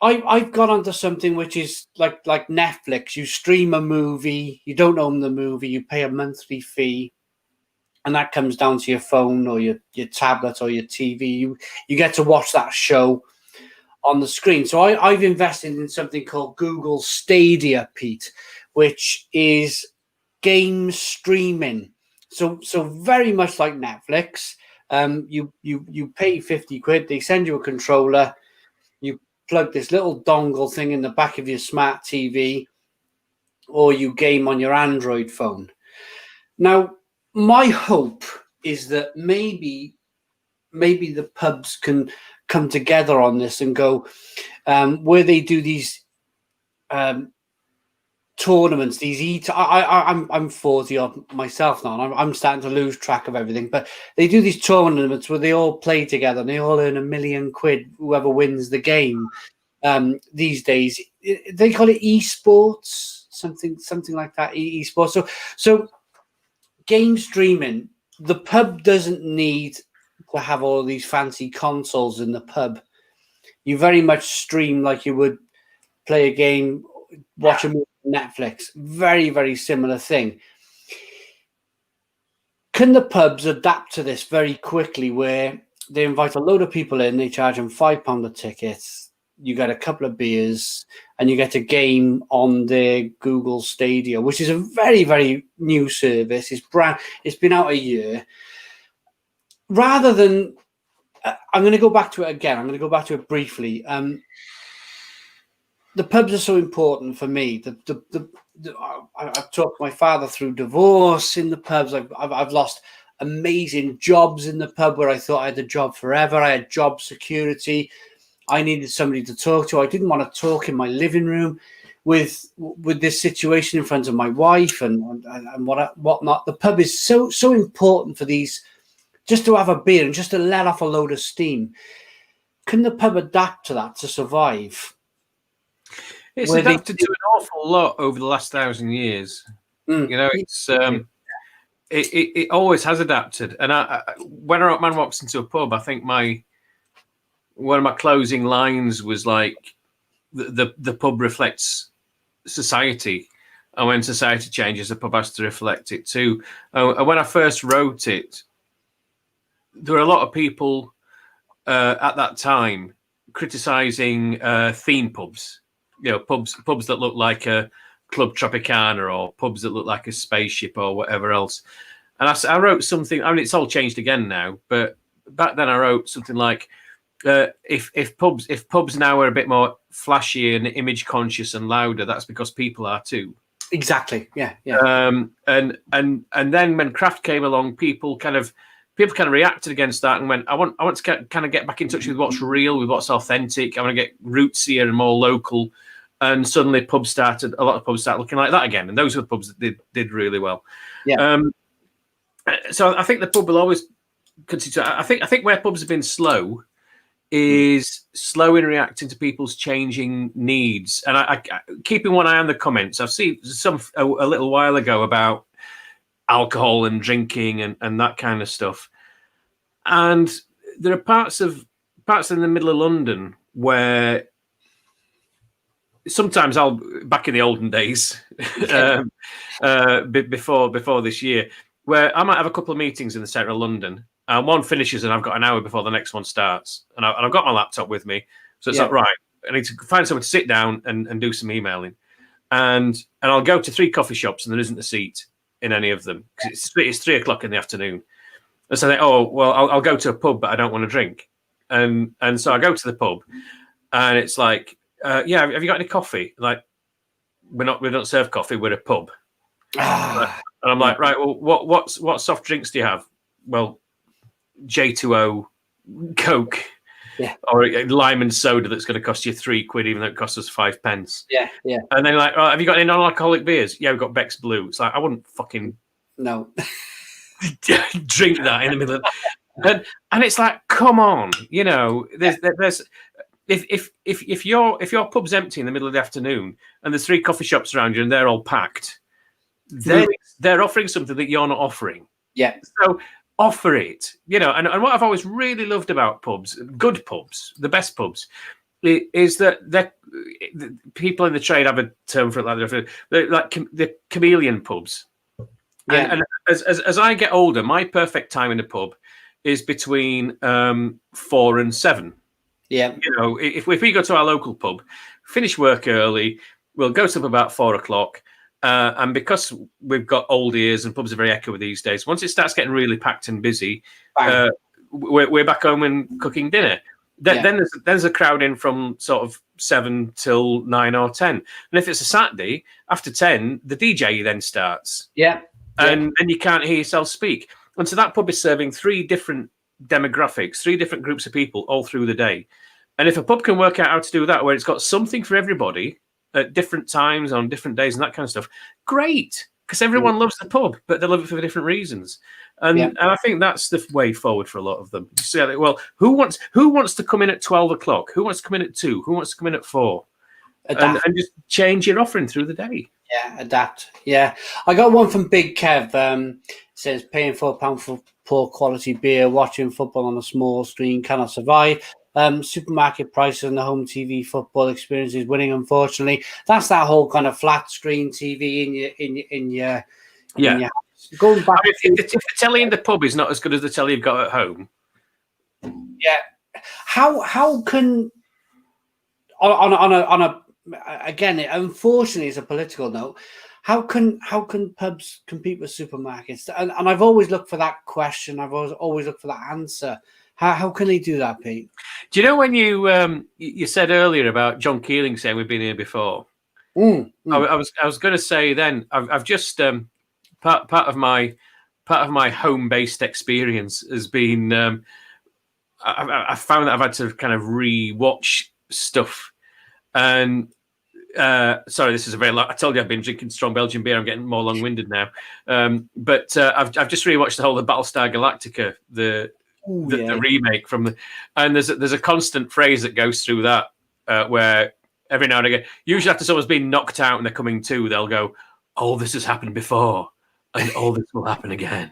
I've got onto something which is like Netflix. You stream a movie, you don't own the movie, you pay a monthly fee, and that comes down to your phone or your tablet or your TV. You get to watch that show on the screen. So I've invested in something called Google Stadia, Pete, which is game streaming. So very much like Netflix. You pay 50 quid, they send you a controller, you plug this little dongle thing in the back of your smart TV, or you game on your Android phone. Now, my hope is that maybe the pubs can come together on this and go where they do these tournaments, I'm 40 odd myself now, and I'm starting to lose track of everything, but they do these tournaments where they all play together and they all earn £1 million, whoever wins the game. These days they call it esports, something like that, esports. So game streaming, the pub doesn't need to have all these fancy consoles in the pub. You very much stream like you would play a game, watch a movie on Netflix. Very, very similar thing. Can the pubs adapt to this very quickly, where they invite a load of people in, they charge them £5 a ticket, you get a couple of beers, and you get a game on the Google Stadia, which is a very, very new service. It's been out a year. Rather than, I'm going to go back to it again. I'm going to go back to it briefly. The pubs are so important for me. I've talked my father through divorce in the pubs. I've lost amazing jobs in the pub where I thought I had the job forever. I had job security. I needed somebody to talk to. I didn't want to talk in my living room with this situation in front of my wife and whatnot. The pub is so important for these, just to have a beer and just to let off a load of steam. Can the pub adapt to that to survive? It's adapted to an awful lot over the last 1,000 years. You know, it's it always has adapted. And when a man walks into a pub, I think one of my closing lines was like, the pub reflects society, and when society changes, the pub has to reflect it too. And when I first wrote it, there were a lot of people at that time criticizing theme pubs. You know, pubs that look like a Club Tropicana or pubs that look like a spaceship or whatever else. And I wrote something. I mean, it's all changed again now, but back then I wrote something like, if pubs now are a bit more flashy and image conscious and louder, that's because people are too. Exactly. Yeah. And then when craft came along, people kind of reacted against that and went, I want to kind of get back in touch with what's real, with what's authentic. I want to get rootsier and more local. And suddenly a lot of pubs started looking like that again. And those were the pubs that did really well. Yeah. So I think the pub will always continue. I think where pubs have been slow is slow in reacting to people's changing needs. And I keeping one eye on the comments. I've seen a little while ago about alcohol and drinking and that kind of stuff. And there are parts in the middle of London where sometimes back in the olden days, before this year, where I might have a couple of meetings in the centre of London, and one finishes and I've got an hour before the next one starts, and I've got my laptop with me, so it's like, right, I need to find someone to sit down and do some emailing, and I'll go to 3 coffee shops and there isn't a seat in any of them because it's 3 o'clock in the afternoon, and so I'll go to a pub, but I don't want to drink, and so I go to the pub, and it's like, have you got any coffee? Like, we don't serve coffee, we're a pub. And I'm like, right, well, what soft drinks do you have? Well, J2O, Coke, or a lime and soda that's going to cost you £3, even though it costs us 5 pence. Yeah. And then like, have you got any non-alcoholic beers? Yeah, we've got Beck's Blue. It's like, I wouldn't fucking no drink that in the middle of, and it's like, come on, you know, there's if your pub's empty in the middle of the afternoon and there's 3 coffee shops around you and they're all packed, then they're offering something that you're not offering. Yeah. So offer it, you know. And what I've always really loved about pubs, good pubs, the best pubs, is that the people in the trade have a term for it, they're like the chameleon pubs. Yeah. And as I get older, my perfect time in a pub is between 4 and 7. Yeah. You know, if we go to our local pub, finish work early, we'll go to about 4 o'clock. And because we've got old ears and pubs are very echoey these days, once it starts getting really packed and busy, we're back home and cooking dinner. Then there's a crowd in from sort of 7 till 9 or 10. And if it's a Saturday, after 10, the DJ then starts. Yeah. And you can't hear yourself speak. And so that pub is serving 3 different demographics, 3 different groups of people all through the day. And if a pub can work out how to do that, where it's got something for everybody at different times on different days and that kind of stuff, great, because everyone loves the pub, but they love it for different reasons. And I think that's the way forward for a lot of them. So, well, who wants to come in at 12 o'clock? Who wants to come in at 2? Who wants to come in at 4? And just change your offering through the day. Yeah, adapt. Yeah, I got one from Big Kev. Says paying £4 for poor quality beer, watching football on a small screen cannot survive. Supermarket prices and the home TV football experience is winning, unfortunately. That's that whole kind of flat screen TV in your house. Going back, if the telly in the pub is not as good as the telly you've got at home. Yeah, how can on a again, unfortunately, it's a political note. How can pubs compete with supermarkets? And I've always looked for that question. I've always looked for that answer. How can they do that, Pete? Do you know when you said earlier about John Keeling saying we've been here before? I was going to say then I've just part of my home-based experience has been I found that I've had to kind of re-watch stuff. And sorry, this is a very long. I told you I've been drinking strong Belgian beer. I'm getting more long-winded now. But I've just rewatched the whole of Battlestar Galactica, the remake from the. And there's a constant phrase that goes through that where every now and again, usually after someone's been knocked out and they're coming to, they'll go, "Oh, this has happened before, and all this will happen again."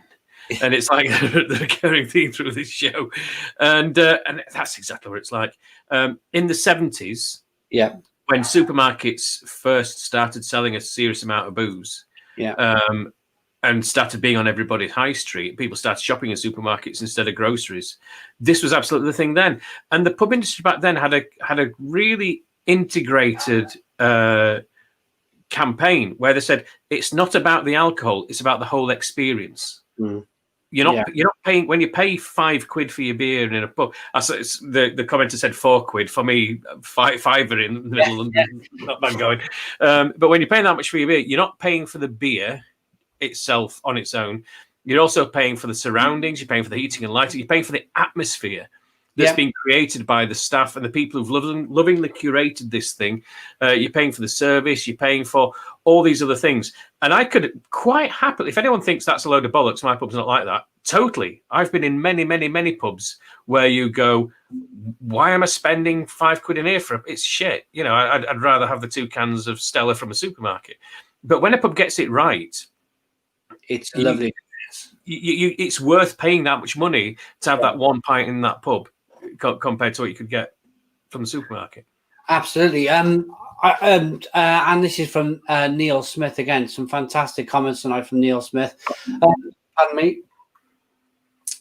And it's like the recurring theme through this show, and that's exactly what it's like. In the 70s, when supermarkets first started selling a serious amount of booze, and started being on everybody's high street, people started shopping in supermarkets instead of groceries. This was absolutely the thing then, and the pub industry back then had a really integrated campaign where they said it's not about the alcohol, it's about the whole experience. You're not paying when you pay £5 for your beer in a pub. The commenter said £4 for me, fiver in the middle of not bad going. But when you're paying that much for your beer, you're not paying for the beer itself on its own. You're also paying for the surroundings. You're paying for the heating and lighting. You're paying for the atmosphere that's been created by the staff and the people who've lovingly curated this thing. You're paying for the service. You're paying for all these other things. And I could quite happily, if anyone thinks that's a load of bollocks, my pub's not like that. Totally. I've been in many, many, many pubs where you go, why am I spending £5 in here for it? It's shit. You know, I'd rather have the 2 cans of Stella from a supermarket. But when a pub gets it right, it's lovely. It's worth paying that much money to have that 1 pint in that pub compared to what you could get from the supermarket. Absolutely. And this is from Neil Smith again. Some fantastic comments tonight from Neil Smith. Pardon me.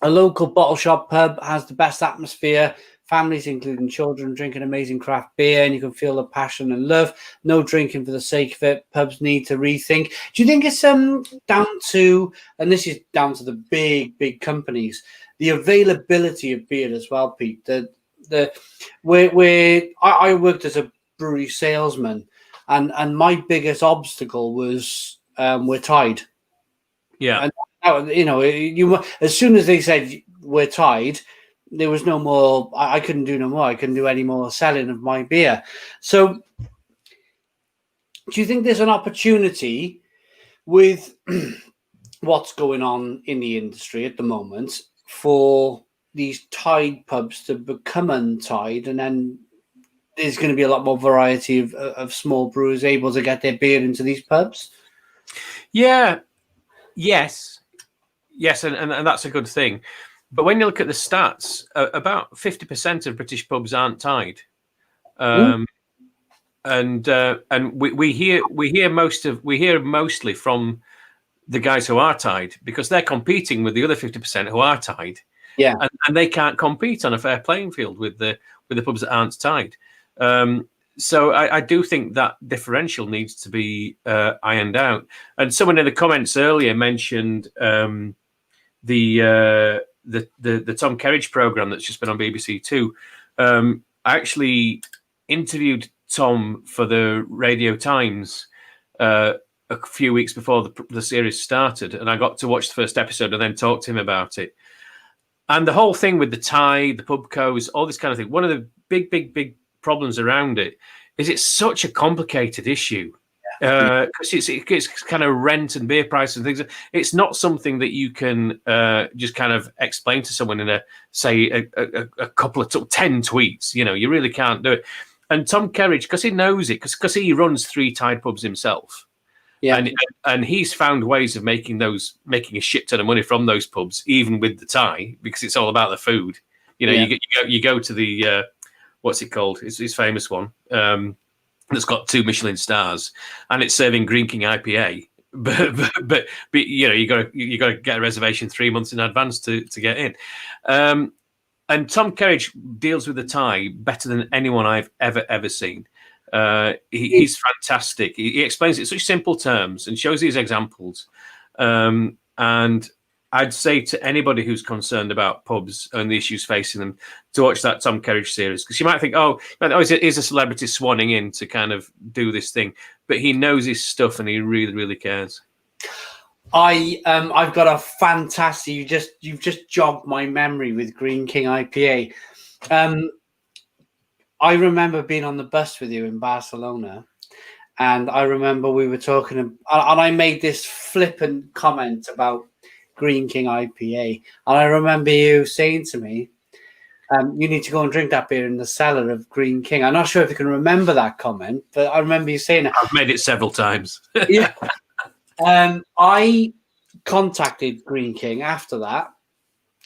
A local bottle shop pub has the best atmosphere. Families, including children, drinking amazing craft beer, and you can feel the passion and love. No drinking for the sake of it. Pubs need to rethink. Do you think it's down to, and this is down to the big companies, the availability of beer as well, Pete? I worked as a brewery salesman, and my biggest obstacle was we're tied. Yeah, and, you know, as soon as they said we're tied, there was no more. I couldn't do no more. I couldn't do any more selling of my beer. So, do you think there's an opportunity with what's going on in the industry at the moment for these tied pubs to become untied, and then there's going to be a lot more variety of small brewers able to get their beer into these pubs? Yeah, yes, and that's a good thing. But when you look at the stats, about 50% of British pubs aren't tied, and we hear mostly from the guys who are tied because they're competing with the other 50% who are tied. Yeah, and they can't compete on a fair playing field with the pubs that aren't tied. So I do think that differential needs to be ironed out. And someone in the comments earlier mentioned the Tom Kerridge program that's just been on BBC Two. I actually interviewed Tom for the Radio Times a few weeks before the series started, and I got to watch the first episode and then talk to him about it. And the whole thing with the tie, the pubcos, all this kind of thing. One of the big problems around it is it's such a complicated issue. Because it's kind of rent and beer price and things. It's not something that you can just kind of explain to someone in a couple of 10 tweets. You know, you really can't do it. And Tom Kerridge, because he knows it, because he runs 3 tied pubs himself. Yeah, and he's found ways of making a shit ton of money from those pubs, even with the tie, because it's all about the food. You know, you go to the what's it called? It's his famous one. That's got 2 Michelin stars, and it's serving Green King IPA. But you know, you got to get a reservation 3 months in advance to get in. And Tom Kerridge deals with the Thai better than anyone I've ever seen. He's fantastic. He explains it in such simple terms and shows these examples. And I'd say to anybody who's concerned about pubs and the issues facing them to watch that Tom Kerridge series, because you might think, he's a celebrity swanning in to kind of do this thing, but he knows his stuff and he really, really cares. I've got a fantastic. You've just jogged my memory with Green King IPA. I remember being on the bus with you in Barcelona, and I remember we were talking, and I made this flippant comment about Green King IPA, and I remember you saying to me, "You need to go and drink that beer in the cellar of Green King." I'm not sure if you can remember that comment, but I remember you saying it. I've made it several times. Yeah. I contacted Green King after that,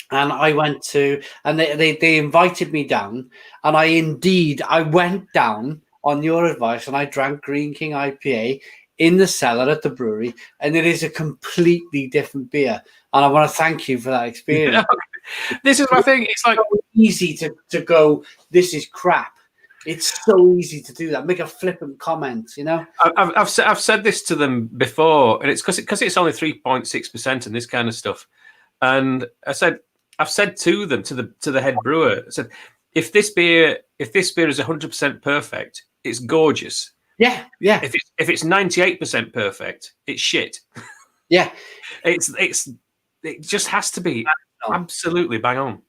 and I went to, and they invited me down, and I went down on your advice, and I drank Green King IPA in the cellar at the brewery, and it is a completely different beer, and I want to thank you for that experience. This is my thing. It's like so easy to go, this is crap. It's so easy to do that. Make a flippant comment, you know. I've said this to them before, and it's because it's only 3.6% and this kind of stuff. And I've said to them, to the head brewer, I said, if this beer is 100% perfect, it's gorgeous. Yeah. If it's 98% perfect, it's shit. Yeah. It just has to be absolutely bang on.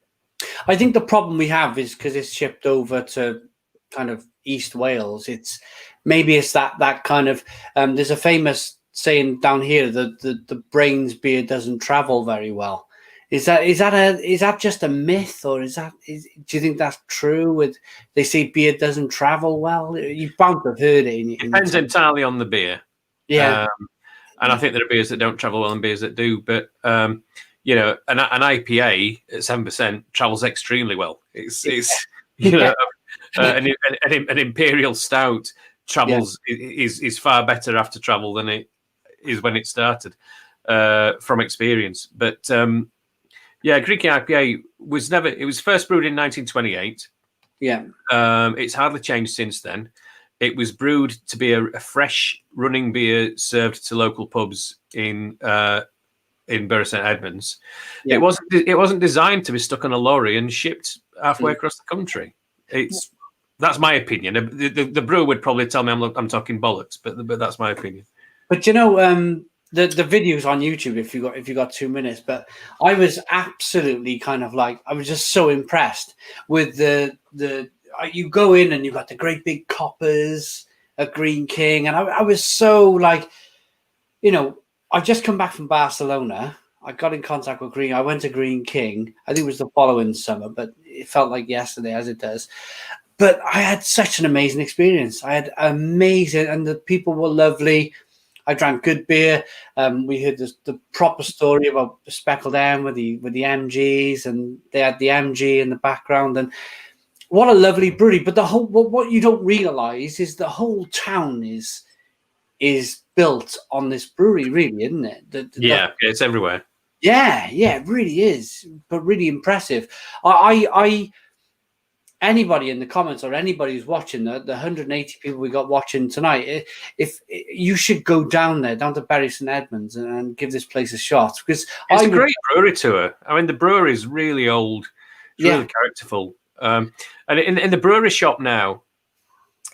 I think the problem we have is because it's shipped over to kind of East Wales. It's that kind of there's a famous saying down here that the Brains beer doesn't travel very well. Is that just a myth, or do you think that's true? With they say beer doesn't travel well. You've bound to have heard it. Depends entirely on the beer. Yeah, and I think there are beers that don't travel well and beers that do. But an IPA at 7% travels extremely well. It's an imperial stout travels is far better after travel than it is when it started, from experience. But Green King IPA was first brewed in 1928. Yeah. It's hardly changed since then. It was brewed to be a fresh running beer served to local pubs in Bury St Edmunds. Yeah. It wasn't designed to be stuck on a lorry and shipped halfway across the country. That's my opinion. The brewer would probably tell me I'm talking bollocks, but that's my opinion. But you know, the videos on YouTube, if you got 2 minutes, but I was absolutely kind of like, I was just so impressed with the you go in and you've got the great big coppers at Green King, and I was so like, you know, I just come back from Barcelona. I got in contact with Green. I went to Green King. I think it was the following summer, but it felt like yesterday, as it does. But I had such an amazing experience. I had amazing, and the people were lovely. I drank good beer. We heard the proper story about the Speckled M with the MGs, and they had the MG in the background. And what a lovely brewery! But the whole what you don't realise is the whole town is built on this brewery, really, isn't it? It's everywhere. Yeah, it really is, but really impressive. Anybody in the comments or anybody who's watching, the 180 people we got watching tonight, if you should go down to Bury St Edmunds and give this place a shot, because it's a great brewery tour. I mean, the brewery is really old, really characterful. And in the brewery shop now,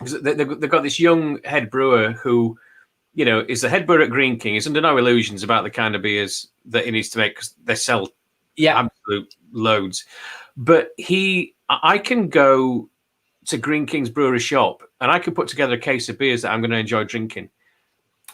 they've got this young head brewer who, you know, is the head brewer at Green King. He's under no illusions about the kind of beers that he needs to make because they sell absolute loads. But I can go to Green King's brewery shop and I can put together a case of beers that I'm going to enjoy drinking.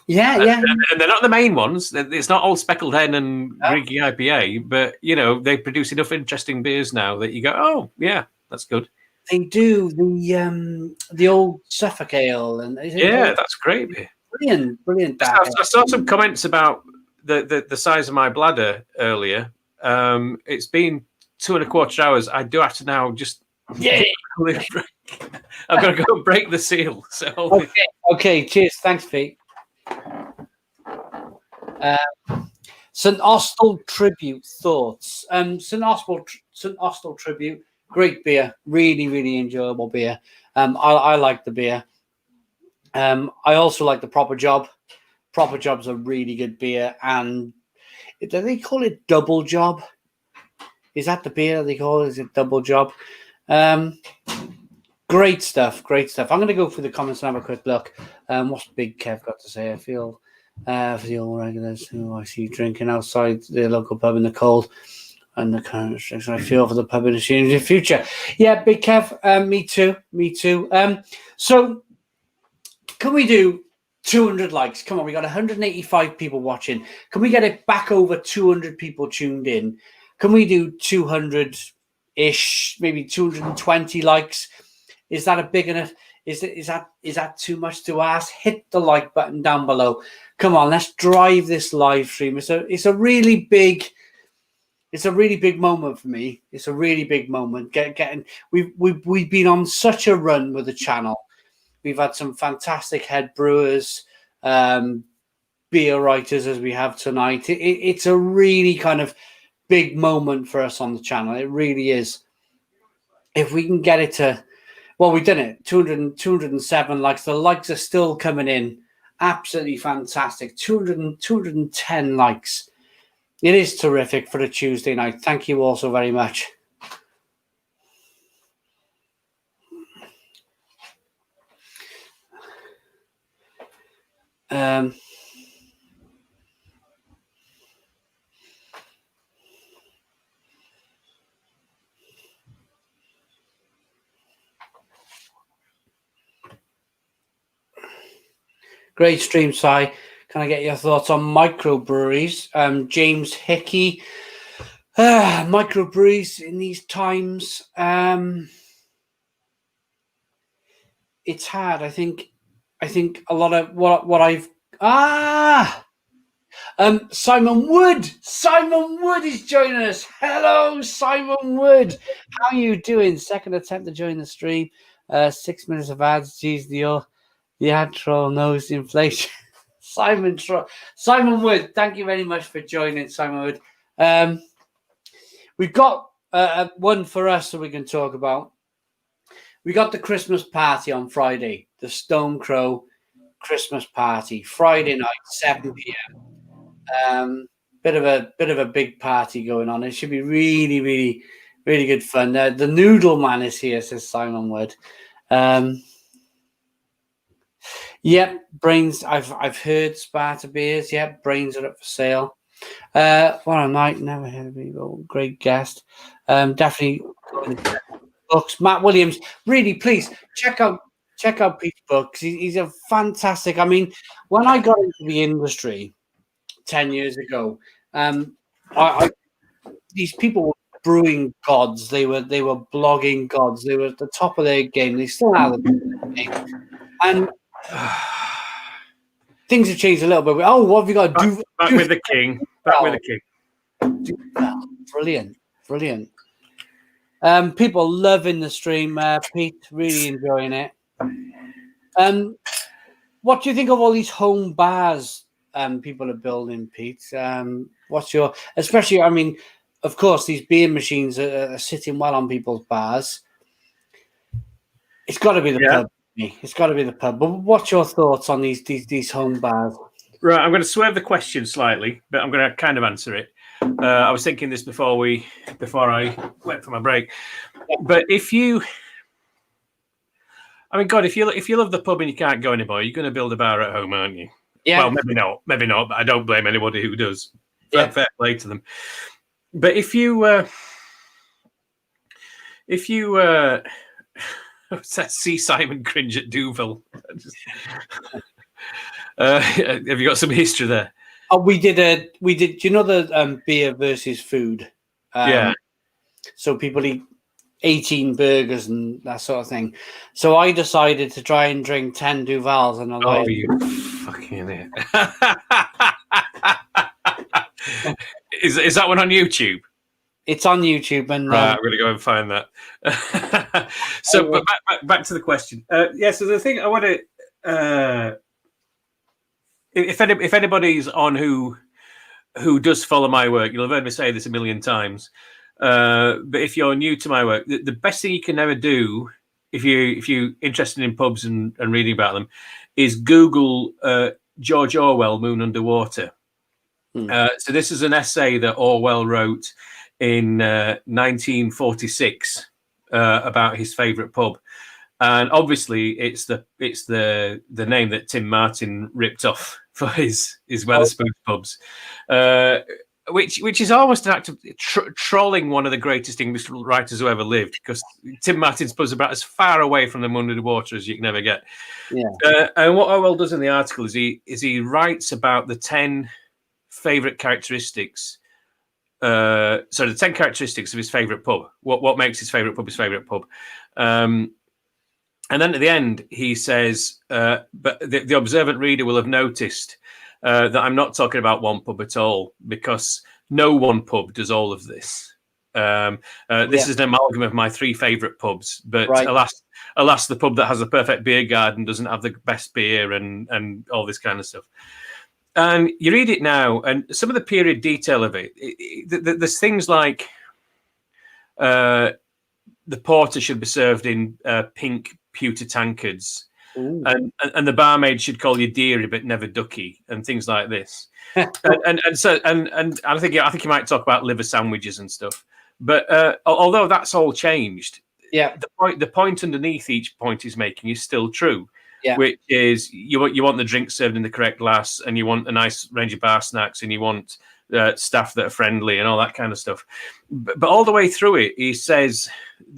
Yeah. And they're not the main ones. It's not all Speckled Hen and Green King IPA, but, you know, they produce enough interesting beers now that you go, oh, yeah, that's good. They do the old Suffolk Ale. That's great beer. Brilliant. I saw some comments about the size of my bladder earlier. It's been 2.25 hours. I do have to now just I've got to go and break the seal. So okay. Cheers. Thanks, Pete. St Austell tribute thoughts. St Austell tribute Great beer, really, really enjoyable beer. I like the beer. I also like the Proper Job. Proper Job's a really good beer, and do they call it Double Job? Is that the beer they call it? Is it Double Job? Um, Great stuff, great stuff. I'm going to go through the comments and have a quick look. What's Big Kev got to say? I feel for the all regulars who I see drinking outside the local pub in the cold and the current restrictions. I feel for the pub industry in the future. Yeah, Big Kev, me too, me too. So can we do 200 likes? Come on, we got 185 people watching. Can we get it back over 200 people tuned in? Can we do 200-ish, maybe 220 likes? Is that a big enough? Is that too much to ask? Hit the like button down below. Come on, let's drive this live stream. It's a really big moment for me. It's a really big moment. We've been on such a run with the channel. We've had some fantastic head brewers, beer writers as we have tonight. It's a really kind of big moment for us on the channel. It really is. If we can get it to, well, we've done it. 207 likes. The likes are still coming in. Absolutely fantastic. 210 likes. It is terrific for a Tuesday night. Thank you all so very much. Great stream, Si. Can I get your thoughts on microbreweries? James Hickey. Microbreweries in these times. It's hard. I think a lot of what I've Simon Wood. Simon Wood is joining us. Hello, Simon Wood. How are you doing? Second attempt to join the stream. 6 minutes of ads. Geez, the ad troll knows the inflation. Simon Wood, thank you very much for joining, Simon Wood. We've got one for us that we can talk about. We got the Christmas party on Friday, the Stone Crow Christmas party, Friday night, 7 p.m. Bit of a big party going on. It should be really, really, really good fun. The Noodle Man is here, says Simon Wood. Yep, Brains. I've heard Sparta beers. Yep, Brains are up for sale. What I might never heard of people. Great guest. Definitely books. Matt Williams. Really, please check out Pete's books. He's a fantastic. I mean, when I got into the industry 10 years ago, these people were brewing gods. They were blogging gods. They were at the top of their game. They still are the top of their game. And things have changed a little bit. Oh, what have you got to do? Back with the king. Back with the king. Brilliant. People loving the stream. Pete, really enjoying it. What do you think of all these home bars people are building, Pete? What's your, especially, I mean, of course, these beer machines are sitting well on people's bars. It's got to be the pub. It's got to be the pub. But what's your thoughts on these home bars? Right, I'm going to swerve the question slightly, but I'm going to kind of answer it. I was thinking this before I went for my break. But if you love the pub and you can't go anymore, you're going to build a bar at home, aren't you? Yeah. Well, maybe not. But I don't blame anybody who does. Fair play to them. But if you see Simon cringe at Duvel. Have you got some history there? Oh, we did. Do you know the beer versus food? So people eat 18 burgers and that sort of thing. So I decided to try and drink 10 Duvals and Oh, you fucking idiot! Is that one on YouTube? It's on YouTube, and right, I'm going to go and find that. So, but back to the question. So the thing I want to, if anybody's on who does follow my work, you'll have heard me say this a million times. But if you're new to my work, the best thing you can ever do if you're interested in pubs and reading about them is Google George Orwell, Moon Underwater. So this is an essay that Orwell wrote in 1946 about his favourite pub, and obviously it's the name that Tim Martin ripped off for his Wetherspoons pubs, which is almost an act of trolling one of the greatest English writers who ever lived, because Tim Martin's pubs are about as far away from the Moon Underwater as you can ever get. Yeah. And what Orwell does in the article is he writes about the 10 favourite characteristics. The 10 characteristics of his favourite pub. What makes his favourite pub his favourite pub? And then at the end, he says, but the observant reader will have noticed that I'm not talking about one pub at all, because no one pub does all of this. This is an amalgam of my 3 favourite pubs, but alas, the pub that has the perfect beer garden doesn't have the best beer and all this kind of stuff. And you read it now, and some of the period detail of it, there's things like the porter should be served in pink pewter tankards, and the barmaid should call you dearie but never ducky, and things like this. and I think you might talk about liver sandwiches and stuff. But although that's all changed, the point underneath each point he's making is still true. Yeah. Which is you want the drink served in the correct glass, and you want a nice range of bar snacks, and you want staff that are friendly and all that kind of stuff. But all the way through it, he says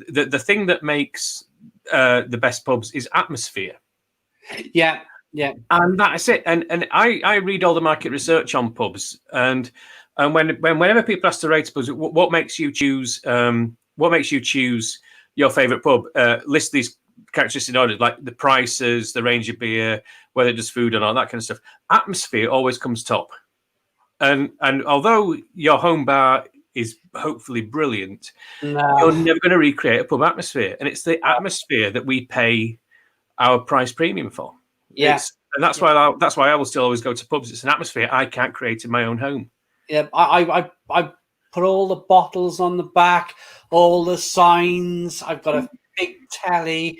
that the thing that makes the best pubs is atmosphere. Yeah, and that's it. And I read all the market research on pubs, and whenever people ask to rate pubs, what makes you choose? What makes you choose your favourite pub? List these characteristics in order, like the prices, the range of beer, whether it does food or not, that kind of stuff. Atmosphere always comes top. And although your home bar is hopefully brilliant, you're never going to recreate a pub atmosphere. And it's the atmosphere that we pay our price premium for. Yes. And that's why I will still always go to pubs. It's an atmosphere I can't create in my own home. Yeah, I put all the bottles on the back, all the signs. I've got a big telly.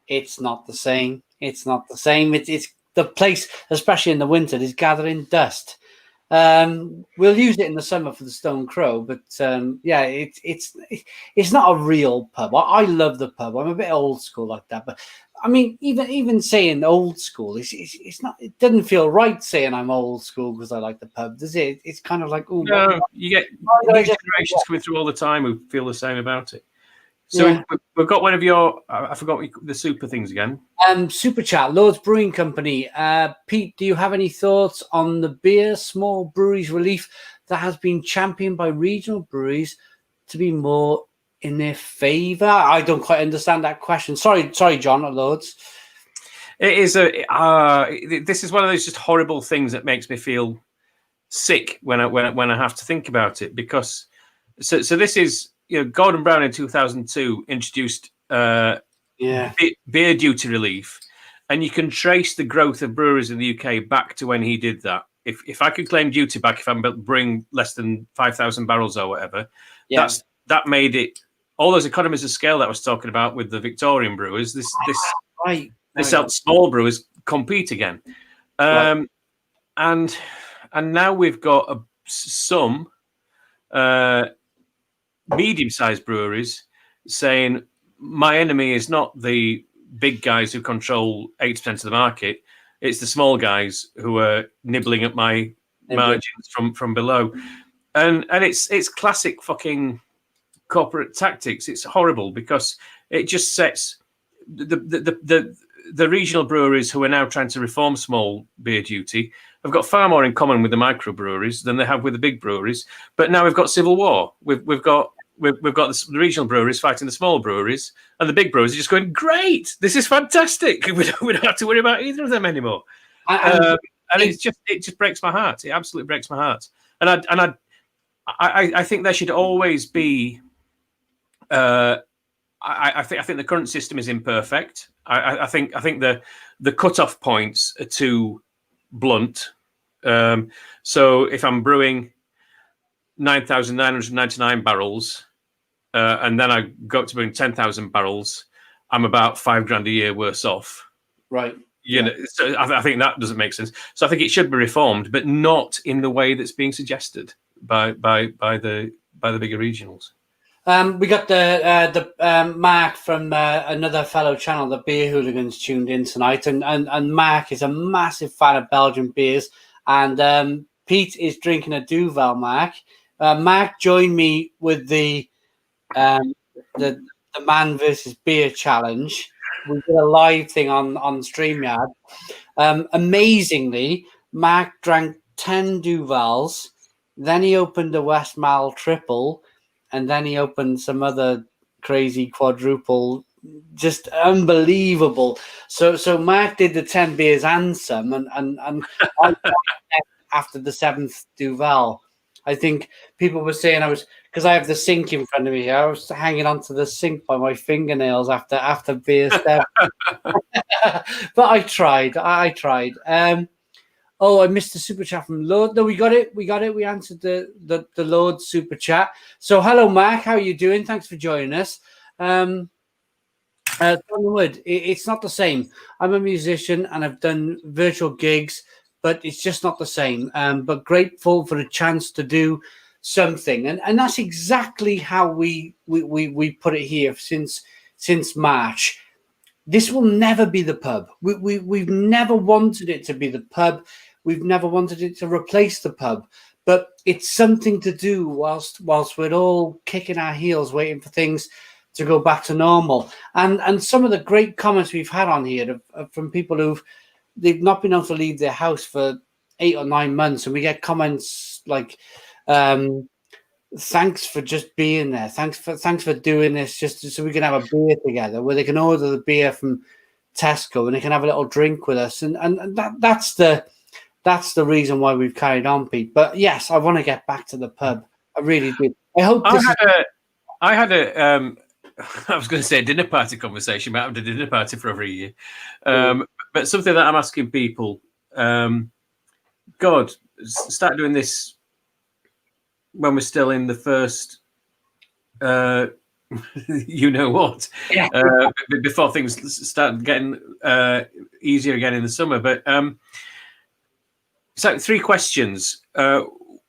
It's not the same. It's not the same. It's the place, especially in the winter, is gathering dust. We'll use it in the summer for the Stone Crow, but it's not a real pub. I love the pub. I'm a bit old school like that, but I mean, even saying old school, it's not. It doesn't feel right saying I'm old school because I like the pub, does it? It's kind of like, no, you get new generations coming through all the time who feel the same about it. So we've got one of your, I forgot the super things again. Super chat, Lord's Brewing Company. Pete, do you have any thoughts on the beer small breweries relief that has been championed by regional breweries to be more in their favour? I don't quite understand that question. Sorry, John, at Lord's. It is this is one of those just horrible things that makes me feel sick when I have to think about it, because so this is, Gordon Brown in 2002 introduced beer duty relief, and you can trace the growth of breweries in the UK back to when he did that. If I could claim duty back, if I'm bring less than 5,000 barrels or whatever, that made it, all those economies of scale that I was talking about with the Victorian brewers. This helped small brewers compete again, and now we've got some medium-sized breweries saying my enemy is not the big guys who control 80% of the market, it's the small guys who are nibbling at my margins from below. And it's classic fucking corporate tactics. It's horrible because it just sets the regional breweries who are now trying to reform small beer duty have got far more in common with the microbreweries than they have with the big breweries. But now we've got civil war. We've got the regional breweries fighting the small breweries, and the big breweries are just going, great, this is fantastic. We don't have to worry about either of them anymore. And it just breaks my heart. It absolutely breaks my heart. And I think there should always be. I think the current system is imperfect. I think the cutoff points are too blunt. So if I'm brewing 9,999 barrels, and then I go up to brewing 10,000 barrels, I'm about $5,000 a year worse off. Right. You know, so I think that doesn't make sense. So I think it should be reformed, but not in the way that's being suggested by the bigger regionals. We got the Mark from another fellow channel, the Beer Hooligans, tuned in tonight, and Mark is a massive fan of Belgian beers, and Pete is drinking a Duvel. Mark joined me with the man versus beer challenge. We did a live thing on StreamYard. Amazingly, Mark drank 10 Duvals, then he opened a Westmalle triple, and then he opened some other crazy quadruple, just unbelievable. So Mark did the 10 beers and some, and I after the 7th Duvel. I think people were saying because I have the sink in front of me here, I was hanging onto the sink by my fingernails after beer 7. But I tried. I missed the super chat from Lord. No, we got it. We answered the Lord super chat. So hello, Mark. How are you doing? Thanks for joining us. It's not the same. I'm a musician and I've done virtual gigs, but it's just not the same. But grateful for a chance to do something, and that's exactly how we put it here since March. This will never be the pub. We've never wanted it to be the pub. We've never wanted it to replace the pub. But it's something to do whilst we're all kicking our heels, waiting for things to go back to normal. And some of the great comments we've had on here from people they've not been able to leave their house for 8 or 9 months, and we get comments like, thanks for just being there. Thanks for doing this just so we can have a beer together, where they can order the beer from Tesco and they can have a little drink with us. And that's the reason why we've carried on, Pete. But yes, I want to get back to the pub. I really do. I hope I had a I was going to say a dinner party conversation, but I haven't had a dinner party for over a year. But something that I'm asking people, God, start doing this when we're still in the first, you know what, before things start getting easier again in the summer. But so 3 questions.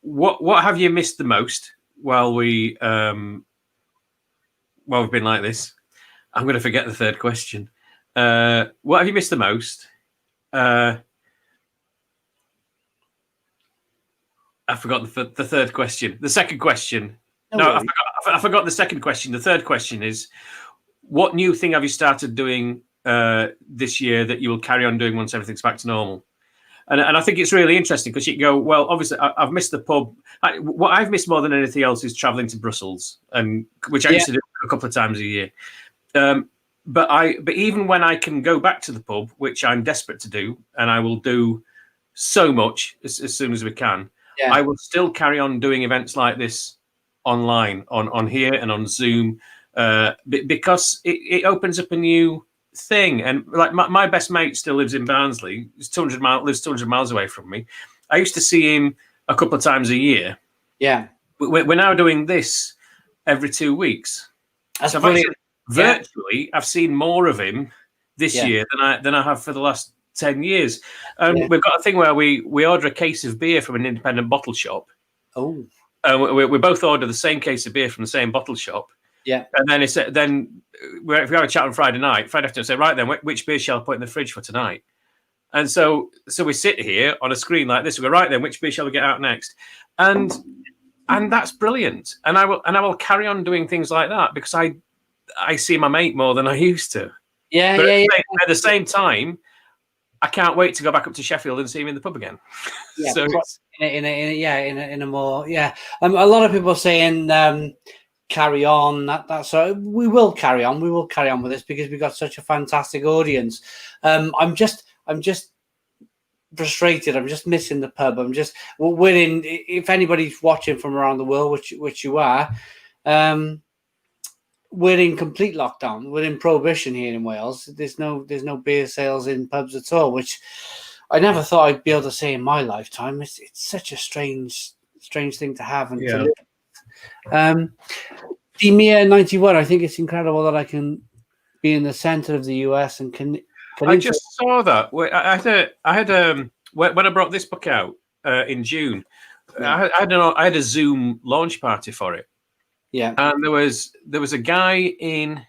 What have you missed the most while we've been like this? I'm going to forget the 3rd question. What have you missed the most? I forgot the 3rd question. The 2nd question. I forgot the 2nd question. The 3rd question is, what new thing have you started doing this year that you will carry on doing once everything's back to normal? And I think it's really interesting because you can go, well, obviously I've missed the pub. What I've missed more than anything else is traveling to Brussels, which I used to do a couple of times a year. But even when I can go back to the pub, which I'm desperate to do, and I will do so much as soon as we can, I will still carry on doing events like this online, on here and on Zoom, because it opens up a new thing. And like my best mate still lives in Barnsley. Lives 200 miles away from me. I used to see him a couple of times a year. Yeah, we're now doing this every 2 weeks. That's so brilliant. Virtually, I've seen more of him this year than I have for the last 10 years. We've got a thing where we order a case of beer from an independent bottle shop. Oh. We both order the same case of beer from the same bottle shop. Yeah. And then if we have a chat on Friday afternoon, say, right then, which beer shall I put in the fridge for tonight? And so we sit here on a screen like this. We go, right then, which beer shall we get out next? And that's brilliant. And I will carry on doing things like that because I see my mate more than I used to. Yeah, but at the same time, I can't wait to go back up to Sheffield and see him in the pub again. Yeah, so in a more a lot of people are saying carry on. So we will carry on. We will carry on with this because we've got such a fantastic audience. I'm just frustrated. I'm just missing the pub. We're in. If anybody's watching from around the world, which you are, we're in complete lockdown. We're in prohibition here in Wales. There's no beer sales in pubs at all, which I never thought I'd be able to say in my lifetime. It's such a strange thing to have and to live. Demir 91. I think it's incredible that I can be in the center of the US and can I just saw that. I had when I brought this book out in June. Yeah. I had a Zoom launch party for it. Yeah. And there was a guy in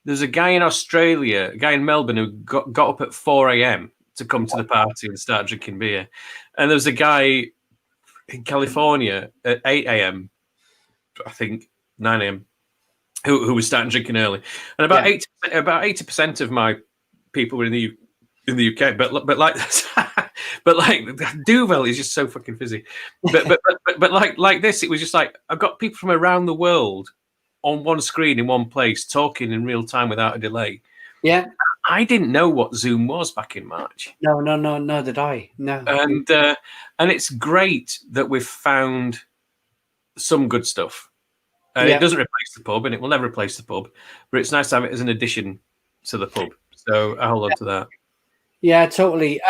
Australia, a guy in Melbourne who got up at 4 a.m. to come to the party and start drinking beer. And there was a guy in California at 8 a.m., I think 9 a.m., who was starting drinking early. And about 80% of my people were in the UK, but like but like Duvel is just so fucking fizzy. But like this, it was just like I've got people from around the world on one screen in one place talking in real time without a delay. Yeah. I didn't know what Zoom was back in March. No, did I? No. And it's great that we've found some good stuff. It doesn't replace the pub, and it will never replace the pub, but it's nice to have it as an addition to the pub. So I hold on to that. Yeah, totally.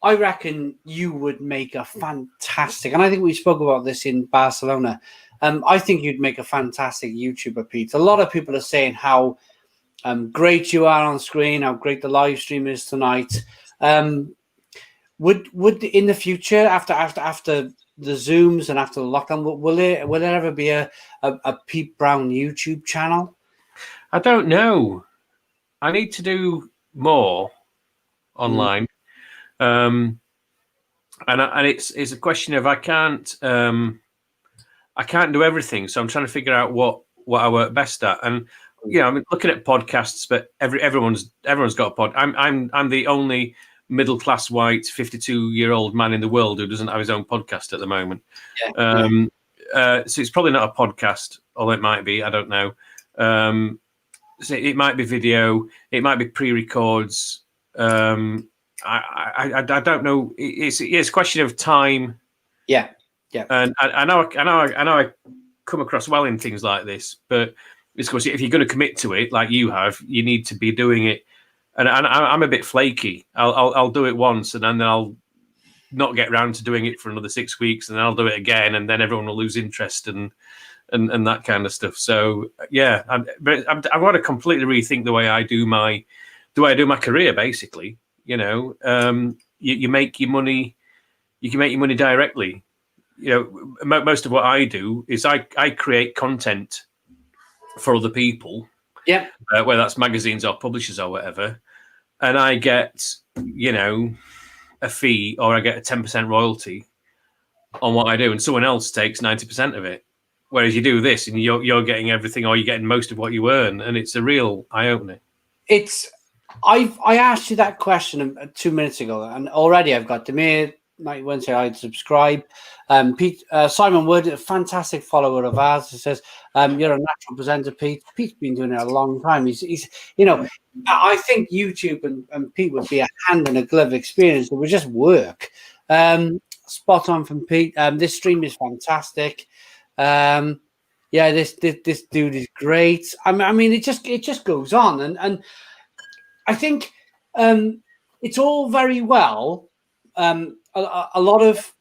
I reckon you would make a fantastic, and I think we spoke about this in Barcelona. I think you'd make a fantastic YouTuber, Pete. A lot of people are saying how great you are on screen, how great the live stream is tonight. Would in the future, after the Zooms and after the lockdown, will there ever be a Pete Brown YouTube channel? I don't know. I need to do more online, and it's a question of I can't do everything, so I'm trying to figure out what I work best at. And I'm looking at podcasts, but everyone's got a pod. I'm the only middle class white 52-year-old man in the world who doesn't have his own podcast at the moment. So it's probably not a podcast, although it might be. I don't know. So it might be video, it might be pre-records. I don't know. It's a question of time. Yeah. And I know I come across well in things like this, but it's because if you're going to commit to it, like you have, you need to be doing it. And I'm a bit flaky. I'll do it once, and then I'll not get around to doing it for another 6 weeks, and then I'll do it again, and then everyone will lose interest and that kind of stuff. So yeah, I want to completely rethink the way I do my career. Basically, you make your money. You can make your money directly. Most of what I do is I create content for other people. Yeah, whether that's magazines or publishers or whatever, and I get a fee or I get a 10% royalty on what I do, and someone else takes 90% of it. Whereas you do this and you're getting everything, or you're getting most of what you earn, and it's a real eye-opener. I asked you that question 2 minutes ago, and already I've got Demir 91 say I'd subscribe. Pete Simon Wood, a fantastic follower of ours, who says you're a natural presenter, Pete. Pete's been doing it a long time. He's I think YouTube and Pete would be a hand in a glove experience. It would just work. Spot on from Pete. This stream is fantastic. This dude is great. I mean, it just goes on, and I think it's all very well. A lot of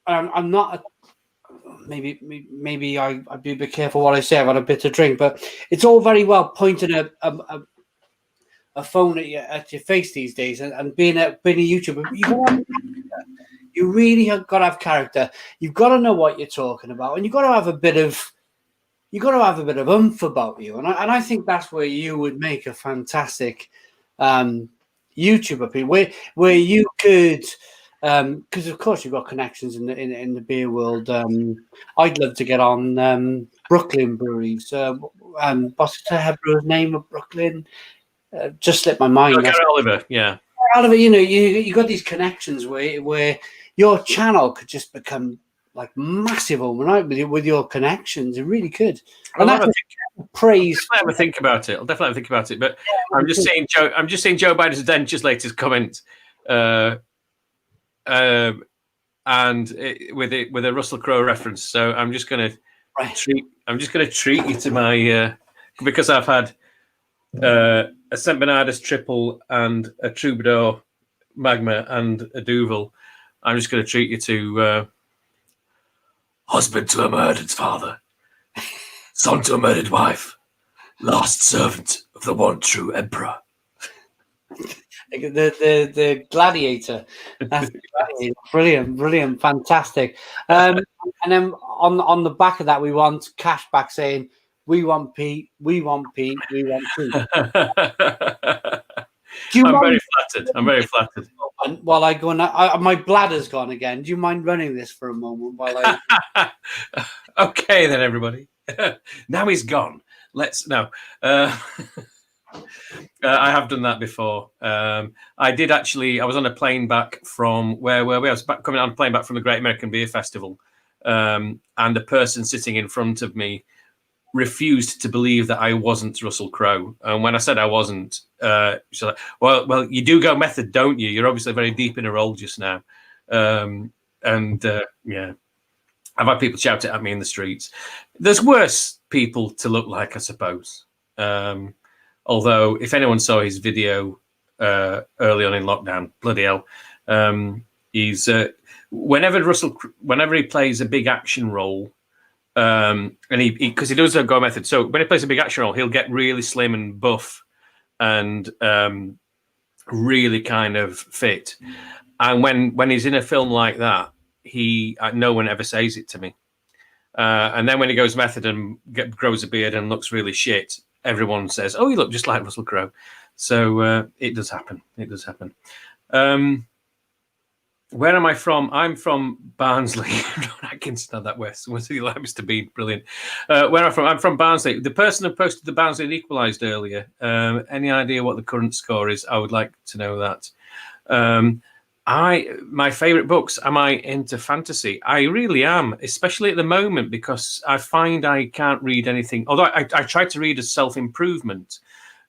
I'm not. Maybe I'd be a bit careful what I say. I've had a bit to drink, but it's all very well pointing a phone at your face these days and being a YouTuber. You really have got to have character. You've got to know what you're talking about, and you've got to have a bit of oomph about you. And I think that's where you would make a fantastic YouTuber, where you could, because of course you've got connections in the beer world. I'd love to get on Brooklyn breweries. What's the brewer's name of Brooklyn? Just slipped my mind. Oliver, yeah. Oliver, you got these connections where your channel could just become like massive overnight with your connections. It really could. And that's praise. I'll definitely have a think about it. But yeah, I'm just seeing Joe Biden's Dentures latest comment, and with a Russell Crowe reference. So I'm just going to treat you to my because I've had a St Bernardus triple and a Troubadour Magma and a Duvel. I'm just going to treat you to husband to a murdered father, son to a murdered wife, last servant of the one true emperor. The gladiator. That's the gladiator. Brilliant, fantastic. And then on the back of that, we want cashback saying, "We want Pete, we want Pete, we want Pete." I'm very flattered. I'm very flattered. While I go, my bladder's gone again. Do you mind running this for a moment while I? Okay, then, everybody. Now he's gone. Let's no. I have done that before. I did actually. I was on a plane back from where were we? I was coming on a plane back from the Great American Beer Festival, and the person sitting in front of me refused to believe that I wasn't Russell Crowe. And when I said I wasn't, she's like, "Well, you do go method, don't you? You're obviously very deep in a role just now." Yeah, I've had people shout it at me in the streets. There's worse people to look like, I suppose. Although, if anyone saw his video early on in lockdown, bloody hell, he's whenever he plays a big action role, and he because he does a go method. So when he plays a big action role, he'll get really slim and buff, and really kind of fit. And when he's in a film like that, no one ever says it to me. And then when he goes method and grows a beard and looks really shit, everyone says, "Oh, you look just like Russell Crowe." So it does happen. It does happen. Where am I from? I'm from Barnsley. I can stand that west. Was he like Mr. Bean? Brilliant. Where am I from? I'm from Barnsley. The person who posted the Barnsley and equalised earlier. Any idea what the current score is? I would like to know that. My favourite books. Am I into fantasy? I really am, especially at the moment, because I find I can't read anything. Although I try to read as self-improvement.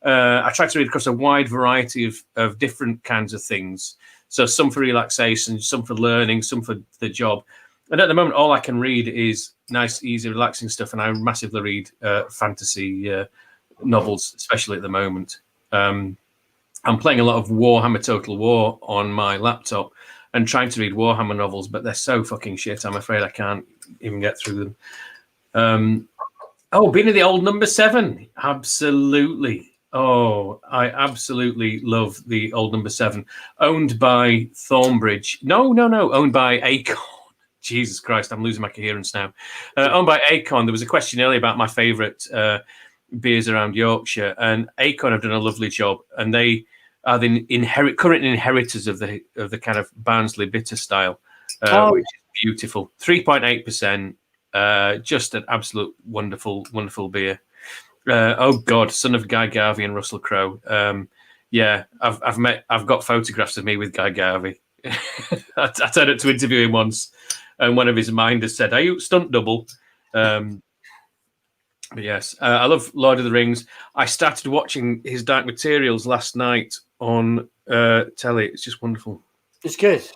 I try to read across a wide variety of different kinds of things. So some for relaxation, some for learning, some for the job. And at the moment, all I can read is nice, easy, relaxing stuff. And I massively read fantasy novels, especially at the moment. I'm playing a lot of Warhammer Total War on my laptop and trying to read Warhammer novels, but they're so fucking shit. I'm afraid I can't even get through them. Being in the old number 7. Absolutely. Oh, I absolutely love the old number 7. Owned by Thornbridge. No. Owned by Acorn. Jesus Christ, I'm losing my coherence now. Owned by Acorn. There was a question earlier about my favourite beers around Yorkshire, and Acorn have done a lovely job, and they are the current inheritors of the kind of Barnsley bitter style, which is beautiful. 3.8%, just an absolute wonderful beer. Oh God, son of Guy Garvey and Russell Crowe. Yeah, I've got photographs of me with Guy Garvey. I turned up to interview him once, and one of his minders said, "Are you stunt double?" But yes, I love Lord of the Rings. I started watching his Dark Materials last night on telly. It's just wonderful. It's good.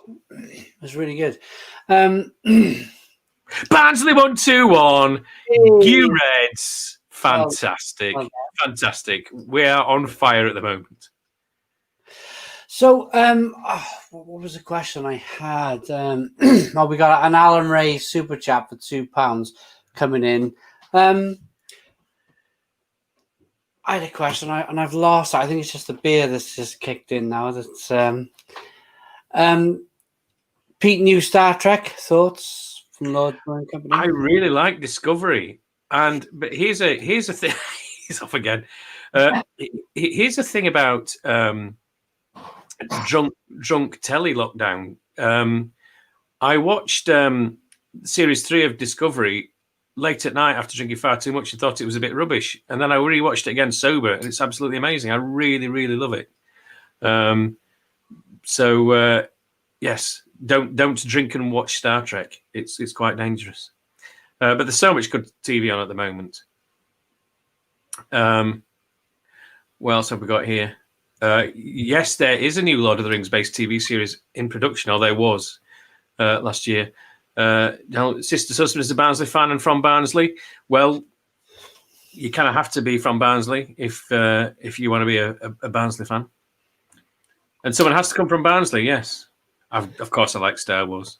It's really good. Barnsley 1-2-1. You Reds. Fantastic. Fantastic. We are on fire at the moment. So, what was the question I had? We got an Alan Ray super chat for £2 coming in. I had a question and I've lost it. I think it's just the beer that's just kicked in now. That's Pete, new Star Trek thoughts from Lord Brewing Company. I really like Discovery, but here's a thing. He's off again. Here's the thing about drunk telly lockdown. I watched series 3 of Discovery late at night after drinking far too much and thought it was a bit rubbish, and then I rewatched it again sober, and it's absolutely amazing. I really, really love it. Yes, don't drink and watch Star Trek. It's quite dangerous. But there's so much good TV on at the moment. What else have we got here? Yes, there is a new Lord of the Rings based TV series in production, or there was last year. Now, Sister's husband is a Barnsley fan and from Barnsley. Well, you kind of have to be from Barnsley if you want to be a Barnsley fan. And someone has to come from Barnsley, yes. Of course, I like Star Wars.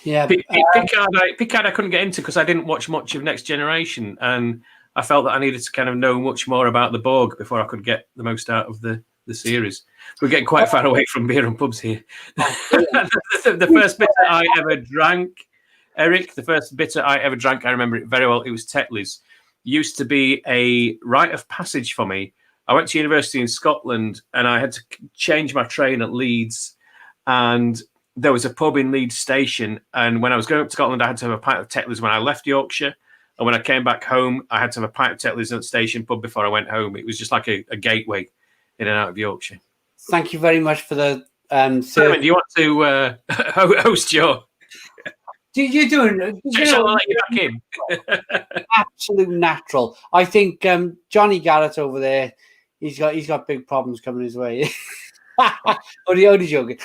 Yeah. Picard I couldn't get into because I didn't watch much of Next Generation, and I felt that I needed to kind of know much more about the Borg before I could get the most out of the series. We're getting quite far away from beer and pubs here. The first bitter I ever drank, Eric, the first bitter I ever drank, I remember it very well. It was Tetley's. Used to be a rite of passage for me. I went to university in Scotland, and I had to change my train at Leeds, and there was a pub in Leeds station. And when I was going up to Scotland, I had to have a pint of Tetley's when I left Yorkshire. And when I came back home, I had to have a pint of Tetley's at the station pub before I went home. It was just like a gateway in and out of Yorkshire. Thank you very much for the. Simon, do you want to host your? You're doing. Shall I let you back in? Absolute natural. I think Johnny Garrett over there, he's got big problems coming his way. only joking.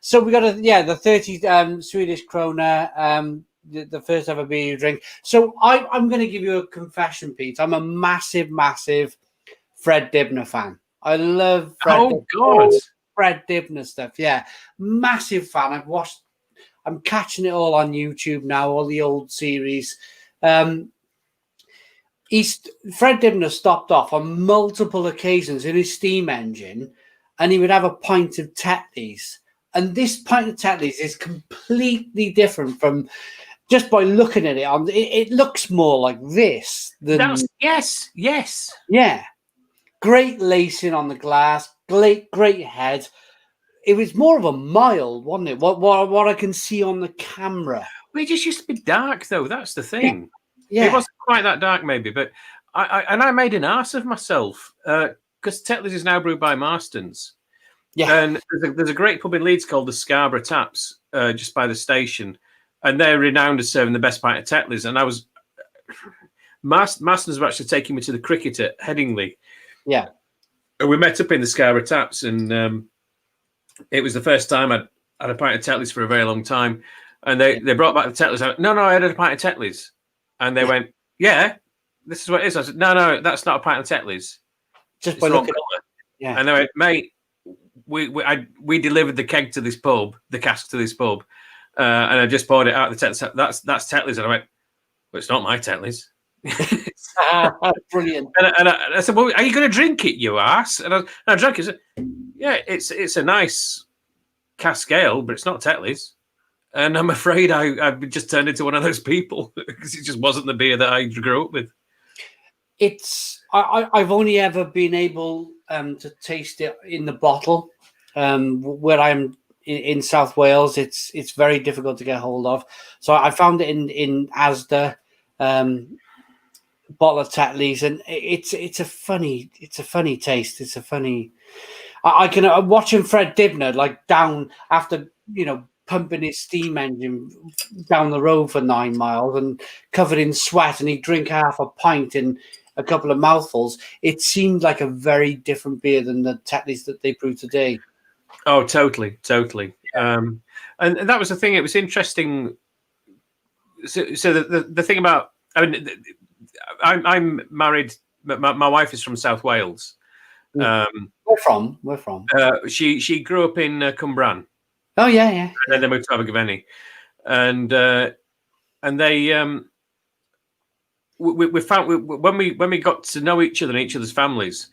So we got the 30 Swedish krona. The first ever beer you drink. So I'm going to give you a confession, Pete. I'm a massive Fred Dibner fan. I love Fred Dibner stuff. Yeah, massive fan. I'm catching it all on YouTube now, all the old series. Fred Dibner stopped off on multiple occasions in his steam engine, and he would have a pint of Tetley's. And this pint of Tetley's is completely different from just by looking at it. It looks more like this than yes. Yeah, great lacing on the glass, great head. It was more of a mild, wasn't it? What I can see on the camera. Well, it just used to be dark, though. That's the thing. Yeah. It wasn't quite that dark, maybe, but I made an arse of myself because Tetley's is now brewed by Marston's. Yeah. And there's a great pub in Leeds called the Scarborough Taps, just by the station, and they're renowned as serving the best pint of Tetley's. And I was Marston's were actually taking me to the cricket at Headingley. Yeah. And we met up in the Scarborough Taps, and it was the first time I'd had a pint of Tetley's for a very long time. And they brought back the Tetley's. I went, no, I had a pint of Tetley's. And they went, yeah, this is what it is. I said, no, that's not a pint of Tetley's. Just by looking at it. Yeah. And they went, mate, we delivered the keg to this pub, the cask to this pub, and I just poured it out of the Tetley's. That's Tetley's. And I went, well, it's not my Tetley's. Brilliant. And I said, well, are you going to drink it, you ass? And I drank it. I said, yeah, it's a nice cask ale, but it's not Tetley's. And I'm afraid I've just turned into one of those people because it just wasn't the beer that I grew up with. I've only ever been able to taste it in the bottle. Where I'm in South Wales, it's very difficult to get hold of. So I found it in Asda. Bottle of Tetley's, and it's a funny taste. It's a funny. I can watching Fred Dibner like down after pumping his steam engine down the road for 9 miles and covered in sweat, and he'd drink half a pint in a couple of mouthfuls. It seemed like a very different beer than the Tetley's that they brew today. Oh, totally. Yeah. And that was the thing. It was interesting. So the thing about, I mean, I'm married. My wife is from South Wales. We're from. She grew up in Cwmbran. Oh yeah. And then they moved to Abergavenny, and they we found when we got to know each other and each other's families,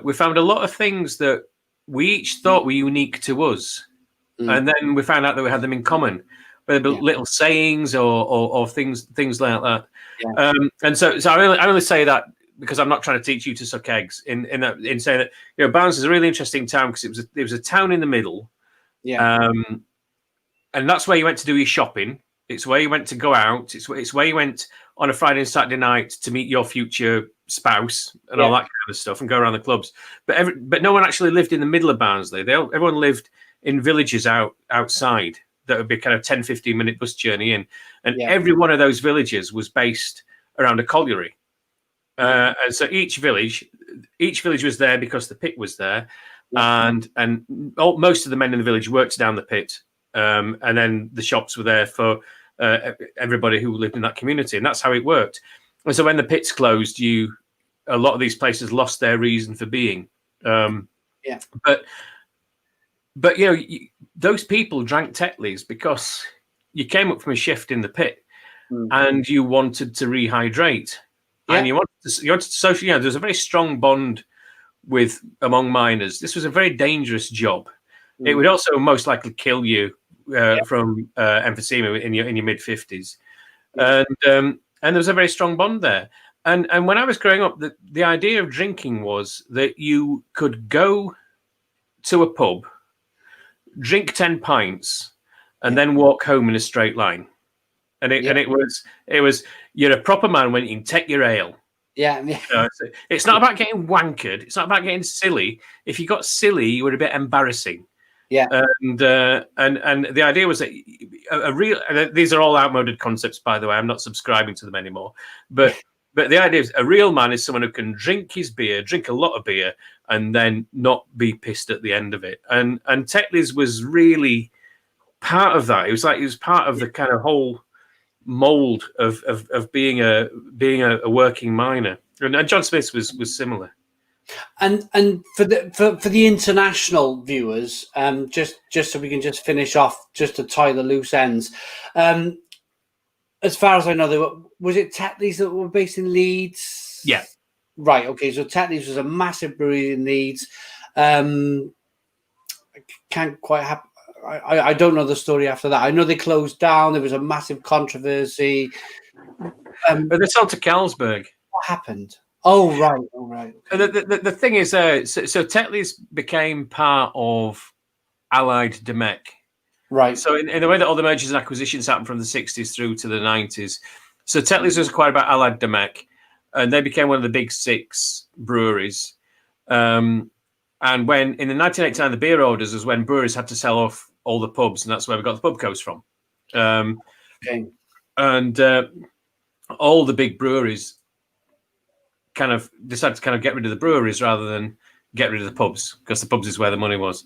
we found a lot of things that we each thought were unique to us, and then we found out that we had them in common. Little sayings or things like that. Yeah. And so I only say that because I'm not trying to teach you to suck eggs in saying that Barnes is a really interesting town because it was a town in the middle. Yeah. And that's where you went to do your shopping. It's where you went to go out. It's where you went on a Friday and Saturday night to meet your future spouse and all that kind of stuff and go around the clubs. But no one actually lived in the middle of Barnsley. Everyone lived in villages outside. That would be kind of 10-15 minute bus journey in, and every one of those villages was based around a colliery, and so each village was there because the pit was there, and most of the men in the village worked down the pit, and then the shops were there for everybody who lived in that community, and that's how it worked. And so when the pits closed, a lot of these places lost their reason for being. But those people drank Tetley's because you came up from a shift in the pit, and you wanted to rehydrate, and you wanted to social. There's a very strong bond among miners. This was a very dangerous job. It would also most likely kill you from emphysema in your mid 50s, and there was a very strong bond there. And when I was growing up, the idea of drinking was that you could go to a pub, drink 10 pints, and then walk home in a straight line. And it was you're a proper man when you can take your ale. Yeah. It's not about getting wankered. It's not about getting silly. If you got silly, you were a bit embarrassing. Yeah. And the idea was that a real, these are all outmoded concepts, by the way. I'm not subscribing to them anymore. But the idea is a real man is someone who can drink his beer, drink a lot of beer, and then not be pissed at the end of it. And Tetley's was really part of that. It was part of the kind of whole mold of being a working miner. And John Smith's was similar. And for the international viewers, just so we can just finish off, just to tie the loose ends. As far as I know, was it Tetley's that were based in Leeds? Yeah. Right. Okay. So Tetley's was a massive brewery in Leeds. I can't quite have. I don't know the story after that. I know they closed down. There was a massive controversy. But they sold to Carlsberg. What happened? Oh, right. Oh, right. Okay. The thing is, so Tetley's became part of Allied Domecq. Right. So in the way that all the mergers and acquisitions happened from the 60s through to the 90s, so Tetley's was acquired by Allied Domecq, and they became one of the big six breweries. And when in the 1989 the beer orders was when breweries had to sell off all the pubs, and that's where we got the pub coast from. Okay. And all the big breweries kind of decided to kind of get rid of the breweries rather than get rid of the pubs, because the pubs is where the money was.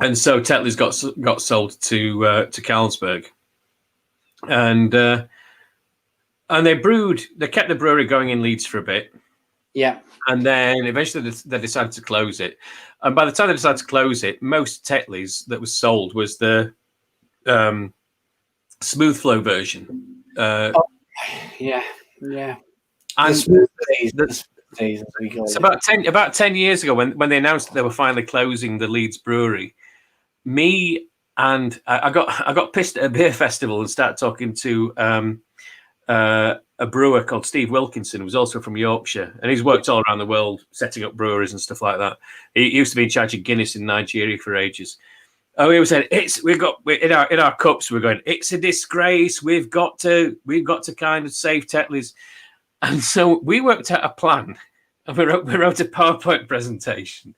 And so Tetley's got sold to Carlsberg, and they kept the brewery going in Leeds for a bit. Yeah. And then eventually they decided to close it. And by the time they decided to close it, most Tetley's that was sold was the smooth flow version. Yeah. And it's about 10 years ago when they announced that they were finally closing the Leeds brewery, me and I got pissed at a beer festival and started talking to a brewer called Steve Wilkinson, who was also from Yorkshire, and he's worked all around the world setting up breweries and stuff like that. He used to be in charge of Guinness in Nigeria for ages. Oh, he was saying in our cups we're going, it's a disgrace. We've got to kind of save Tetley's. And so we worked out a plan, and we wrote a PowerPoint presentation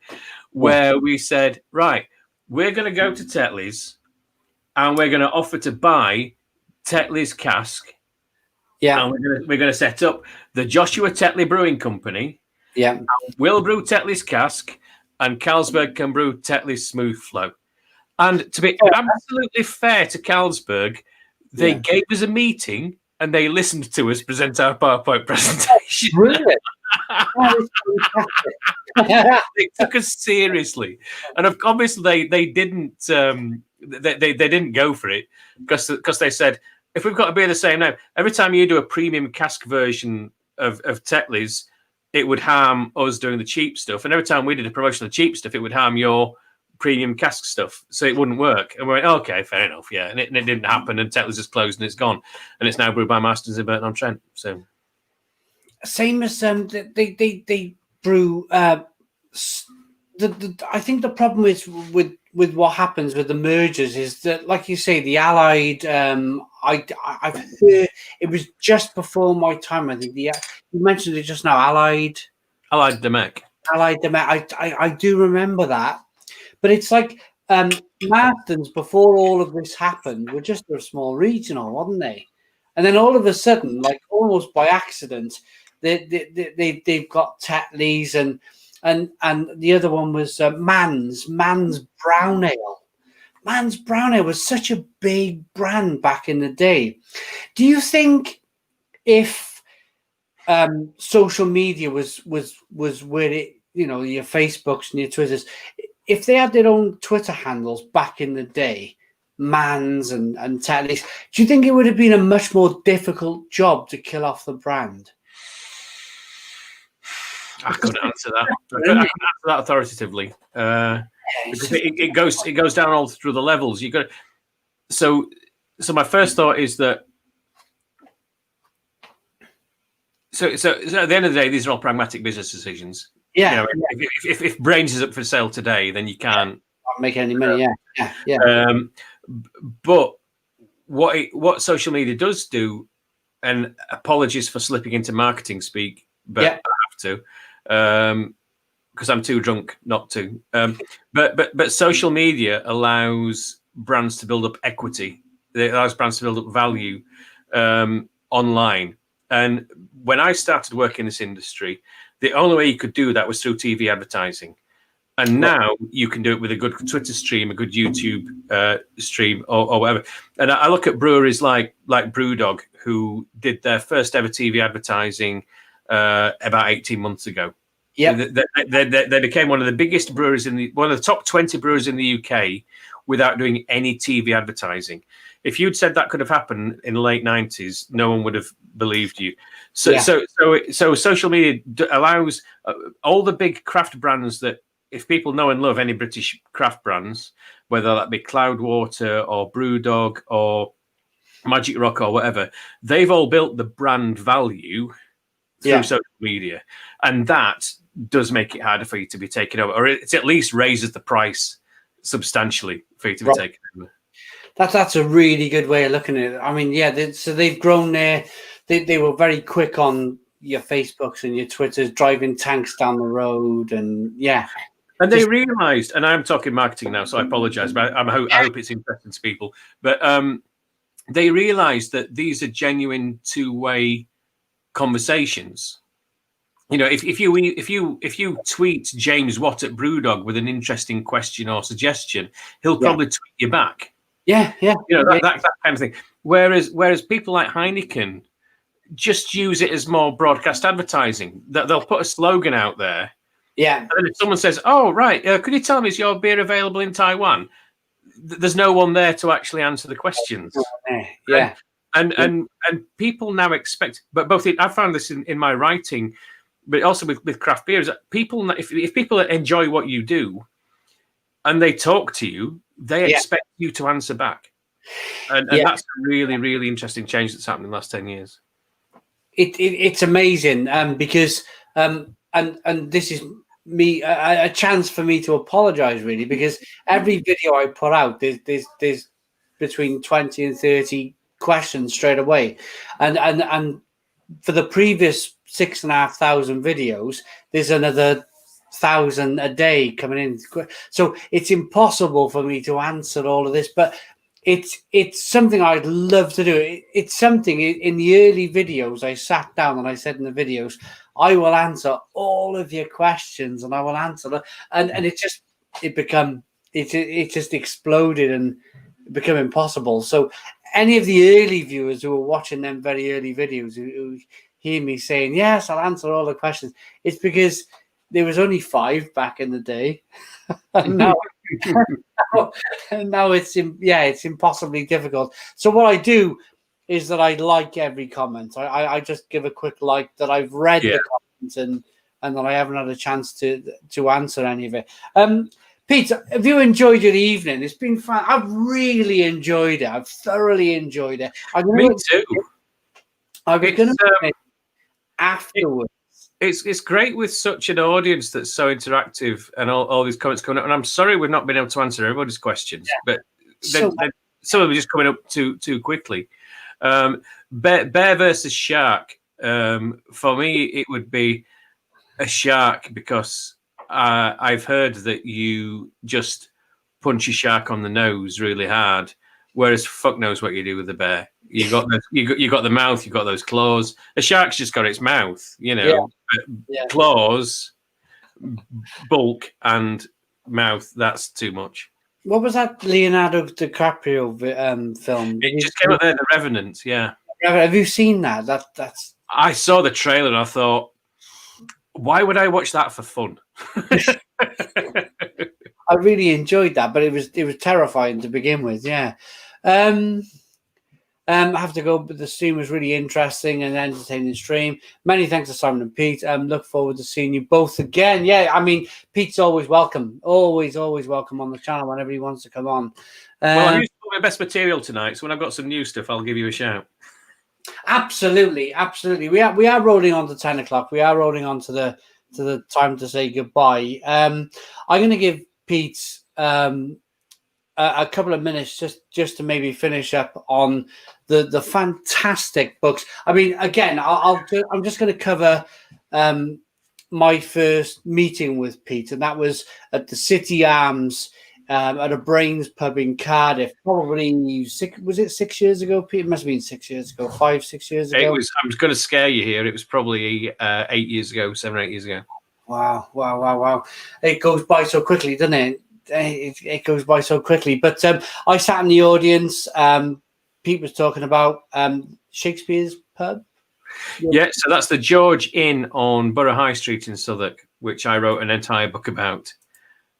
where we said, right, we're going to go to Tetley's and we're going to offer to buy Tetley's cask. Yeah. And we're going to set up the Joshua Tetley Brewing Company. Yeah. We'll brew Tetley's cask, and Carlsberg can brew Tetley's smooth flow. And to be absolutely fair to Carlsberg, they gave us a meeting and they listened to us present our PowerPoint presentation. Really? They took us seriously, and obviously they didn't. They didn't go for it because they said, if we've got to be the same now, every time you do a premium cask version of Tetley's, it would harm us doing the cheap stuff, and every time we did a promotion of cheap stuff, it would harm your premium cask stuff, so it wouldn't work. And we went, okay, fair enough, yeah. And it didn't happen, and Tetley's is closed and it's gone, and it's now brewed by Masters in Burton-on-Trent. So same as they brew. I think the problem is with what happens with the mergers is that, like you say, the Allied. I've heard it was just before my time. I think you mentioned it just now. Allied Domecq. I do remember that. But it's like Marston's, before all of this happened, were just a small regional, wasn't they? And then all of a sudden, like almost by accident, they've got Tetley's and the other one was Mann's Brown Ale. Mann's Brown Ale was such a big brand back in the day. Do you think if social media was where it, your Facebooks and your Twitters, if they had their own Twitter handles back in the day, mans and techniques. Do you think it would have been a much more difficult job to kill off the brand? I couldn't answer that. I couldn't answer that authoritatively. Because it goes down all through the levels. You got so my first thought is that so at the end of the day, these are all pragmatic business decisions. Yeah. If Brains is up for sale today, then you can't make any money. Yeah. But what social media does do, and apologies for slipping into marketing speak, but I have to, because I'm too drunk not to. But social media allows brands to build up equity. It allows brands to build up value online. And when I started working in this industry, the only way you could do that was through TV advertising. And now you can do it with a good Twitter stream, a good YouTube stream, or whatever. And I look at breweries like Brewdog, who did their first ever TV advertising about 18 months ago. Yeah, they became one of the biggest breweries one of the top 20 brewers in the UK without doing any TV advertising. If you'd said that could have happened in the late 90s, no one would have believed you. So social media allows all the big craft brands that, if people know and love any British craft brands, whether that be Cloudwater or Brewdog or Magic Rock or whatever, they've all built the brand value through social media. And that does make it harder for you to be taken over, or it at least raises the price substantially for you to be taken over. That's a really good way of looking at it. I mean, so they've grown there. They were very quick on your Facebooks and your Twitters, driving tanks down the road, and And they realised, and I'm talking marketing now, so I apologise, but I hope it's interesting to people. But they realised that these are genuine two-way conversations. You know, if you tweet James Watt at Brewdog with an interesting question or suggestion, he'll probably tweet you back. Yeah. You know, that kind of thing. Whereas people like Heineken just use it as more broadcast advertising. They'll put a slogan out there. Yeah. And then if someone says, "Oh, right, could you tell me, is your beer available in Taiwan?" There's no one there to actually answer the questions. Yeah. And people now expect, but both I found this in my writing, but also with craft beers, people, if people enjoy what you do and they talk to you, they expect you to answer back. And that's a really, really interesting change that's happened in the last 10 years. It's amazing because and this is me a chance for me to apologize, really, because every video I put out, there's between 20 and 30 questions straight away, and for the previous 6,500 videos, there's another 1,000 a day coming in. So it's impossible for me to answer all of this, but it's something I'd love to do. It's something in the early videos I sat down and I said in the videos, I will answer all of your questions and I will answer them. And it just exploded and become impossible. So any of the early viewers who are watching them very early videos who hear me saying, yes, I'll answer all the questions, it's because there was only 5 back in the day. And now it's impossibly difficult. So what I do is that I like every comment. I just give a quick like that I've read the comments and that I haven't had a chance to answer any of it. Pete, have you enjoyed your evening? It's been fun. I've really enjoyed it. I've thoroughly enjoyed it. Me too. I'm going to afterwards. It's great with such an audience that's so interactive and all these comments coming up. And I'm sorry we've not been able to answer everybody's questions, but some of them are just coming up too quickly. Bear versus shark. For me, it would be a shark because I've heard that you just punch a shark on the nose really hard, whereas fuck knows what you do with a bear. You got the mouth, you got those claws. A shark's just got its mouth, you know. Claws, bulk, and mouth. That's too much. What was that Leonardo DiCaprio film? It just came out there, The Revenant. Yeah. Have you seen that? That's. I saw the trailer and I thought, why would I watch that for fun? I really enjoyed that, but it was terrifying to begin with. Yeah. I have to go, but the stream was really interesting and entertaining stream. Many thanks to Simon and Pete. Look forward to seeing you both again. Yeah, I mean, Pete's always welcome. Always welcome on the channel whenever he wants to come on. Well, I've used all my best material tonight, so when I've got some new stuff, I'll give you a shout. Absolutely. We are rolling on to 10 o'clock. We are rolling on to the time to say goodbye. I'm going to give Pete a couple of minutes just to maybe finish up on the fantastic books. I mean, again, I'm just going to cover my first meeting with Pete, and that was at the City Arms at a Brains pub in Cardiff. Probably 6 years ago, Pete? It must have been 6 years ago, 5-6 years ago. I'm going to scare you here. It was probably 8 years ago, 7 or 8 years ago. Wow. It goes by so quickly, doesn't it? It goes by so quickly. But I sat in the audience. Pete was talking about Shakespeare's pub. Yeah, so that's the George Inn on Borough High Street in Southwark, which I wrote an entire book about.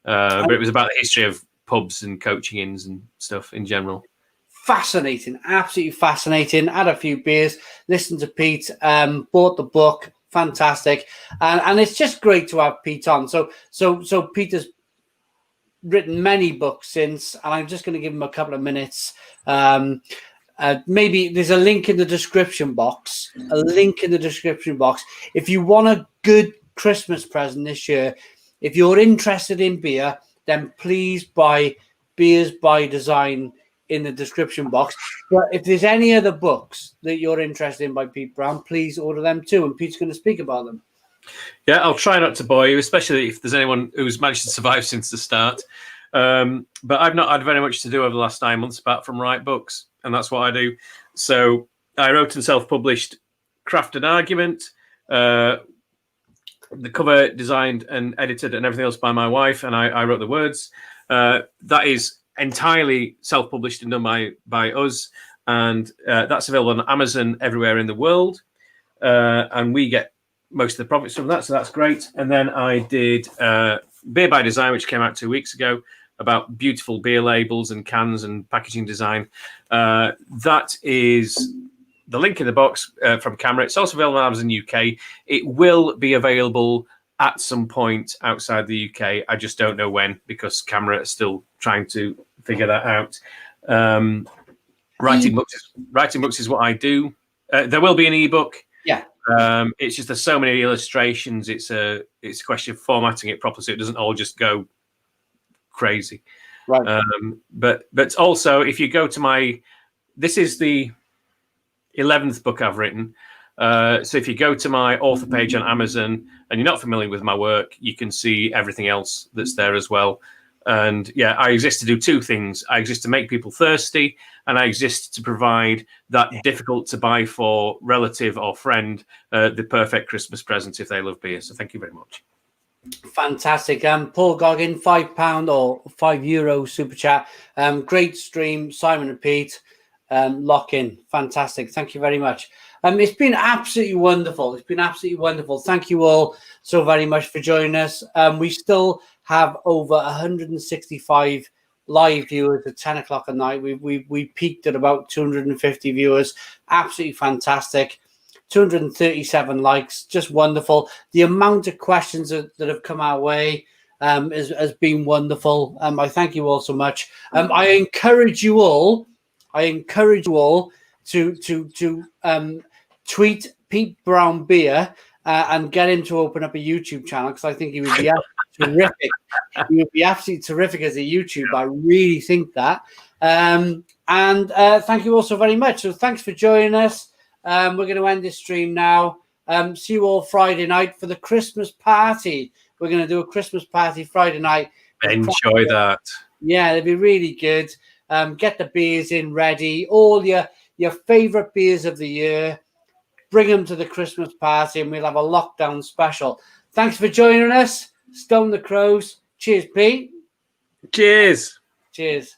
But it was about the history of pubs and coaching inns and stuff in general. Fascinating, absolutely fascinating. Had a few beers, listened to Pete, bought the book. Fantastic, and it's just great to have Pete on. So Peter's written many books since, and I'm just going to give him a couple of minutes. Maybe there's a link in the description box. If you want a good Christmas present this year, if you're interested in beer, then please buy Beers by Design in the description box. But if there's any other books that you're interested in by Pete Brown, please order them too, and Pete's going to speak about them. Yeah, I'll try not to bore you, especially if there's anyone who's managed to survive since the start. But I've not had very much to do over the last 9 months apart from write books, and that's what I do. So I wrote and self-published Craft and Argument. The cover designed and edited and everything else by my wife, and I wrote the words. That is entirely self-published and done by us, and that's available on Amazon everywhere in the world. And we get most of the profits from that, so that's great. And then I did Beer by Design, which came out 2 weeks ago, about beautiful beer labels and cans and packaging design. That is the link in the box from Camera. It's also available on Amazon UK. It will be available at some point outside the UK. I just don't know when, because Camera is still trying to figure that out. Writing books is what I do. There will be an ebook. Yeah. It's just there's so many illustrations. It's a question of formatting it properly so it doesn't all just go crazy. Right. But also, if you go to this is the 11th book I've written. So if you go to my author page on Amazon and you're not familiar with my work, you can see everything else that's there as well. And yeah, I exist to do two things. I exist to make people thirsty, and I exist to provide that difficult to buy for relative or friend the perfect Christmas present if they love beer. So thank you very much. Fantastic. Paul Goggin, £5 or €5 super chat. Great stream, Simon and Pete. Lock in. Fantastic. Thank you very much. It's been absolutely wonderful. Thank you all so very much for joining us. We still have over 165 live viewers at 10 o'clock at night. We peaked at about 250 viewers. Absolutely fantastic. 237 likes. Just wonderful. The amount of questions that have come our way has been wonderful. I thank you all so much. I encourage you all to tweet Pete Brown Beer and get him to open up a YouTube channel, because I think he would be terrific. He would be absolutely terrific as a YouTuber. I really think that. And thank you all so very much. So thanks for joining us. We're going to end this stream now. See you all Friday night for the Christmas party. We're going to do a Christmas party Friday night. Enjoy that. Yeah, it'll be really good. Get the beers in ready. All your favorite beers of the year. Bring them to the Christmas party, and we'll have a lockdown special. Thanks for joining us. Stone the Crows. Cheers, Pete. Cheers. Cheers.